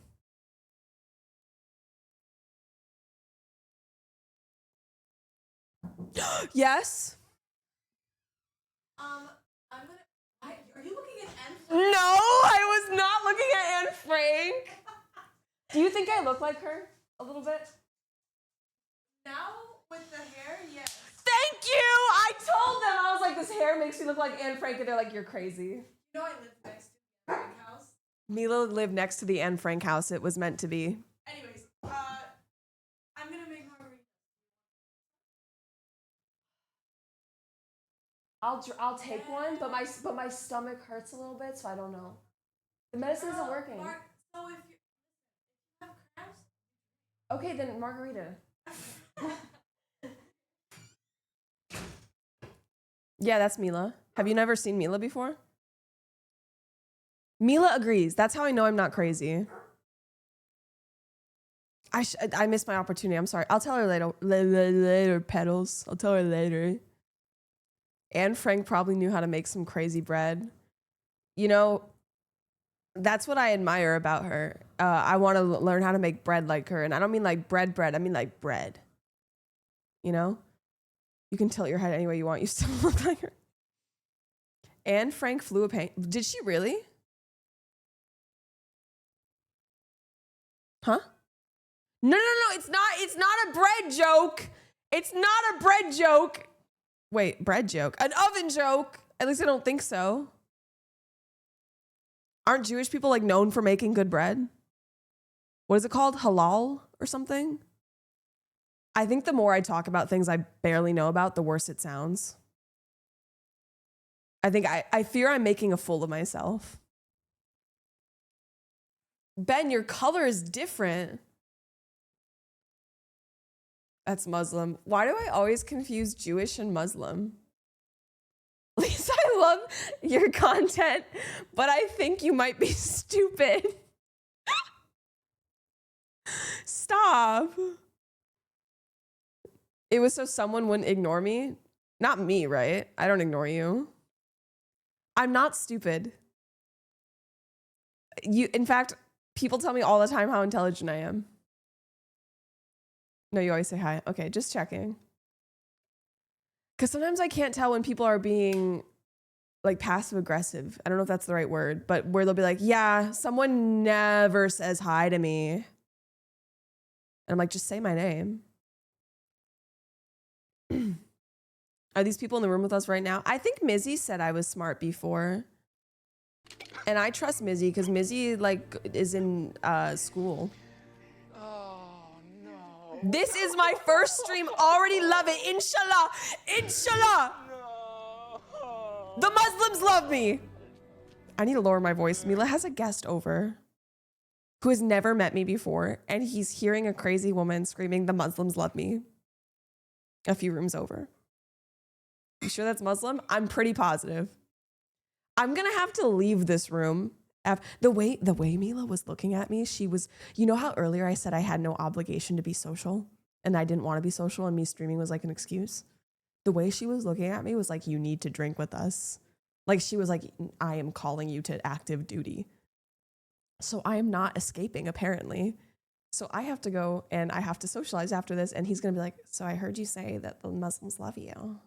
Yes. I'm gonna. Are you looking at Anne? No, I was not looking at Anne Frank. Do you think I look like her a little bit? Now with the hair, yes. Thank you. I told them, I was like, this hair makes me look like Anne Frank, and they're like, you're crazy. You know I live next to the Anne Frank house. Mila lived next to the Anne Frank house. It was meant to be. Anyways, I'm gonna make margarita. I'll take one, but my stomach hurts a little bit, so I don't know. The medicine isn't working. So if you have cramps, Okay, then margarita. Yeah, that's Mila. Have you never seen Mila before? Mila agrees. That's how I know I'm not crazy. I missed my opportunity. I'm sorry. I'll tell her later. Later, Petals. I'll tell her later. Anne Frank probably knew how to make some crazy bread. You know, that's what I admire about her. I want to learn how to make bread like her. And I don't mean like bread. I mean like bread. You know? You can tilt your head any way you want. You still look like her. Anne Frank flew a paint. Did she really? Huh? No. It's not a bread joke. It's not a bread joke. Wait, bread joke. An oven joke. At least I don't think so. Aren't Jewish people like known for making good bread? What is it called? Halal or something? I think the more I talk about things I barely know about, the worse it sounds. I fear I'm making a fool of myself. Ben, your color is different. That's Muslim. Why do I always confuse Jewish and Muslim? Lisa, I love your content, but I think you might be stupid. Stop. It was so someone wouldn't ignore me. Not me, right? I don't ignore you. I'm not stupid. In fact, people tell me all the time how intelligent I am. No, you always say hi. Okay, just checking. Because sometimes I can't tell when people are being like passive aggressive. I don't know if that's the right word, but where they'll be like, yeah, someone never says hi to me. And I'm like, just say my name. Are these people in the room with us right now? I think Mizzy said I was smart before. And I trust Mizzy because Mizzy like is in school. Oh no. This is my first stream. Already love it. Inshallah. Inshallah. No. The Muslims love me. I need to lower my voice. Mila has a guest over who has never met me before, and he's hearing a crazy woman screaming, "The Muslims love me," a few rooms over. You sure that's Muslim? I'm pretty positive. I'm gonna have to leave this room. The way Mila was looking at me, she was, you know how earlier I said I had no obligation to be social and I didn't want to be social and me streaming was like an excuse? The way she was looking at me was like, you need to drink with us. Like she was like, I am calling you to active duty. So I am not escaping apparently. So I have to go and I have to socialize after this. And he's gonna be like, so I heard you say that the Muslims love you.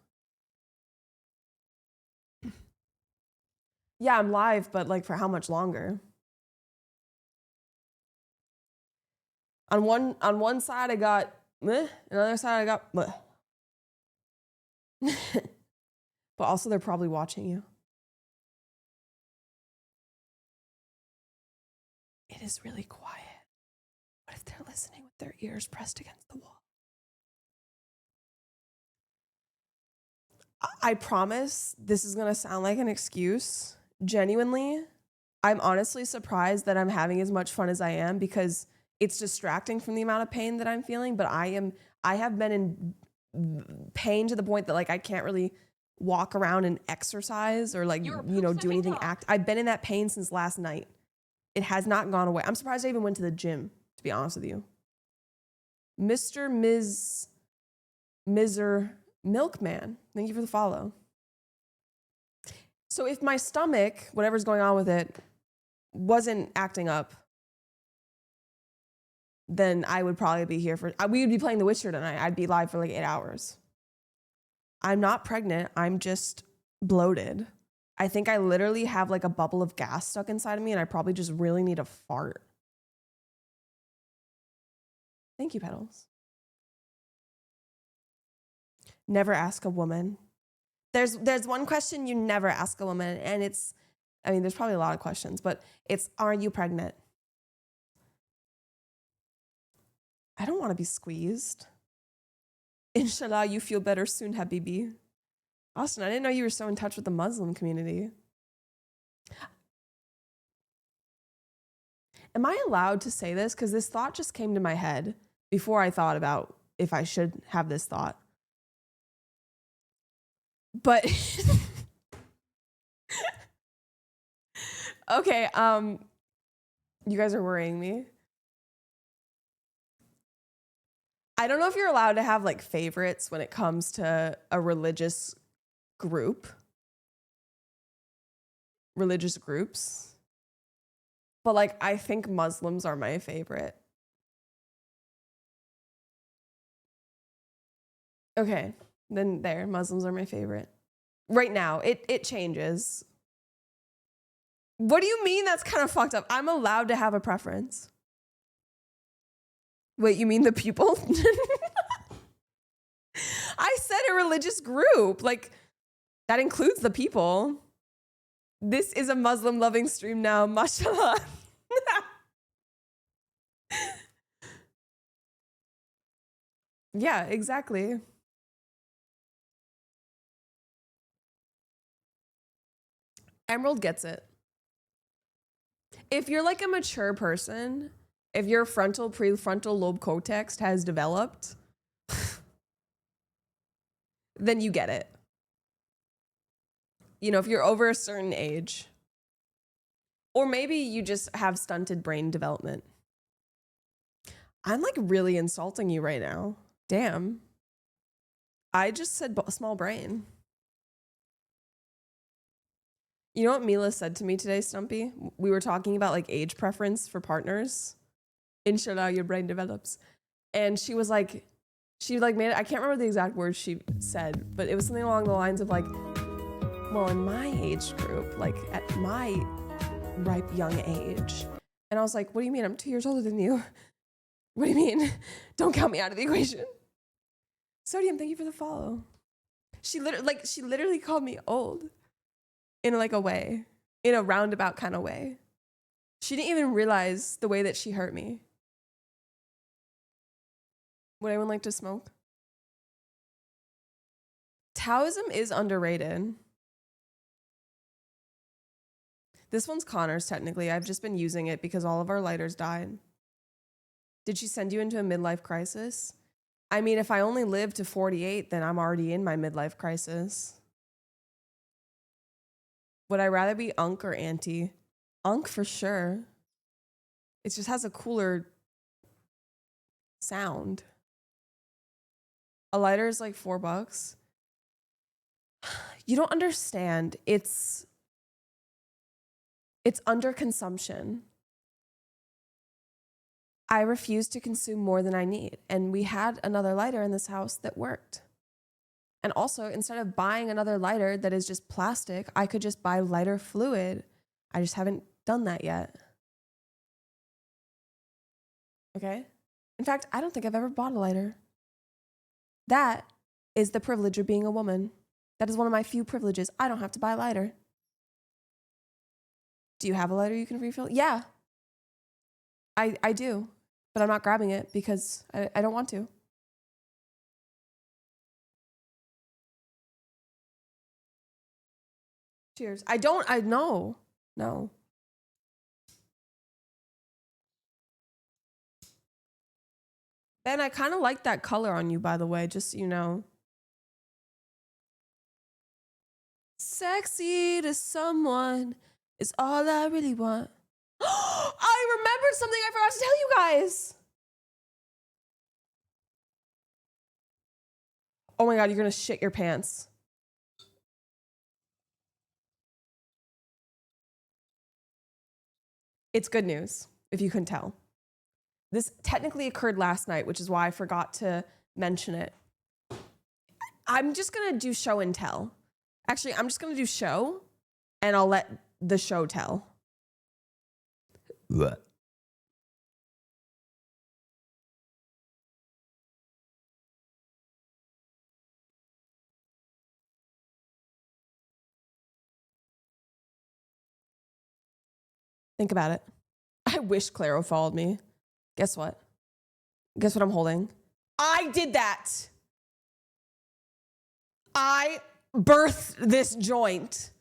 Yeah, I'm live, but like for how much longer? On one side I got meh, another side I got meh. But also they're probably watching you. It is really quiet. What if they're listening with their ears pressed against the wall? I promise this is gonna sound like an excuse. Genuinely, I'm honestly surprised that I'm having as much fun as I am because it's distracting from the amount of pain that I'm feeling, but I have been in pain to the point that like I can't really walk around and exercise or like, you know, do anything I've been in that pain since last night. It has not gone away. I'm surprised I even went to the gym, to be honest with you. Mr. Miser Milkman, thank you for the follow. So if my stomach, whatever's going on with it, wasn't acting up, then I would probably be here we would be playing The Witcher tonight. I'd be live for like 8 hours. I'm not pregnant. I'm just bloated. I think I literally have like a bubble of gas stuck inside of me and I probably just really need a fart. Thank you, Petals. Never ask a woman. There's one question you never ask a woman, and it's, I mean, there's probably a lot of questions, but it's, are you pregnant? I don't want to be squeezed. Inshallah, you feel better soon, Habibi. Austin, I didn't know you were so in touch with the Muslim community. Am I allowed to say this? Because this thought just came to my head before I thought about if I should have this thought. But okay, you guys are worrying me. I don't know if you're allowed to have like favorites when it comes to a religious group. Religious groups. But like I think Muslims are my favorite. Okay. Then there, Muslims are my favorite. Right now, it changes. What do you mean that's kind of fucked up? I'm allowed to have a preference. Wait, you mean the people? I said a religious group. Like, that includes the people. This is a Muslim loving stream now, mashallah. Yeah, exactly. Emerald gets it. If you're like a mature person, if your prefrontal lobe cortex has developed, then you get it. You know, if you're over a certain age, or maybe you just have stunted brain development. I'm like really insulting you right now. Damn. I just said small brain. You know what Mila said to me today, Stumpy? We were talking about like age preference for partners. Inshallah, your brain develops. And she was like, made it, I can't remember the exact words she said, but it was something along the lines of like, well, in my age group, like at my ripe young age. And I was like, what do you mean? I'm 2 years older than you. What do you mean? Don't count me out of the equation. Sodium, thank you for the follow. She literally called me old in like a way, in a roundabout kind of way. She didn't even realize the way that she hurt me. Would anyone like to smoke? Taoism is underrated. This one's Connor's technically. I've just been using it because all of our lighters died. Did she send you into a midlife crisis? I mean, if I only live to 48, then I'm already in my midlife crisis. Would I rather be Unc or Auntie? Unc for sure. It just has a cooler sound. A lighter is like $4. You don't understand. It's under consumption. I refuse to consume more than I need. And we had another lighter in this house that worked. And also, instead of buying another lighter that is just plastic, I could just buy lighter fluid. I just haven't done that yet. Okay? In fact, I don't think I've ever bought a lighter. That is the privilege of being a woman. That is one of my few privileges. I don't have to buy a lighter. Do you have a lighter you can refill? Yeah. I do. But I'm not grabbing it because I don't want to. Cheers. I know. No. Ben, I kind of like that color on you, by the way, just so you know. Sexy to someone is all I really want. I remembered something I forgot to tell you guys. Oh my God, you're gonna shit your pants. It's good news, if you couldn't tell. This technically occurred last night, which is why I forgot to mention it. I'm just gonna do show and tell. Actually, I'm just gonna do show, and I'll let the show tell. What? Think about it. I wish Claro followed me. Guess what? Guess what I'm holding? I did that. I birthed this joint.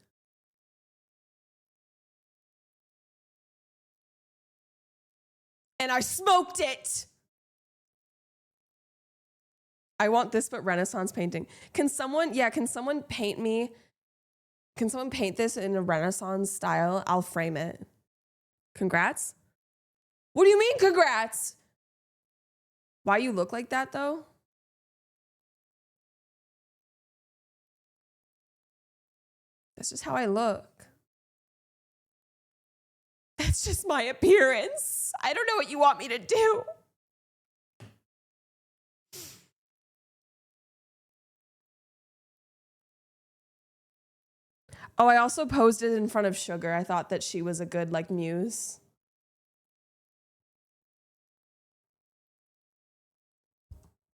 And I smoked it. I want this, but Renaissance painting. Can someone paint me? Can someone paint this in a Renaissance style? I'll frame it. Congrats? What do you mean, congrats? Why you look like that, though? That's just how I look. That's just my appearance. I don't know what you want me to do. Oh, I also posed it in front of Sugar. I thought that she was a good, like, muse.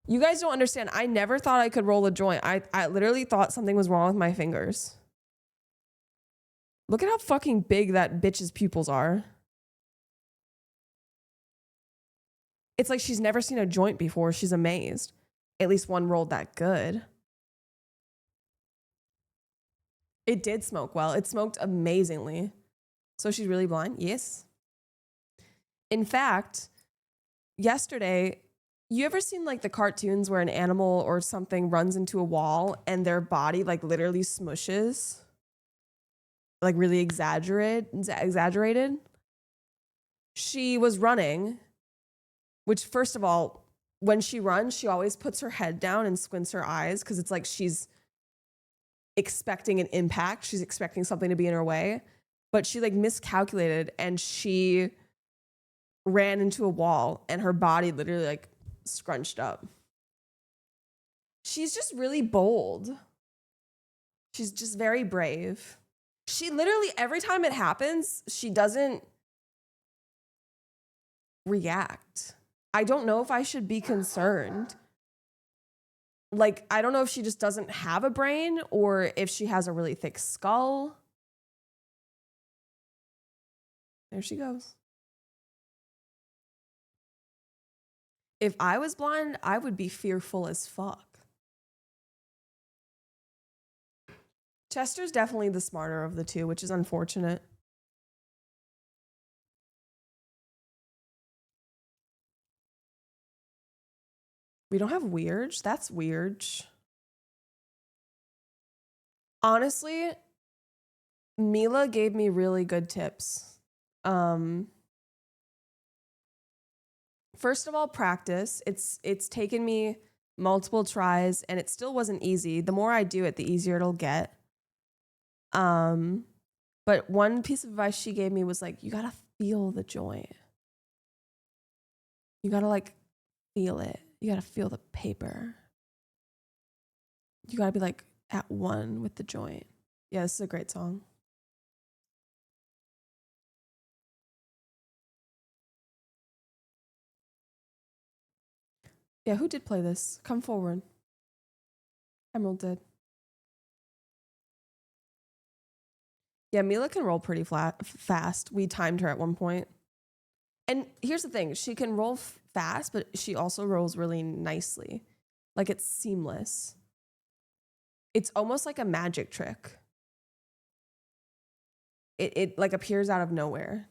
You guys don't understand. I never thought I could roll a joint. I literally thought something was wrong with my fingers. Look at how fucking big that bitch's pupils are. It's like she's never seen a joint before. She's amazed. At least one rolled that good. It did smoke well. It smoked amazingly. So she's really blind? Yes. In fact, yesterday, you ever seen like the cartoons where an animal or something runs into a wall and their body like literally smushes? Like really exaggerated? She was running, which first of all, when she runs, she always puts her head down and squints her eyes because it's like she's expecting an impact. She's expecting something to be in her way. But she like miscalculated and she ran into a wall and her body literally like scrunched up. She's just really bold. She's just very brave. She literally, every time it happens, she doesn't react. I don't know if I should be concerned. Like, I don't know if she just doesn't have a brain or if she has a really thick skull. There she goes. If I was blind, I would be fearful as fuck. Chester's definitely the smarter of the two, which is unfortunate. We don't have Weird. That's weird. Honestly, Mila gave me really good tips. First of all, practice. It's taken me multiple tries and it still wasn't easy. The more I do it, the easier it'll get. But one piece of advice she gave me was like, you gotta feel the joint. You gotta like feel it. You gotta feel the paper. You gotta be like at one with the joint. Yeah, this is a great song. Yeah, who did play this? Come forward. Emerald did. Yeah, Mila can roll pretty fast. We timed her at one point. And here's the thing. She can roll fast, but she also rolls really nicely. Like it's seamless. It's almost like a magic trick. It like appears out of nowhere.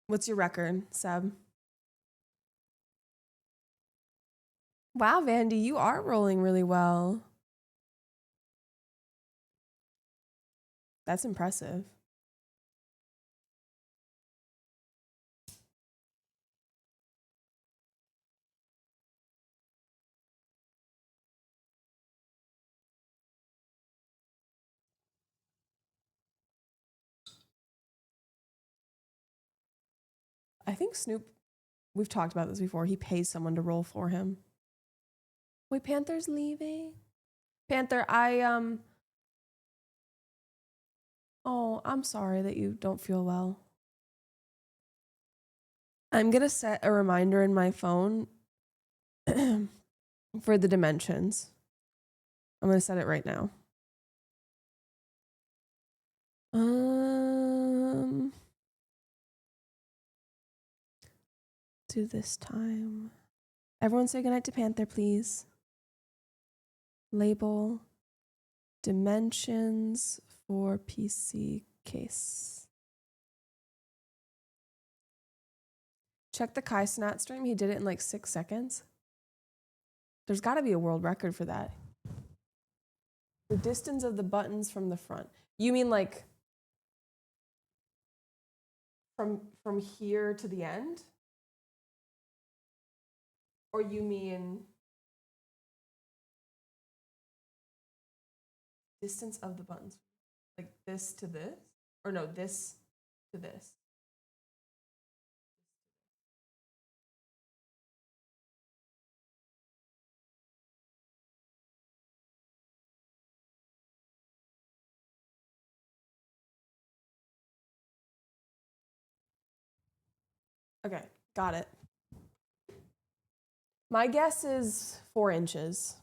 What's your record, Seb? Wow, Vandy, you are rolling really well. That's impressive. I think Snoop, we've talked about this before, he pays someone to roll for him. Wait, Panther's leaving? Panther, oh, I'm sorry that you don't feel well. I'm gonna set a reminder in my phone for the dimensions. I'm gonna set it right now. Do this time. Everyone say goodnight to Panther, please. Label dimensions for PC case. Check the Kai Snat stream. He did it in like 6 seconds. There's got to be a world record for that. The distance of the buttons from the front. You mean like from here to the end? Or you mean distance of the buttons? Like this to this? Or no, this to this? Okay, got it. My guess is 4 inches.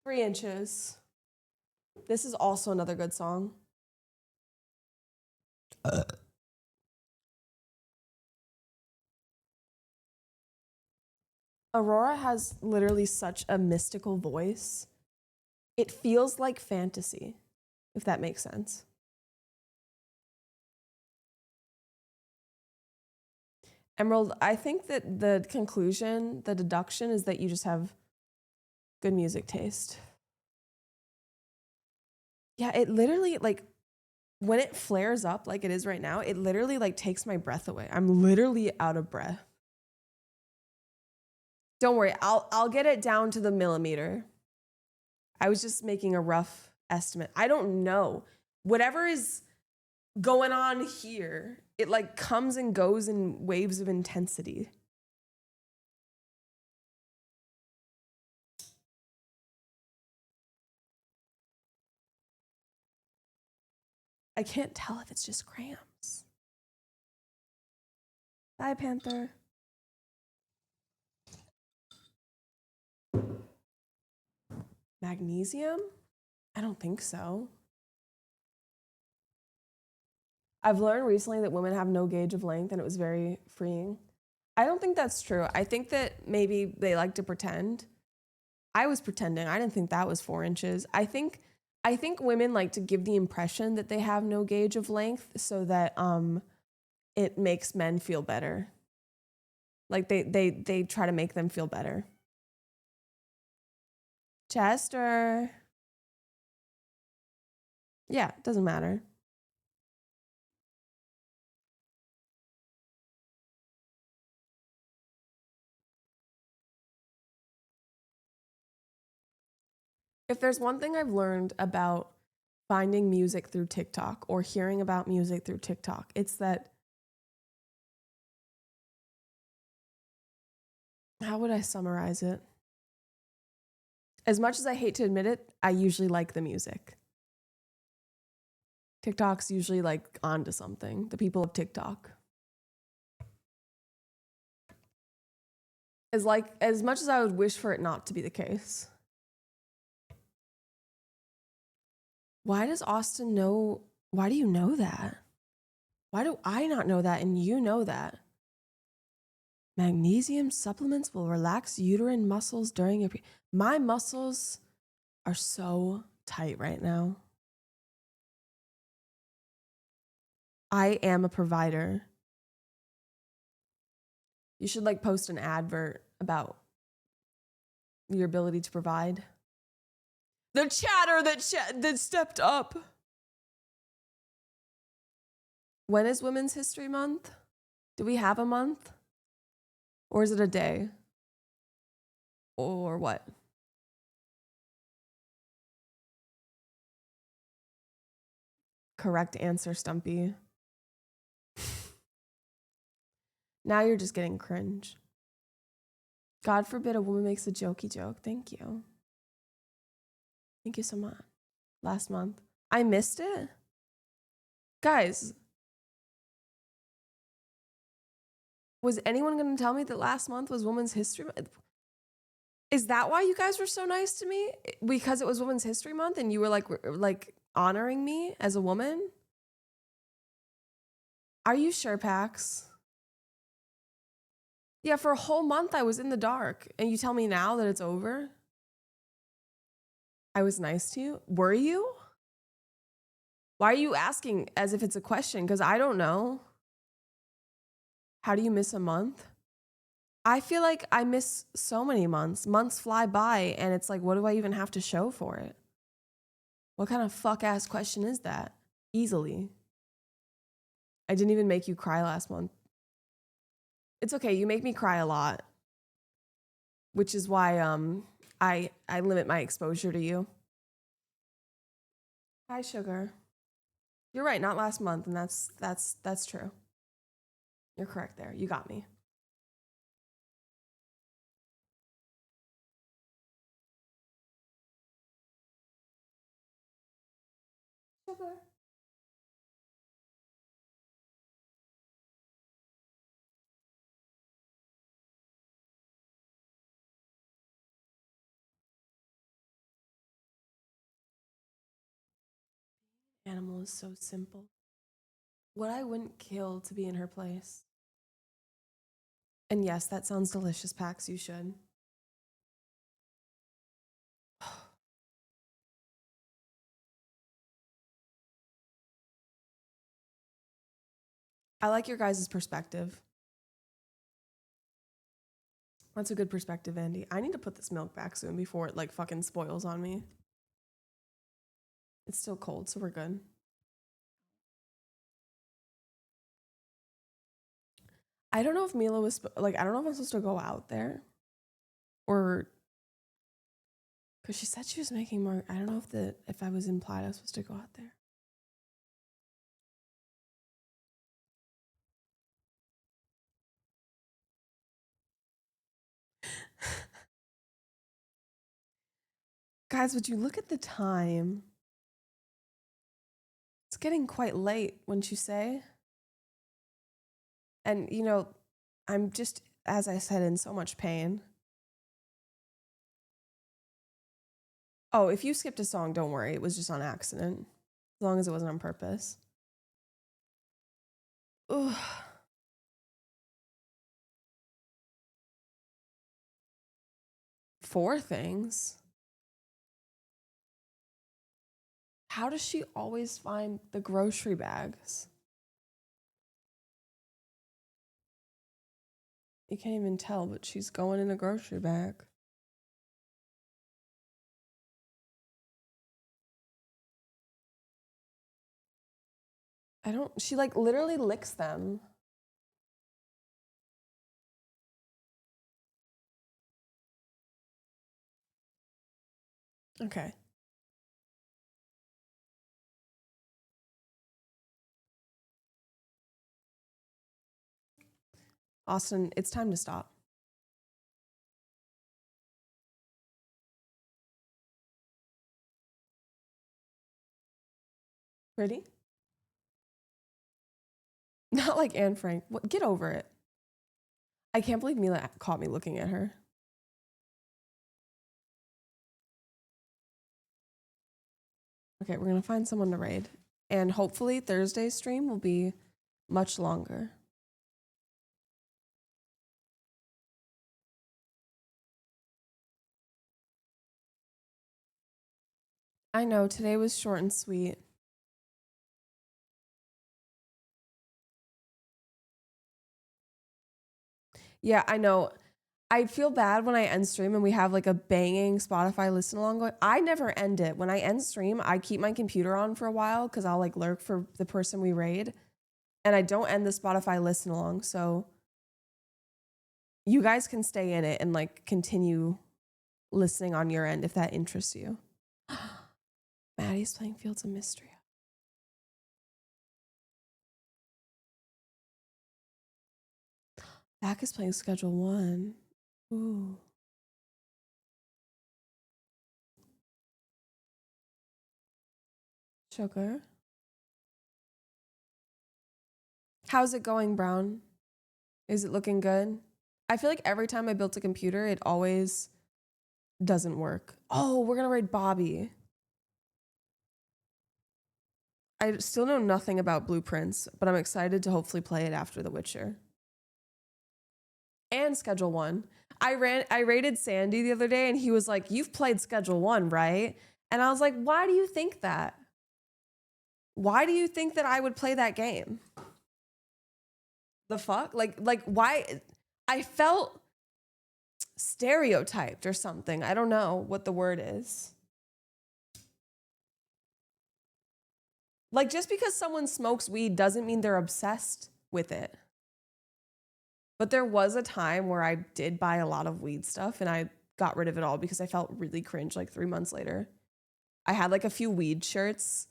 Three inches. This is also another good song. Aurora has literally such a mystical voice. It feels like fantasy, if that makes sense. Emerald, I think that the conclusion, the deduction is that you just have good music taste. Yeah, it literally, like, when it flares up like it is right now, it literally, like, takes my breath away. I'm literally out of breath. Don't worry, I'll get it down to the millimeter. I was just making a rough estimate. I don't know. Whatever is going on here. It like comes and goes in waves of intensity. I can't tell if it's just cramps. Bye, Panther. Magnesium? I don't think so. I've learned recently that women have no gauge of length, and it was very freeing. I don't think that's true. I think that maybe they like to pretend. I was pretending. I didn't think that was 4 inches. I think women like to give the impression that they have no gauge of length so that it makes men feel better. Like they try to make them feel better. Chester. Yeah, doesn't matter. If there's one thing I've learned about finding music through TikTok or hearing about music through TikTok, it's that, how would I summarize it? As much as I hate to admit it, I usually like the music. TikTok's usually like onto something. The people of TikTok. As much as I would wish for it not to be the case. Why does Austin know? Why do you know that? Why do I not know that and you know that? Magnesium supplements will relax uterine muscles during your my muscles are so tight right now. I am a provider. You should like post an advert about your ability to provide. The chatter that stepped up. When is Women's History Month? Do we have a month? Or is it a day? Or what? Correct answer, Stumpy. Now you're just getting cringe. God forbid a woman makes a jokey joke. Thank you. Thank you so much. Last month. I missed it? Guys, was anyone going to tell me that last month was Women's History Month? Is that why you guys were so nice to me? Because it was Women's History Month and you were like honoring me as a woman? Are you sure, Pax? Yeah, for a whole month I was in the dark and you tell me now that it's over? I was nice to you? Were you? Why are you asking as if it's a question? Because I don't know. How do you miss a month? I feel like I miss so many months. Months fly by and it's like, what do I even have to show for it? What kind of fuck ass question is that? Easily. I didn't even make you cry last month. It's okay, you make me cry a lot. Which is why I limit my exposure to you. Hi, sugar. You're right, not last month, and that's true. You're correct there. You got me. Sugar. Animal is so simple. What I wouldn't kill to be in her place. And yes, that sounds delicious, Pax. You should. I like your guys' perspective. That's a good perspective, Andy. I need to put this milk back soon before it like fucking spoils on me. It's still cold, so we're good. I don't know if Mila was like, I don't know if I'm supposed to go out there or because she said she was making more. I don't know if I was implied I was supposed to go out there. Guys, would you look at the time? It's getting quite late, wouldn't you say? And, you know, I'm just, as I said, in so much pain. Oh, if you skipped a song, don't worry. It was just on accident. As long as it wasn't on purpose. Ugh. Four things? How does she always find the grocery bags? You can't even tell, but she's going in a grocery bag. She like literally licks them. Okay. Austin, it's time to stop. Ready? Not like Anne Frank. What? Get over it. I can't believe Mila caught me looking at her. Okay, we're gonna find someone to raid. And hopefully Thursday's stream will be much longer. I know, today was short and sweet. Yeah, I know. I feel bad when I end stream and we have like a banging Spotify listen along going. I never end it. When I end stream, I keep my computer on for a while because I'll like lurk for the person we raid. And I don't end the Spotify listen along. So you guys can stay in it and like continue listening on your end if that interests you. Maddie's playing Fields of Mystery. Back is playing Schedule 1. Ooh. Sugar. How's it going, Brown? Is it looking good? I feel like every time I built a computer, it always doesn't work. Oh, we're gonna raid Bobby. I still know nothing about Blueprints, but I'm excited to hopefully play it after The Witcher. And Schedule 1. I rated Sandy the other day and he was like, "You've played Schedule 1, right?" And I was like, "Why do you think that? Why do you think that I would play that game?" The fuck? Like why? I felt stereotyped or something. I don't know what the word is. Like, just because someone smokes weed doesn't mean they're obsessed with it. But there was a time where I did buy a lot of weed stuff and I got rid of it all because I felt really cringe like 3 months later. I had like a few weed shirts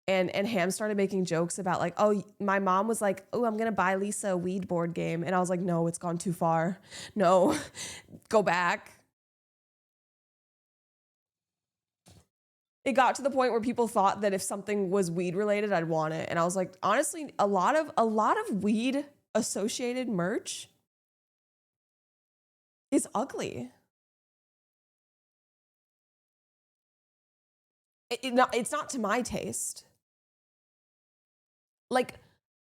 and Ham started making jokes about like, oh, my mom was like, "Oh, I'm going to buy Lisa a weed board game." And I was like, "No, it's gone too far. No, go back." It got to the point where people thought that if something was weed related, I'd want it. And I was like, honestly, a lot of weed associated merch is ugly. It's not to my taste. Like,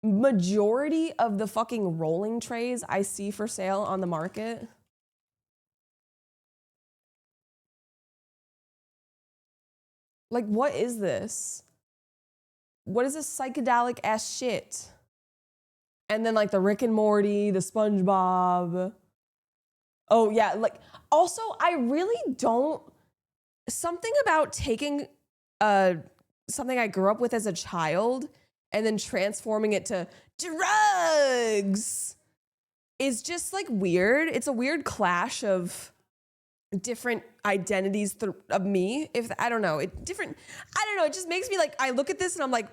majority of the fucking rolling trays I see for sale on the market, like, what is this? What is this psychedelic ass shit? And then like the Rick and Morty, the SpongeBob. Oh yeah, like also I really don't, something about taking something I grew up with as a child and then transforming it to drugs is just like weird. It's a weird clash of different identities of me. I don't know, it just makes me like, I look at this and I'm like,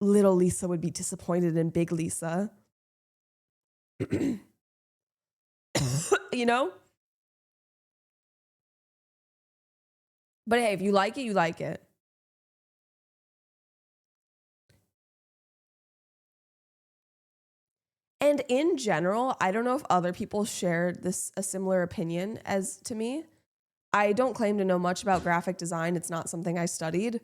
little Lisa would be disappointed in big Lisa. You know? But hey, if you like it, you like it. And in general, I don't know if other people shared a similar opinion as to me. I don't claim to know much about graphic design. It's not something I studied.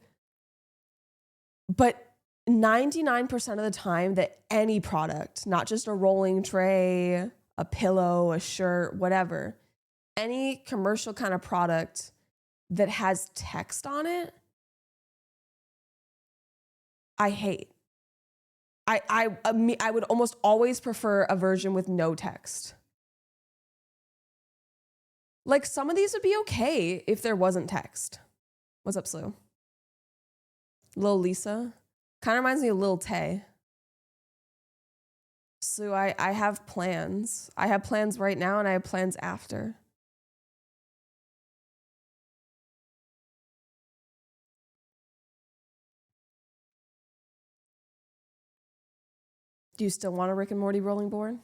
But 99% of the time that any product, not just a rolling tray, a pillow, a shirt, whatever, any commercial kind of product that has text on it, I hate. I would almost always prefer a version with no text. Like some of these would be okay if there wasn't text. What's up, Slew? Lil Lisa. Kind of reminds me of Lil Tay. Slew, I have plans. I have plans right now and I have plans after. Do you still want a Rick and Morty rolling board?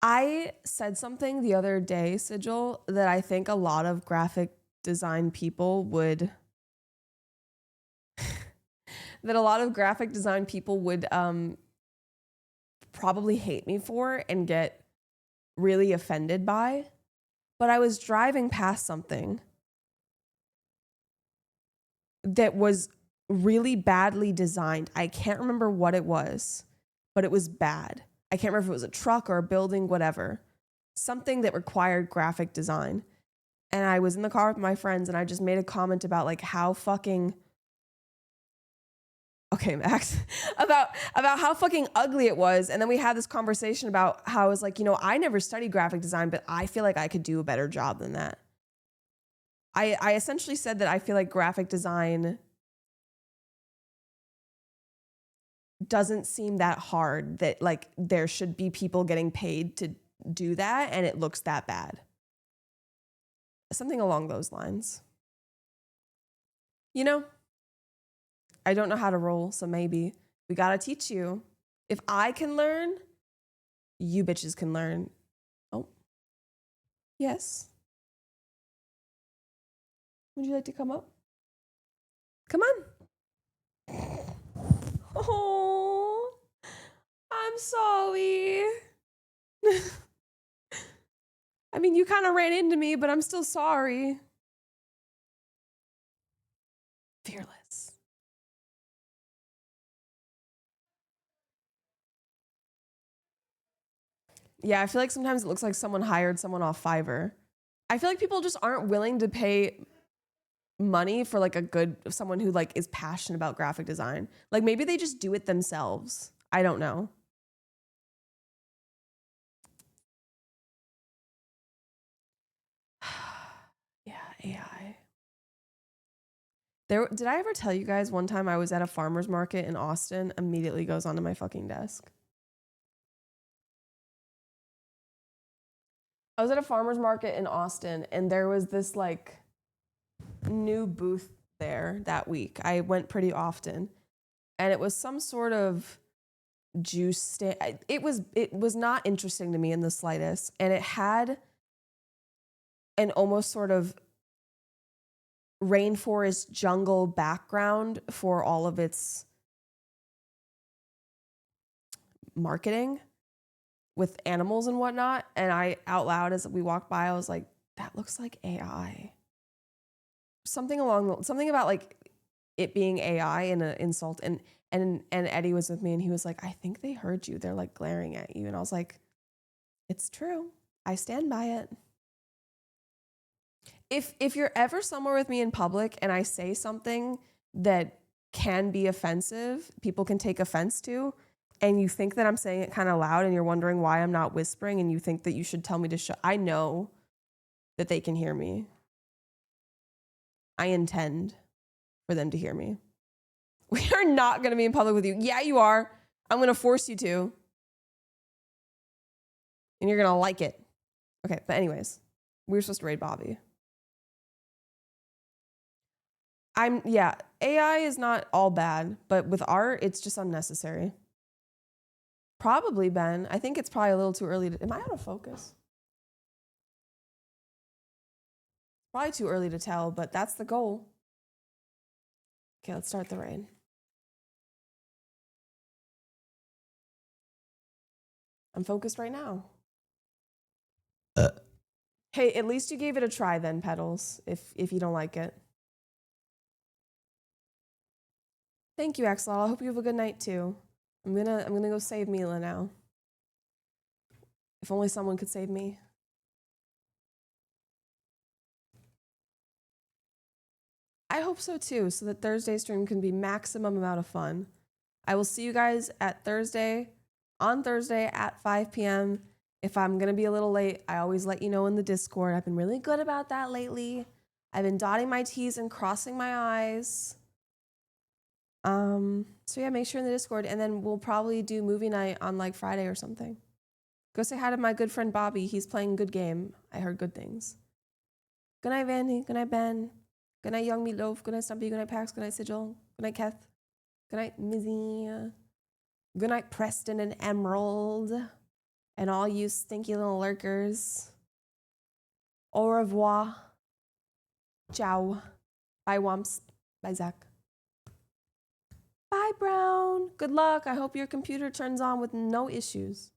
I said something the other day, Sigil, that I think a lot of graphic design people would probably hate me for and get really offended by. But I was driving past something that was really badly designed. I can't remember what it was, but it was bad. I can't remember if it was a truck or a building, whatever. Something that required graphic design. And I was in the car with my friends and I just made a comment about like how fucking okay, Max, about how fucking ugly it was. And then we had this conversation about how I was like, you know, I never studied graphic design, but I feel like I could do a better job than that. I essentially said that I feel like graphic design doesn't seem that hard, that like there should be people getting paid to do that and it looks that bad. Something along those lines. You know, I don't know how to roll, so maybe we gotta teach you. If I can learn, you bitches can learn. Oh, yes. Would you like to come up? Come on. Oh, I'm sorry. I mean, you kind of ran into me, but I'm still sorry. Fearless. Yeah, I feel like sometimes it looks like someone hired someone off Fiverr. I feel like people just aren't willing to pay money for like someone who like is passionate about graphic design. Like maybe they just do it themselves. I don't know. Yeah, AI. Did I ever tell you guys one time I was at a farmer's market in Austin, immediately goes onto my fucking desk? I was at a farmer's market in Austin and there was this like new booth there that week. I went pretty often and it was some sort of juice stand. It was not interesting to me in the slightest. And it had an almost sort of rainforest jungle background for all of its marketing with animals and whatnot. And I out loud as we walked by, I was like, that looks like AI. Something about like it being AI and an insult. And Eddie was with me and he was like, I think they heard you. They're like glaring at you. And I was like, it's true. I stand by it. If you're ever somewhere with me in public and I say something that can be offensive, people can take offense to, and you think that I'm saying it kind of loud and you're wondering why I'm not whispering and you think that you should tell me to shut, I know that they can hear me. I intend for them to hear me. We are not going to be in public with you. Yeah, you are. I'm going to force you to. And you're going to like it. Okay, but anyways, we were supposed to raid Bobby. AI is not all bad, but with art, it's just unnecessary. Probably, Ben. I think it's probably a little too early to, am I out of focus? Probably too early to tell, but that's the goal. Okay, let's start the raid. I'm focused right now. Hey, at least you gave it a try then, Petals, if you don't like it. Thank you, Axolotl. I hope you have a good night too. I'm gonna go save Mila now. If only someone could save me. I hope so too, so that Thursday stream can be maximum amount of fun. I will see you guys on Thursday at 5 p.m. If I'm gonna be a little late, I always let you know in the Discord. I've been really good about that lately. I've been dotting my T's and crossing my I's. So yeah, make sure in the Discord, and then we'll probably do movie night on like Friday or something. Go say hi to my good friend Bobby. He's playing good game. I heard good things. Good night, Vandy. Good night, Ben. Good night, Young Meatloaf. Good night, Stumpy. Good night, Pax. Good night, Sigil. Good night, Keth. Good night, Mizzy. Good night, Preston and Emerald. And all you stinky little lurkers. Au revoir. Ciao. Bye, Wumps. Bye, Zach. Bye, Brown. Good luck. I hope your computer turns on with no issues.